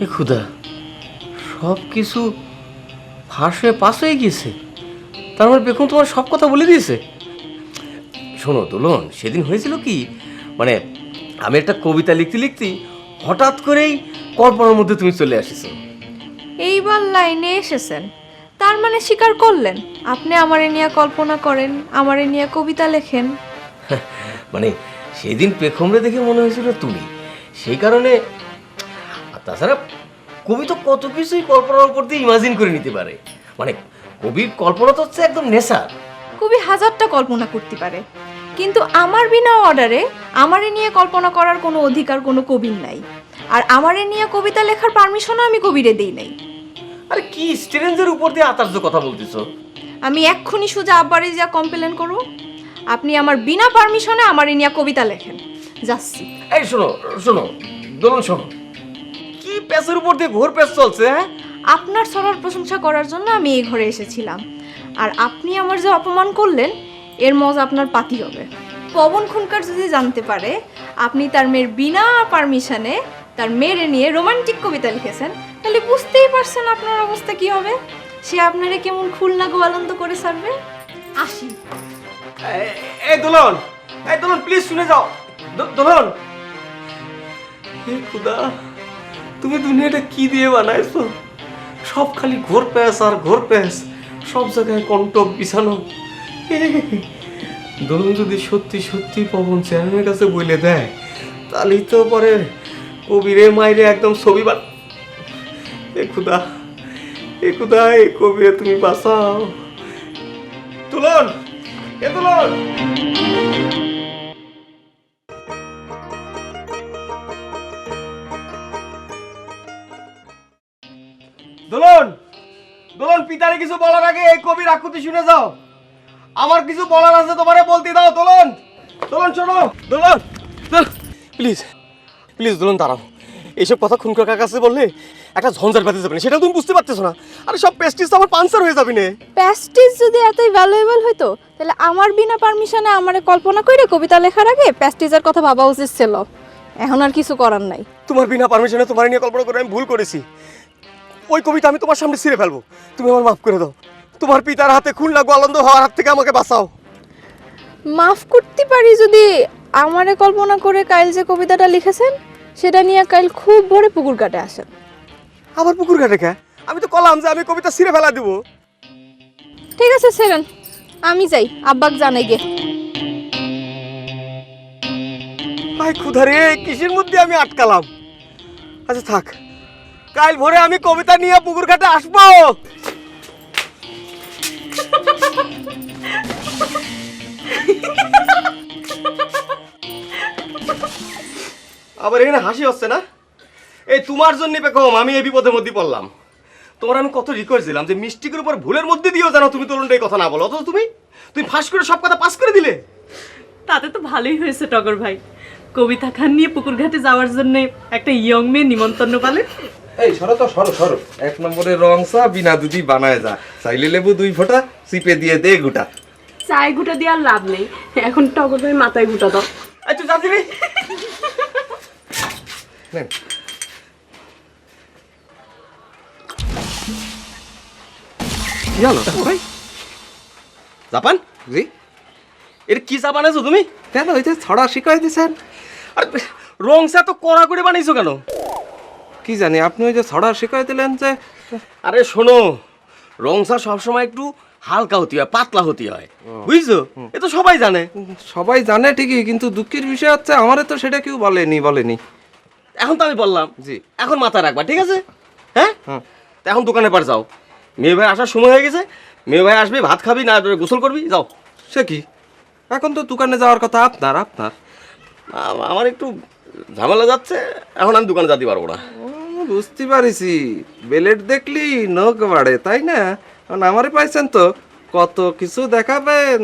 এ খুদা, সব কিছু ফাঁস হয়ে পাস হয়ে গিয়েছে। তার মানে পেখম তোমার সব কথা বলে দিয়েছে। শোনো দোলন, সেদিন হয়েছিল কি, মানে আমি একটা কবিতা লিখতে লিখতে হঠাৎ করেই কল্পনার মধ্যে তুমি চলে আসিছো। এইবার লাইনে এসেছেন, তার মানে স্বীকার করলেন আপনি আমারে নিয়ে কল্পনা করেন, আমারে নিয়ে কবিতা লেখেন। মানে সেদিন পেখমরে দেখে মনে হয়েছিল তুমি, সেই কারণে। আর তাছাড়া কবি তো কত কিছুই কল্পনার উপর দিয়ে ইমাজিন করে নিতে পারে। মানে কবির কল্পনা তো হচ্ছে একদম নেশার। কবি হাজারটা কল্পনা করতে পারে, কিন্তু আমার বিনা অর্ডারে আমারে নিয়ে কল্পনা করার কোনো অধিকার কোনো কবির নাই। আর আমারে নিয়ে কবিতা লেখার পারমিশনও আমি কবিরে দেই নাই। আরে কি স্ট্রেঞ্জের উপর দিয়ে আতার্য কথা বলতেছো? আমি এক্ষুনি সোজা আব্বারে যা কমপ্লেন করব, আপনি আমার বিনা পারমিশনে আমারে নিয়ে কবিতা লেখেন। যাচ্ছি। এই শোনো শোনো দোলন, শোনো, কি প্যাসের উপর দিয়ে ঘোর প্যাস চলছে। হ্যাঁ, আপনার সরার প্রশংসা করার জন্য আমি এই ঘরে এসেছিলাম, আর আপনি আমার যে অপমান করলেন এর মজা আপনার পাতি হবে। পবন খুনকার যদি জানতে পারে আপনি তার মেয়ের বিনা পারমিশনে তার মেয়েরে নিয়ে রোমান্টিক কবিতা লিখেছেন, তাহলে বুঝতেই পারছেন আপনার অবস্থা কি হবে। সে আপনারে কেমন খুলনা গোয়ালন্দ করে ছাড়বে। আসি। এই দোলন, এই দোলন প্লিজ শুনে যাও। দোলন, হে খুদা, তুমি দুনিয়াটা কি দিয়ে বানাইছো? সব খালি ঘোর প্যাস আর ঘোর প্যাস, সব জায়গায় কন্টক বিছানো। দোলন যদি সত্যি সত্যি পবন চেয়ারম্যানের কাছে বলে দেয়, তাহলেই তো পরে কবিরে মাইরে একদম ছবি বান। এ খুদা, এ খুদা, এই কবিরে তুমি বাঁচাও। দোলন, এ দোলন। দোলন, দোলন, পিতারে কিছু বলার আগে এই কবির আকুতি শুনে যাও। আমার কিছু বলার আছে, তোমারে বলতে দাও। দোলন, দোলন শোনো। দোলন, প্লিজ প্লিজ দোলন দাঁড়াও। এইসব কথা খুনকার কাছে বললে একটা ঝঞ্ঝাট বাঁধতে যাবে না, সেটা তুমি বুঝতে পারতেছো না। আরে সব পেস্টিস আমার পাঞ্চার হয়ে যাবে না। প্যাস্টিস যদি এতই ভ্যালুয়েবল হইতো, তাহলে আমার বিনা পারমিশনে আমারে কল্পনা করে কবিতা লেখার আগে প্যাস্টিসের কথা ভাবা উচিত ছিল। এখন আর কিছু করার নাই। তোমার বিনা পারমিশনে তোমার নিয়ে কল্পনা করে আমি ভুল করেছি। ওই কবিতা আমি তোমার সামনে ছিঁড়ে ফেলবো, তুমি আমার মাফ করে দাও। তোমার পিতার হাতে খুলনা গোয়ালন্দ হওয়ার হাত থেকে আমাকে বাঁচাও। মাফ করতে পারি যদি আমারে কল্পনা করে কাইল যে কবিতাটা লিখেছেন সেটা নিয়ে কাইল খুব বড় পুকুর কাটে আসেন। আবার পুকুর কাটে কে? আমি তো কলাম যে আমি কবিতা ছিঁড়ে ফেলা দিব। ঠিক আছে সেরেন, আমি যাই, আব্বাক জানাই গে। ভাই ক্ষুধারে কিসের মধ্যে আমি আটকালাম। আচ্ছা থাক, কাল ভোরে আমি কবিতা নিয়ে পুকুর ঘাটে আসবো। আবার এখানে হাসি হচ্ছে না? এই তোমার জন্য পেখম আমি এই বিপদের মধ্যে পড়লাম। তোমার আমি কত রিকোয়েস্ট দিলাম যে মিস্টিকের উপর ভুলের মধ্যে দিয়েও জানো তুমি তরুণটা এই কথা না বলো, অথচ তুমি ফাঁস করে সব কথা পাস করে দিলে। তাতে তো ভালোই হয়েছে টগর ভাই, কবিতা খান নিয়ে পুকুর ঘাটে যাওয়ার জন্য একটা ইয়ং মেয়ে নিমন্ত্রণ পালে। এই সরো তো, সরো সরো। 1 নম্বরে রং চা বিনা দুধি বানায় যা, চাইলে লেবু 2 ফোঁটা চিপে দিয়ে দে গুটা। চায় গুটা দিয়ে আর লাভ নেই, এখন টগর ভাই মাথায় গুটা দাও। এই তুই জানতি রে? কি হলো ভাই? জাপান? জি। এর কি চা বানাইছো তুমি? কেন ওই যে ছড়া শিখাই দিছেন? আর রং চা তো কড়া করে বানাইছো কেন? কি জানি আপনি ওই যে ছড়া শিখাই দিলেন যে। আরে শোনো, রং চা সবসময় একটু হালকা হতে হয়, পাতলা হতে হয়, বুঝছো? এ তো সবাই জানে। সবাই জানে ঠিকই, কিন্তু দুঃখের বিষয় হচ্ছে আমারে তো সেটা কেউ বলেনি। এখন তো আমি বললাম জি। এখন মাথা রাখবা, ঠিক আছে? হ্যাঁ, তা এখন দোকানে পার যাও, মেয়ে ভাই আসার সময় হয়ে গেছে। মেয়ে ভাই আসবে, ভাত খাবি না গোসল করবি, যাও। সে কি, এখন তো দোকানে যাওয়ার কথা আপনার। আমার একটু ঝামেলা যাচ্ছে, এখন আমি দোকানে যেতে পারবো না। বুঝতে পারিছি, বেলেট দেখলি নখ বাড়ে, তাই না? কারণ আমারে পাইছেন তো, কত কিছু দেখাবেন।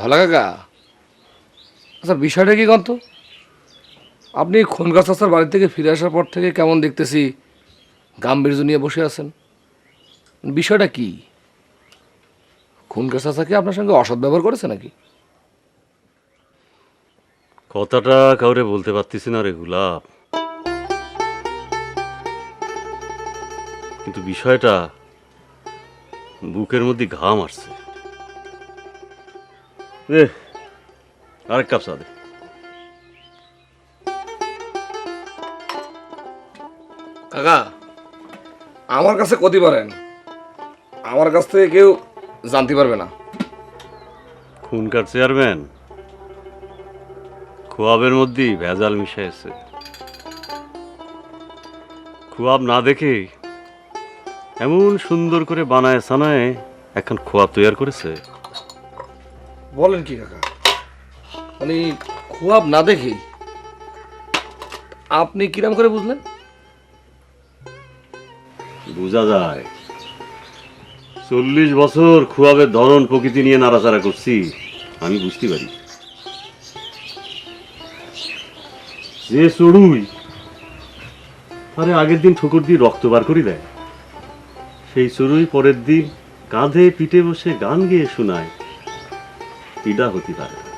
ভালো কাকা, আচ্ছা বিষয়টা কি কন্ত? আপনি খনগা চাচার বাড়ি থেকে ফিরে আসার পর থেকে কেমন দেখতেছি গাম্ভীর্য নিয়ে বসে আছেন। বিষয়টা কি? খনগা চাচা কি আপনার সঙ্গে অসৎ ব্যবহার করেছে নাকি? কথাটা কাউরে বলতে পারতেছি না রে গোলাপ, কিন্তু বিষয়টা বুকের মধ্যে ঘাম আসছে। আরেক কাপ চা দে। কাকা, আমার কাছে কতি পারেন, আমার কাছ থেকে কেউ জানতে পারবে না। খুনকার চেয়ারম্যান খোয়াবের মধ্যেই ভেজাল মিশাইছে। খোয়াব না দেখে এমন সুন্দর করে বানায় সানায় এখন খোয়াব তৈরি করেছে। বলেন কি কাকা, মানে খোয়াব না দেখেই? আপনি কিরম করে বুঝলেন? বোঝা যায়, 40 বছর খোয়াবের ধরন প্রকৃতি নিয়ে নাড়াচাড়া করছি, আমি বুঝতে পারি। যে চড়ুই আরে আগের দিন ঠোকর দিয়ে রক্ত বার করে দেয়, সেই চড়ুই পরের দিন কাঁধে পিঠে বসে গান গেয়ে শোনায়, এটা হতে পারে না।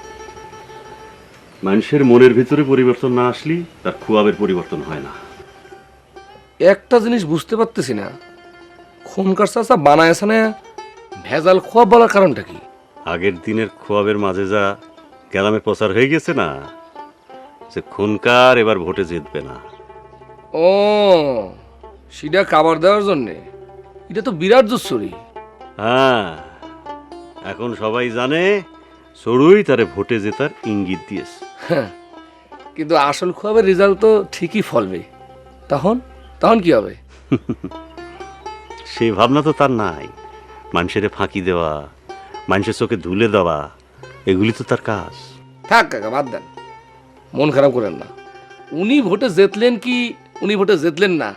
মানুষের মনের ভিতরে পরিবর্তন না আসলে তার খোয়াবের পরিবর্তন হয় না। একটা জিনিস বুঝতে পারতেছি না, খনকার চাচা বানায় না ভেজাল খোয়াব বলার কারণটা কি? আগের দিনের খোয়াবের মাঝে যা গ্রামে প্রচার হয়ে গেছে না, যে খুনকার এবার ভোটে জিতবে না। ও, সেটা কাবার দেওয়ার জন্যে? এটা তো বিরাট জোচ্ছরি। হ্যাঁ, এখন সবাই জানে চড়ুই তারে ভোটে জেতার ইঙ্গিত দিয়েছে। হ্যাঁ, কিন্তু আসল খোয়াবের রেজাল্ট তো ঠিকই ফলবে। তখন তখন কি হবে? সে ভাবনা তো তার নাই। মানুষের ফাঁকি দেওয়া, মানুষের চোখে ধুলে দেওয়া, এগুলি তো তার কাজ। থাক কাকা, বাদ দেন, মন খারাপ করেন না। উনি ভোটে জিতলেন কি উনি ভোটে জিতলেন না,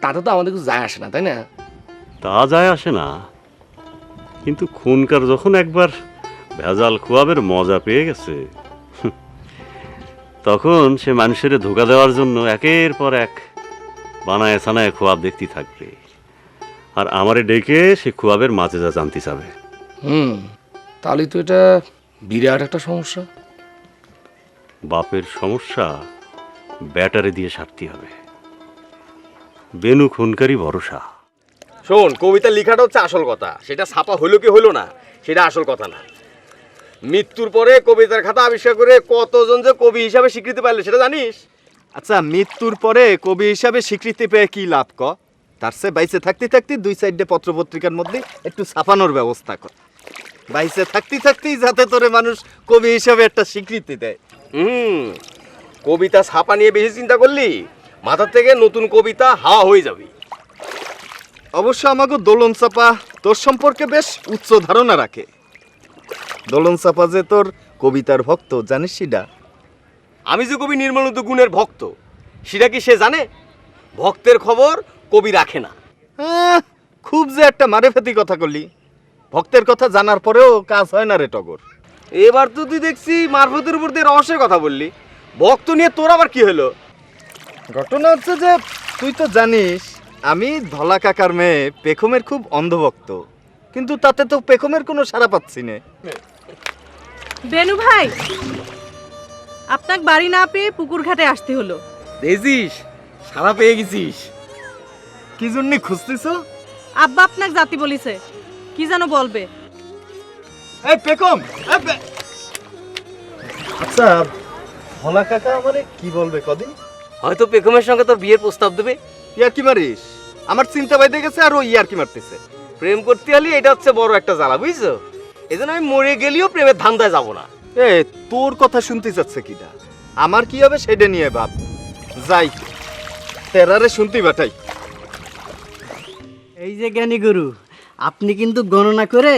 তাতে তো আমাদের কিছু যায় আসে না, তাই না? তা যায় আসে না, কিন্তু খুনকার যখন একবার ভেজাল খোয়াবের মজা পেয়ে গেছে, তখন সে মানুষের ধোকা দেওয়ার জন্য একের পর এক বানায় সানায় খোয়াব দেখতে থাকবে, আর আমারে ডেকে সে খোয়াবের মাঝে যা জানতে চাবে। তাহলে তো এটা বিরাট একটা সমস্যা। বাপের সমস্যা ব্যাটারে দিয়ে সারতে হবে। বেনু খুনকারই ভরসা। শোন, কবিতা লেখাটা হচ্ছে আসল কথা, সেটা ছাপা হইলো কি হইলো না সেটা আসল কথা না। মৃত্যুর পরে কবিতার খাতা আবিষ্কার করে কতজন যে কবি হিসাবে স্বীকৃতি পাইলো সেটা জানিস? আচ্ছা, মৃত্যুর পরে কবি হিসাবে স্বীকৃতি পেয়ে কি লাভ ক? তার চেয়ে বাইসে থাকতে থাকতে 2 সাইডে পত্রপত্রিকার মধ্যে একটু ছাপানোর ব্যবস্থা কর। বাইসে থাকতে থাকতেই যাতে তোরে মানুষ কবি হিসাবে একটা স্বীকৃতি দেয়। কবিতা ছাপা নিয়ে বেশি চিন্তা করলি মাথার থেকে নতুন কবিতা হাওয়া হয়ে যাবে। অবশ্য আমাকে দোলন চাপা তোর সম্পর্কে বেশ উচ্চ ধারণা রাখে। দোলন চাপা যে তোর কবিতার ভক্ত, জানিস সেটা? আমি যে কবি নির্মলানন্দ গুণের ভক্ত সেটা কি সে জানে? ভক্তের খবর কবি রাখে না। খুব যে একটা মারেফাতি কথা করলি। ভক্তের কথা জানার পরেও কাজ হয় না রে টগর। এবার তো তুই দেখছি মারফতের উপর দিয়ে রহস্যের কথা বললি, ভক্ত নিয়ে তোর আবার কি হলো? ঘটনা হচ্ছে যে তুই তো জানিস আমি ধলা কাকার মেয়ে পেখমের খুব অন্ধভক্ত, কিন্তু তাতে তো পেখমের কোনো সাড়া পাচ্ছি না। বেনু ভাই, আপনার বাড়ি না পেয়ে পুকুর ঘাটে আসতে হলো। দেখছিস, সারা পেয়ে গেছিস। কি জন্য খুঁজতেছ? আব্বা আপনাকে জাতি বলিছে, কি যেন বলবে। এই পেখম, আচ্ছা ধলা কাকা আমারে কি বলবে কদিন? হয়তো পেখমের সঙ্গে তোর বিয়ের প্রস্তাব দেবে। ইয়ার কি মারিস? আমার চিন্তা বাইদে গেছে আর ও ইয়ার কি মারতেছে। প্রেম করতে হলে এটা হচ্ছে বড় একটা জ্বালা, বুঝছো? এই জন্য আমি মরে গেলেও প্রেমের ধান্দায় যাবো না। এ তোর কথা শুনতে যাচ্ছে কিটা? আমার কি হবে সেটা নিয়ে ভাব। যাই তেরারে শুনতে বাটাই। এই যে জ্ঞানী গুরু, আপনি কিন্তু গণনা করে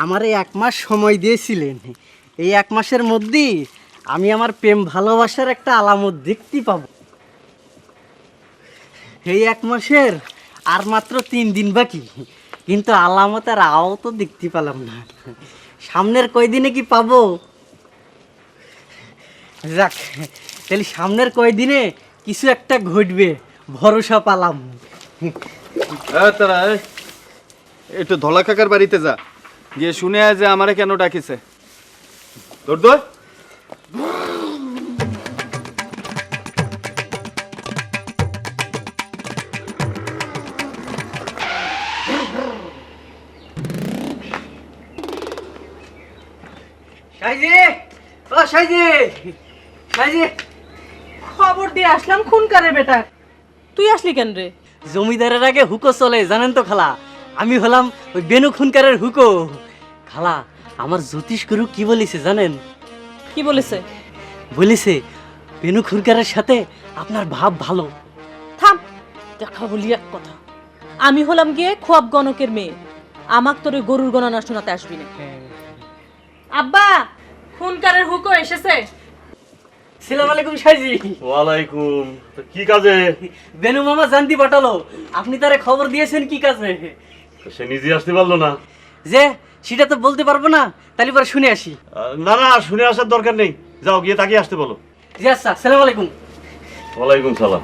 আমারে 1 মাস সময় দিয়েছিলেন। এই 1 মাসের মধ্যেই আমি আমার প্রেম ভালোবাসার একটা আলামত দেখতে পাবো। এই 1 মাসের আর মাত্র 3 দিন বাকি, কিন্তু আলামত আর আও তো দেখতে পেলাম না। সামনের কয়দিনে কি পাবো? যাক, তাহলে সামনের কয়দিনে কিছু একটা ঘটবে, ভরসা পালাম। তারা একটু ধলা কাকার বাড়িতে যা, গিয়ে শুনে আয় যে আমারে কেন ডাকিছে। তোর দোয় সাইজি, ও সাইজি, সাইজি, খবর দিয়ে আসলাম খুনকারের বেটা। তুই আসলি কেন রে? জমিদারের আগে হুকো চলে জানেন তো খালা, আমি হলাম ওই বেনু খুনকারের হুকো। খালা, আমার জ্যোতিষ গুরু কি বলেছে জানেন? কি বলেছে? বলেছে বেনু খুনকারের সাথে আপনার ভাব ভালো। থাম, দেখা বলি এক কথা। আমি হলাম গিয়ে খোয়াব গণকের মেয়ে, আমাক তোর ওই গরুর গণনা শোনাতে আসবি না। আব্বা, খুনকারের হুকো এসেছে। সালাম আলাইকুম সাইজি। ওয়ালাইকুম। কি কাজে? বেনু মামা জানতে পাঠালো, আপনি তারে খবর দিয়েছেন কি কাজে? সে নিজে আসতে পারলো না যে সেটা তো বলতে পারবো না, তাহলে পরে শুনে আসি। না না, শুনে আসার দরকার নেই, যাও গিয়ে তাকে আসতে বলো। জি আচ্ছা, সালাম আলাইকুম। ওয়ালাইকুম সালাম।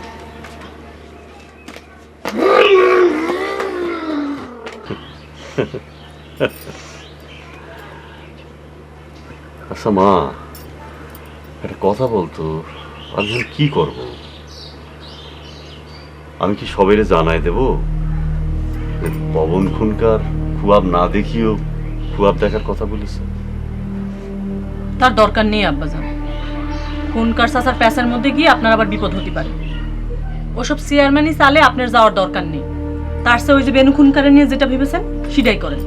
আচ্ছা মা, একটা কথা বলতো, আমি কি করব? আমি কি সবাইরে জানাই দেব পবন খুনকার খুয়াব না দেখিও খুয়াব দেখার কথা বলেছে? তার দরকার নেই আব্বাজান। খুনকার চাচার প্যাসের মধ্যে গিয়ে আপনার আবার বিপদ হতে পারে। ওসব চেয়ারম্যানই চালে, আপনার যাওয়ার দরকার নেই। তার চেয়ে ওই যে বেনু খুনকারে নিয়ে যেটা ভেবেছেন সেটাই করেন।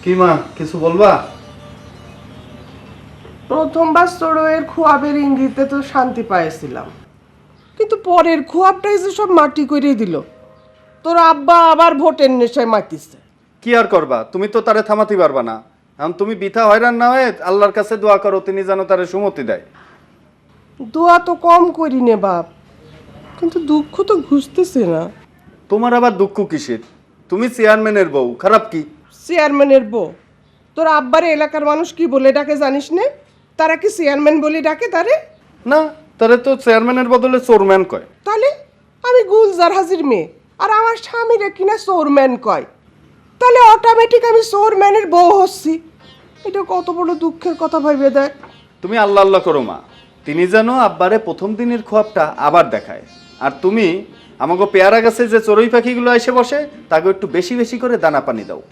কি মা, কিছু বলবা? প্রথমবার চড়োয়ের খোয়াবের ইঙ্গিতে তো শান্তি পাইছিলাম, কিন্তু পরের খোয়াবটাই যে সব মাটি করে দিল। তোর আব্বা আবার ভোটের নেশায় মাতিছে। কি আর করবা, তুমি তো তারে থামাতে পারবা না। এখন তুমি বিথা হয়রান না হয়ে আল্লাহর কাছে দোয়া করো, তিনি যেন তারে সুমতি দেয়। দোয়া তো কম করি নে বাপ, কিন্তু দুঃখ তো ঘুষতেছে না। তোমার আবার দুঃখ কিসের? তুমি চেয়ারম্যানের বউ, খারাপ কি? চেয়ারম্যানের বউ? তোর আব্বারে এলাকার মানুষ কি বলে ডাকে জানিস নে? তারা কি চেয়ারম্যান বলে ডাকে তারে? না, তারে তো চেয়ারম্যানের বদলে চোরম্যান কয়। তাহলে আমি গুলজার হাজির মেয়ে, আর আমার স্বামীরে কিনা চোরম্যান কয়, তাহলে অটোমেটিক আমি চোরম্যানের বউ হচ্ছি। এটা কত বড় দুঃখের কথা ভাইবে দেখ। তুমি আল্লাহ আল্লাহ করো মা, তিনি যেন আব্বারে প্রথম দিনের খোয়াবটা আবার দেখায়। আর তুমি আমাকে পেয়ারা গাছে যে চড়ুই পাখিগুলো এসে বসে, তাকে একটু বেশি বেশি করে দানা পানি দাও।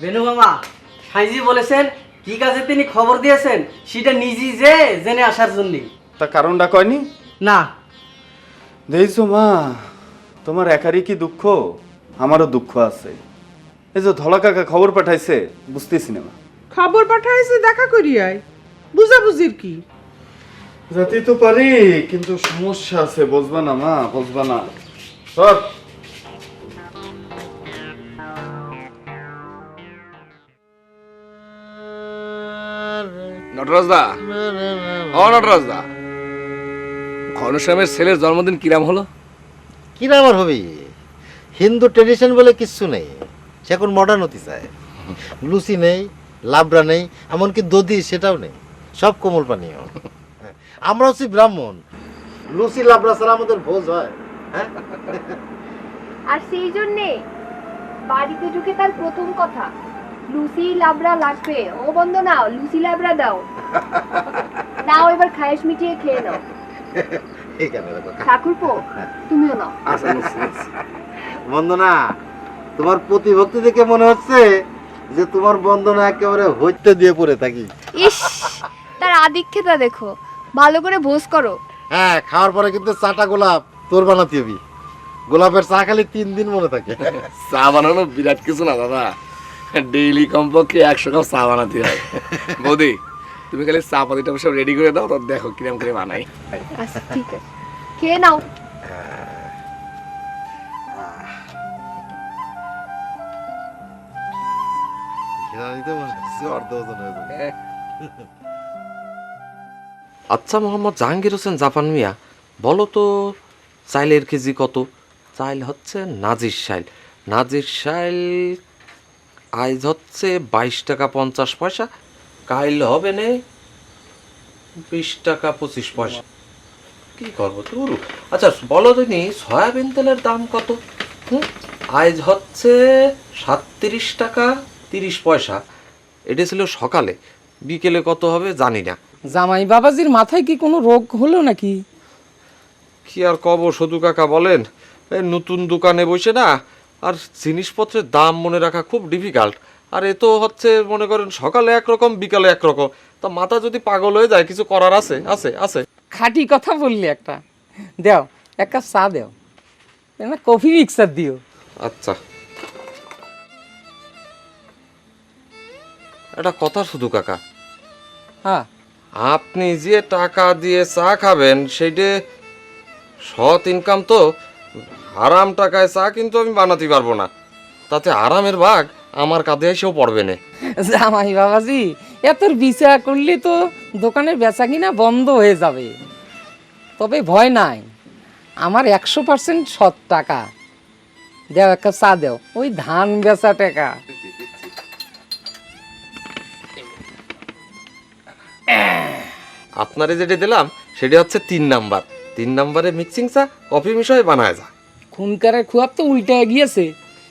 বেনু মামা, সাইজি বলেছেন কি কাজে তিনি খবর দিয়েছেন সেটা নিজেই যে জেনে আসার জন্য। তা কারণটা কয়নি? না। দেখছো মা, তোমার একারই কি দুঃখ? আমারও দুঃখ আছে। এই যে ধলা কাকা খবর পাঠাইছে, বুঝতেছি না। খবর পাঠাইছে দেখা করি আয়, বুঝাবুঝির কি? যেতে তো পারি, কিন্তু সমস্যা আছে, বুঝবা না মা, বুঝবা না। সর নটরাজ দা, ও নটরাজ দা, ঘনশ্যামের ছেলের জন্মদিন কিরাম হলো? কিরাম আর হবে, হিন্দু ট্রেডিশন বলে কিচ্ছু নেই, সে এখন মডার্ন হতে চায়। লুচি নেই, লাবড়া নেই, এমনকি দধি সেটাও নেই, সব কোমল পানীয়। আমরা হচ্ছি ব্রাহ্মণ, লুচি লাবড়া ছাড়া আমাদের ভোজ হয়? হ্যাঁ, আর সেই জন্যে বাড়িতে ঢুকে তার প্রথম কথা, লুচি লাবড়া লাগবে। ও বন্ধ নাও, লুচি লাবড়া দাও। নাও এবার খায়েশ মিটিয়ে খেয়ে নাও। ঠাকুরপো, তুমিও নাও। বন্দনা, তোমার প্রতিভক্তি দেখে মনে হচ্ছে যে তোমার বন্দনা একেবারে হইতে দিয়ে পড়ে থাকি। ইস, তার আদিক্ষেতা দেখো, ভালো করে ভোজ করো। হ্যাঁ, খাওয়ার পরে কিন্তু চাটা গোলাপ তোর বানাতে হবে। গোলাপের চা খালি 3 দিন মনে থাকে। চা বানানো বিরাট কিছু না দাদা, ডেইলি কমপক্ষে 100 কাপ চা বানাতে হয়। বৌদি, তুমি খালি চা পাতিটা সব রেডি করে দাও, তো দেখো কিরম করে বানাই। আচ্ছা ঠিক আছে, খেয়ে নাও। আচ্ছা মোহাম্মদ জাহাঙ্গীর হোসেন জাপান মিয়া, বলো তো চাইলের কেজি কত? চাইল হচ্ছে নাজির শাইল, নাজির শাইল আইজ হচ্ছে 22 টাকা 50 পয়সা, কাইল হবে নে 20 টাকা 25 পয়সা। কি করবো তুরু? আচ্ছা বলো দিনি সয়াবিন তেলের দাম কত? আইজ হচ্ছে 37 টাকা 30 পয়সা। এটা ছিল সকালে, বিকেলে কত হবে জানি না। জামাই বাবাজির মাথায় কি কোনো রোগ হলো নাকি? কি আর কব সদু কাকা বলেন, এই নতুন দোকানে বসে না, আর জিনিসপত্রের দাম মনে রাখা খুব ডিফিকাল্ট। আর এ তো হচ্ছে মনে করেন সকালে একরকম বিকালে একরকম, তা মাথা যদি পাগল হয়ে যায় কিছু করার আছে? আছে আছে। খাঁটি কথা বললি একটা। দাও, এক কাপ চা দাও, না কফি মিক্সার দিও। আচ্ছা, এটা কথা শুধু কাকা, হ্যাঁ, আপনি যে টাকা দিয়ে চা খাবেন সেইটা সৎ ইনকাম, তো হারাম টাকায় চা কিন্তু আমি বানাতে পারবো না, তাতে আরামের ভাগ আমার কাঁধে এসেও পড়বে না। জামাই বাবাজি এত বিচার করলে তো দোকানের বেচা কিনা বন্ধ হয়ে যাবে। তবে ভয় নাই, আমার 100% সৎ টাকা। দেও, এক কাপ চা দেও, ওই ধান বেচা টাকা। আপনারে যেটা দিলাম সেটা হচ্ছে 3 নাম্বার। 3 নাম্বারে মিক্সিং চা কফি মিশাই বানায় যা। খুনকারের খুয়াব তো উল্টায় গিয়েছে।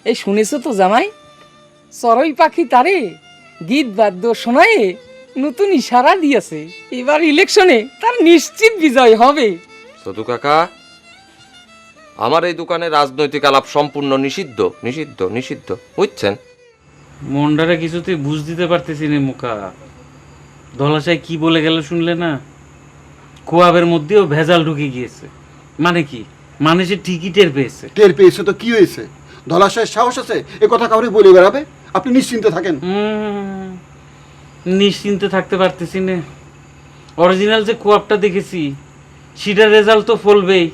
এই শুনেছো তো জামাই, চড়ুই পাখি তারে গীত বাদ্য শোনায় নতুন ইশারা দিয়েছে, এবার ইলেকশনে তার নিশ্চিত বিজয় হবে। সদু কাকা, আমার এই দোকানে রাজনৈতিক আলাপ সম্পূর্ণ নিষিদ্ধ, নিষিদ্ধ, নিষিদ্ধ, বুঝছেন? মন্ডারে কিছুতেই বুঝ দিতে পারতেছি না মুখা। ধলাশাই কি বলে গেল শুনলে না? কোয়াবের মধ্যেও ভেজাল ঢুকে গিয়েছে। মানে কি? মানে সে ঠিকই টের পেয়েছে। টের পেয়েছে তো কি হয়েছে? ধলাশয়ের সাহস আছে এ কথা কাউরে বলে বেড়াবে? আপনি নিশ্চিন্তে থাকেন। নিশ্চিন্তে থাকতে পারতেছি না। অরিজিনাল যে কোয়াবটা দেখেছি সেটার রেজাল্ট তো ফলবেই।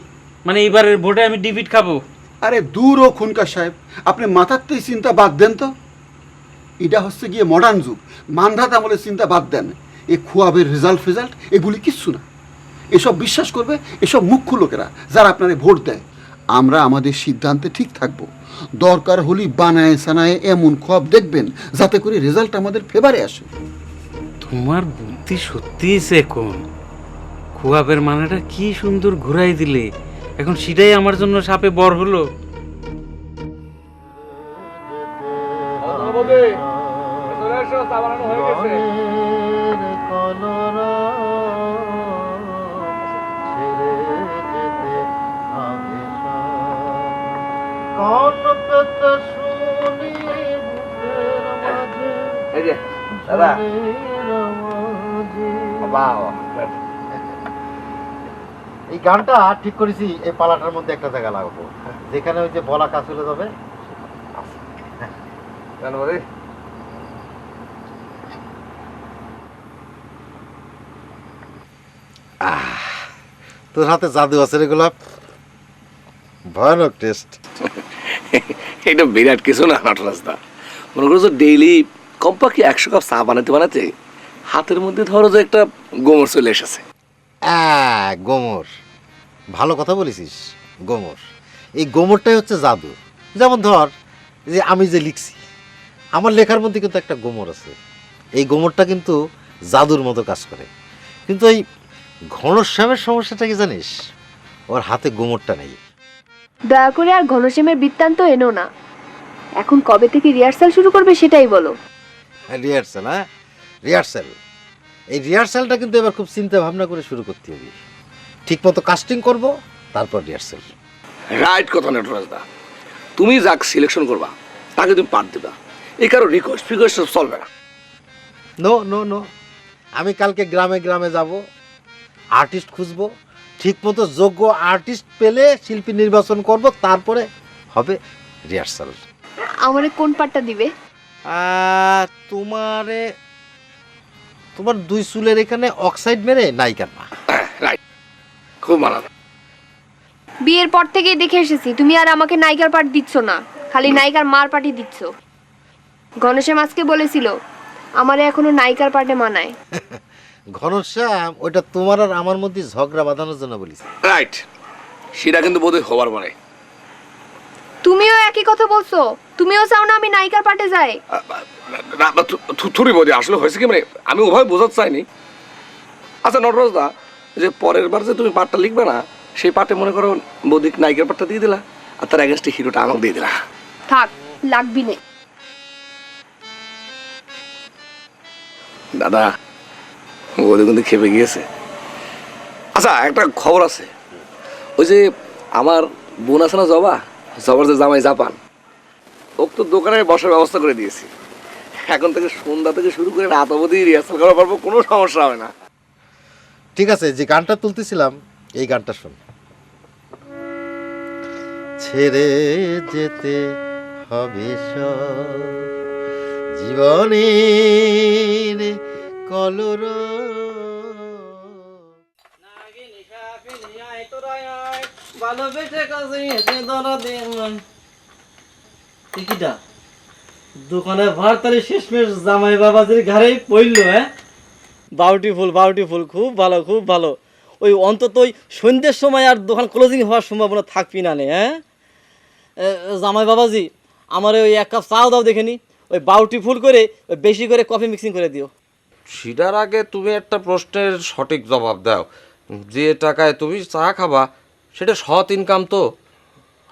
মানে এইবারের ভোটে আমি ডিবিট খাবো। আরে দূর ও খুনকার সাহেব, আপনি মাথারতেই চিন্তা বাদ দেন তো। এটা হচ্ছে গিয়ে মডার্ন যুগ, মান্ধাত আমলের চিন্তা বাদ দেন। এই খুয়াবের রেজাল্ট এগুলি কিচ্ছু না। এসব বিশ্বাস করবে এসব মুখ্য লোকেরা যারা আপনারে ভোট দেয়। আমরা আমাদের সিদ্ধান্তে ঠিক থাকব। দরকার হলি বানায় সানায় এমন খুয়াব দেখবেন যাতে করে রেজাল্ট আমাদের ফেভারে আসে। তোমার বুদ্ধি সত্যিই সে কোন। খুয়াবের মানেটা কি সুন্দর ঘুরাই দিলে, এখন সেটাই আমার জন্য সাপে বর হলো। এই গানটা ঠিক করেছি, এই পালাটার মধ্যে একটা জায়গা লাগাবো যেখানে ওই যে বলা কাজ চলে যাবে। তোর হাতে জাদু আছে রে গোলাপ, ভয়ানক টেস্ট। এটা বিরাট কিছু না নটরাজদা। মনে করছো ডেইলি কমপক্ষে 100 কাপ চা বানাতে বানাতে হাতের মধ্যে ধরো যে একটা গোমর চলে এসেছে। গোমর, ভালো কথা বলেছিস। গোমর, এই গোমরটাই হচ্ছে জাদু। যেমন ধর যে আমি যে লিখছি, আমার লেখার মধ্যে কিন্তু একটা গোমর আছে। এই গোমরটা কিন্তু জাদুর মতো কাজ করে। কিন্তু এই ঘনশ্যামের সমস্যাটা কি জানিস? ওর হাতে গোমরটা নেই। দয়া করে আর ঘনশ্যামের বৃত্তান্ত এনো না। এখন কবে থেকে রিহার্সাল শুরু করবে সেটাই বলো। রিহার্সাল? হ্যাঁ, রিহার্সাল। এই রিহার্সালটা কিন্তু এবার খুব চিন্তা ভাবনা করে শুরু করতে হবে। ঠিক মতো কাস্টিং করব, তারপর রিহার্সাল। রাইট কথা নটরাজদা, তুমি যাক সিলেকশন করবা তাকে তুমি পাঠ দিবা। এই কারো রিকোয়েস্ট ফিকোয়েস্ট চলবে না। নো নো নো, আমি কালকে গ্রামে গ্রামে যাব, আর্টিস্ট খুঁজবো, ঠিক মতো যোগ্য আর্টিস্ট পেলে শিল্পী নির্বাচন করব, তারপরে হবে রিহার্সাল। আমারে কোন পার্টটা দিবে? তোমার দুই চুলের এখানে অক্সাইড মেরে নায়িকার মা। রাইট, খুব ভালো। বিয়ের পর থেকেই দেখে এসেছি তুমি আর আমাকে নায়িকার পার্ট দিচ্ছ না, খালি নায়িকার মার পার্টি দিচ্ছ। ঘনশ্যাম আজকে বলেছিল আমারে এখনো নায়িকার পার্টে মানায়। ঘনশ্যাম ওইটা তোমার আর আমার মধ্যে ঝগড়া বাঁধানোর জন্য বলিস। রাইট, সেটা কিন্তু বোধহয় হবার মানে। তুমিও একই কথা বলছো, তুমিও চাও না আমি নায়িকার পার্টে যাই? থুরি বোধ আসলে হয়েছে কি, মানে আমি উভয় বোঝাতে চাইনি। আচ্ছা নটরাজদা, যে পরের বার যে তুমি পার্টটা লিখবে না, সেই পার্টে মনে করো বৌদিক নায়িকার পার্টটা দিয়ে দিলা, আর তার অ্যাগেন্স্টে হিরোটা আমাকে দিয়ে দিলা। থাক, লাগবি না। দাদা, বৌদি কিন্তু খেপে গিয়েছে। আচ্ছা একটা খবর আছে, ওই যে আমার বোন আছে না জবার যে জামাই জাপান, ওকে তো দোকানে বসার ব্যবস্থা করে দিয়েছি। এখন থেকে সন্ধ্যা থেকে শুরু করে রাত অবধি রিহার্সাল করা পারবো, কোনো সমস্যা হবে না। ঠিক আছে, যে গানটা তুলতেছিলাম এই গানটা শোন। ছেড়ে যেতে হবে সব জীবনের কলর, দোকানে ভাড়াতারি শেষমেশ জামাই বাবাজির ঘাড়েই পড়লো। হ্যাঁ, বাউটিফুল বাউটিফুল, খুব ভালো খুব ভালো। ওই অন্তত ওই সন্ধ্যের সময় আর দোকান ক্লোজিং হওয়ার সম্ভাবনা থাকবি না নে। হ্যাঁ জামাই বাবাজি, আমার ওই এক কাপ চাও দাও দেখে নি, ওই বাউটিফুল করে ওই বেশি করে কফি মিক্সিং করে দিও। সেটার আগে তুমি একটা প্রশ্নের সঠিক জবাব দাও। যে টাকায় তুমি চা খাবা সেটা সৎ ইনকাম তো।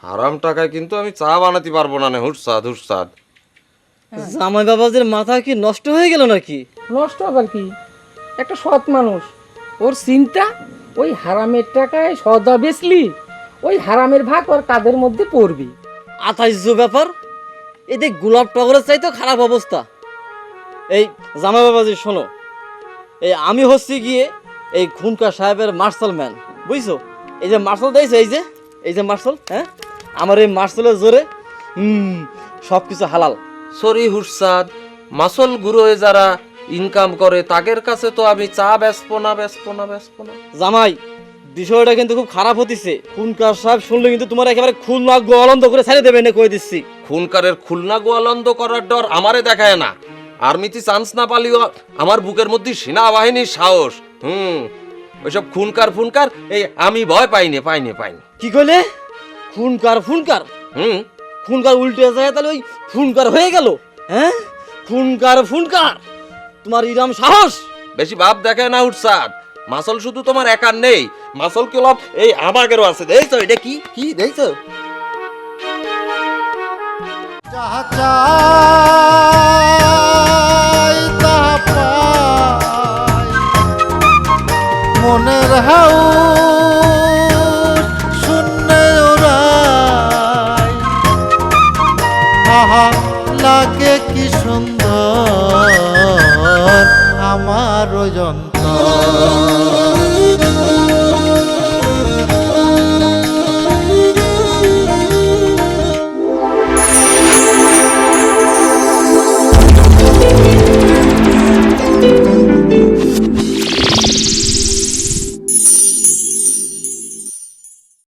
হারাম টাকায় কিন্তু আমি চা বানাতে পারবো না। হুটসাদ হুটসাদ। জামাই বাবাজির মাথা কি নষ্ট হয়ে গেল নাকি? নষ্ট আবার কি, একটা সৎ মানুষ, ওর চিন্তা ওই হারামের টাকায় সদা বেচলি, ওই হারামের ভাগ ওর কাদের মধ্যে পড়বি। আতাইজ ব্যাপার, এতে গোলাপ টগরের চাইতে খারাপ অবস্থা। এই জামাই বাবাজি শোনো, এই আমি হচ্ছি গিয়ে এই খুনকা সাহেবের মার্শাল ম্যান, বুঝছো? এই যে মার্শাল দিয়েছে, এই যে মার্শাল, হ্যাঁ আমার এই মার্শালের জোরে সব কিছু হালাল। সরি হুটসাদ, মাসল গুরুয়ে যারা ইনকাম করে তাদের কাছে তো আমি চা বেচবো না। জামাই, বিষয়টা কিন্তু খুব খারাপ হতিছে। খুনকার সাহেব শুনলে কিন্তু তোমার একেবারে খুলনা গোয়ালন্দ করে ছেড়ে দেবে না, কই দিচ্ছি। খুনকারের খুলনা গোয়ালন্দ করার ডর আমারে দেখায় না। আর্মিতে চান্স না পালিও আমার বুকের মধ্যে সেনাবাহিনীর সাহস। ওইসব খুনকার এই আমি ভয় পাইনি। কি কইলে? খুনকার? খুনকার উল্টে যায় তাহলে ওই খুনকার হয়ে গেল। হ্যাঁ, খুনকার তোমার ইরাম সাহস। বেশি ভাব দেখায় না হুটসাদ। মাসল শুধু তোমার একার নেই, মাসল ক্লাব এই আমাদেরও আছে। দেখছো এটা কি দেখছো? যাহা চাই তাহা পাই, মনের হাউস শূন্যে ওরাই, আহা লাগে কি সুন্দর আমার যন্ত্র।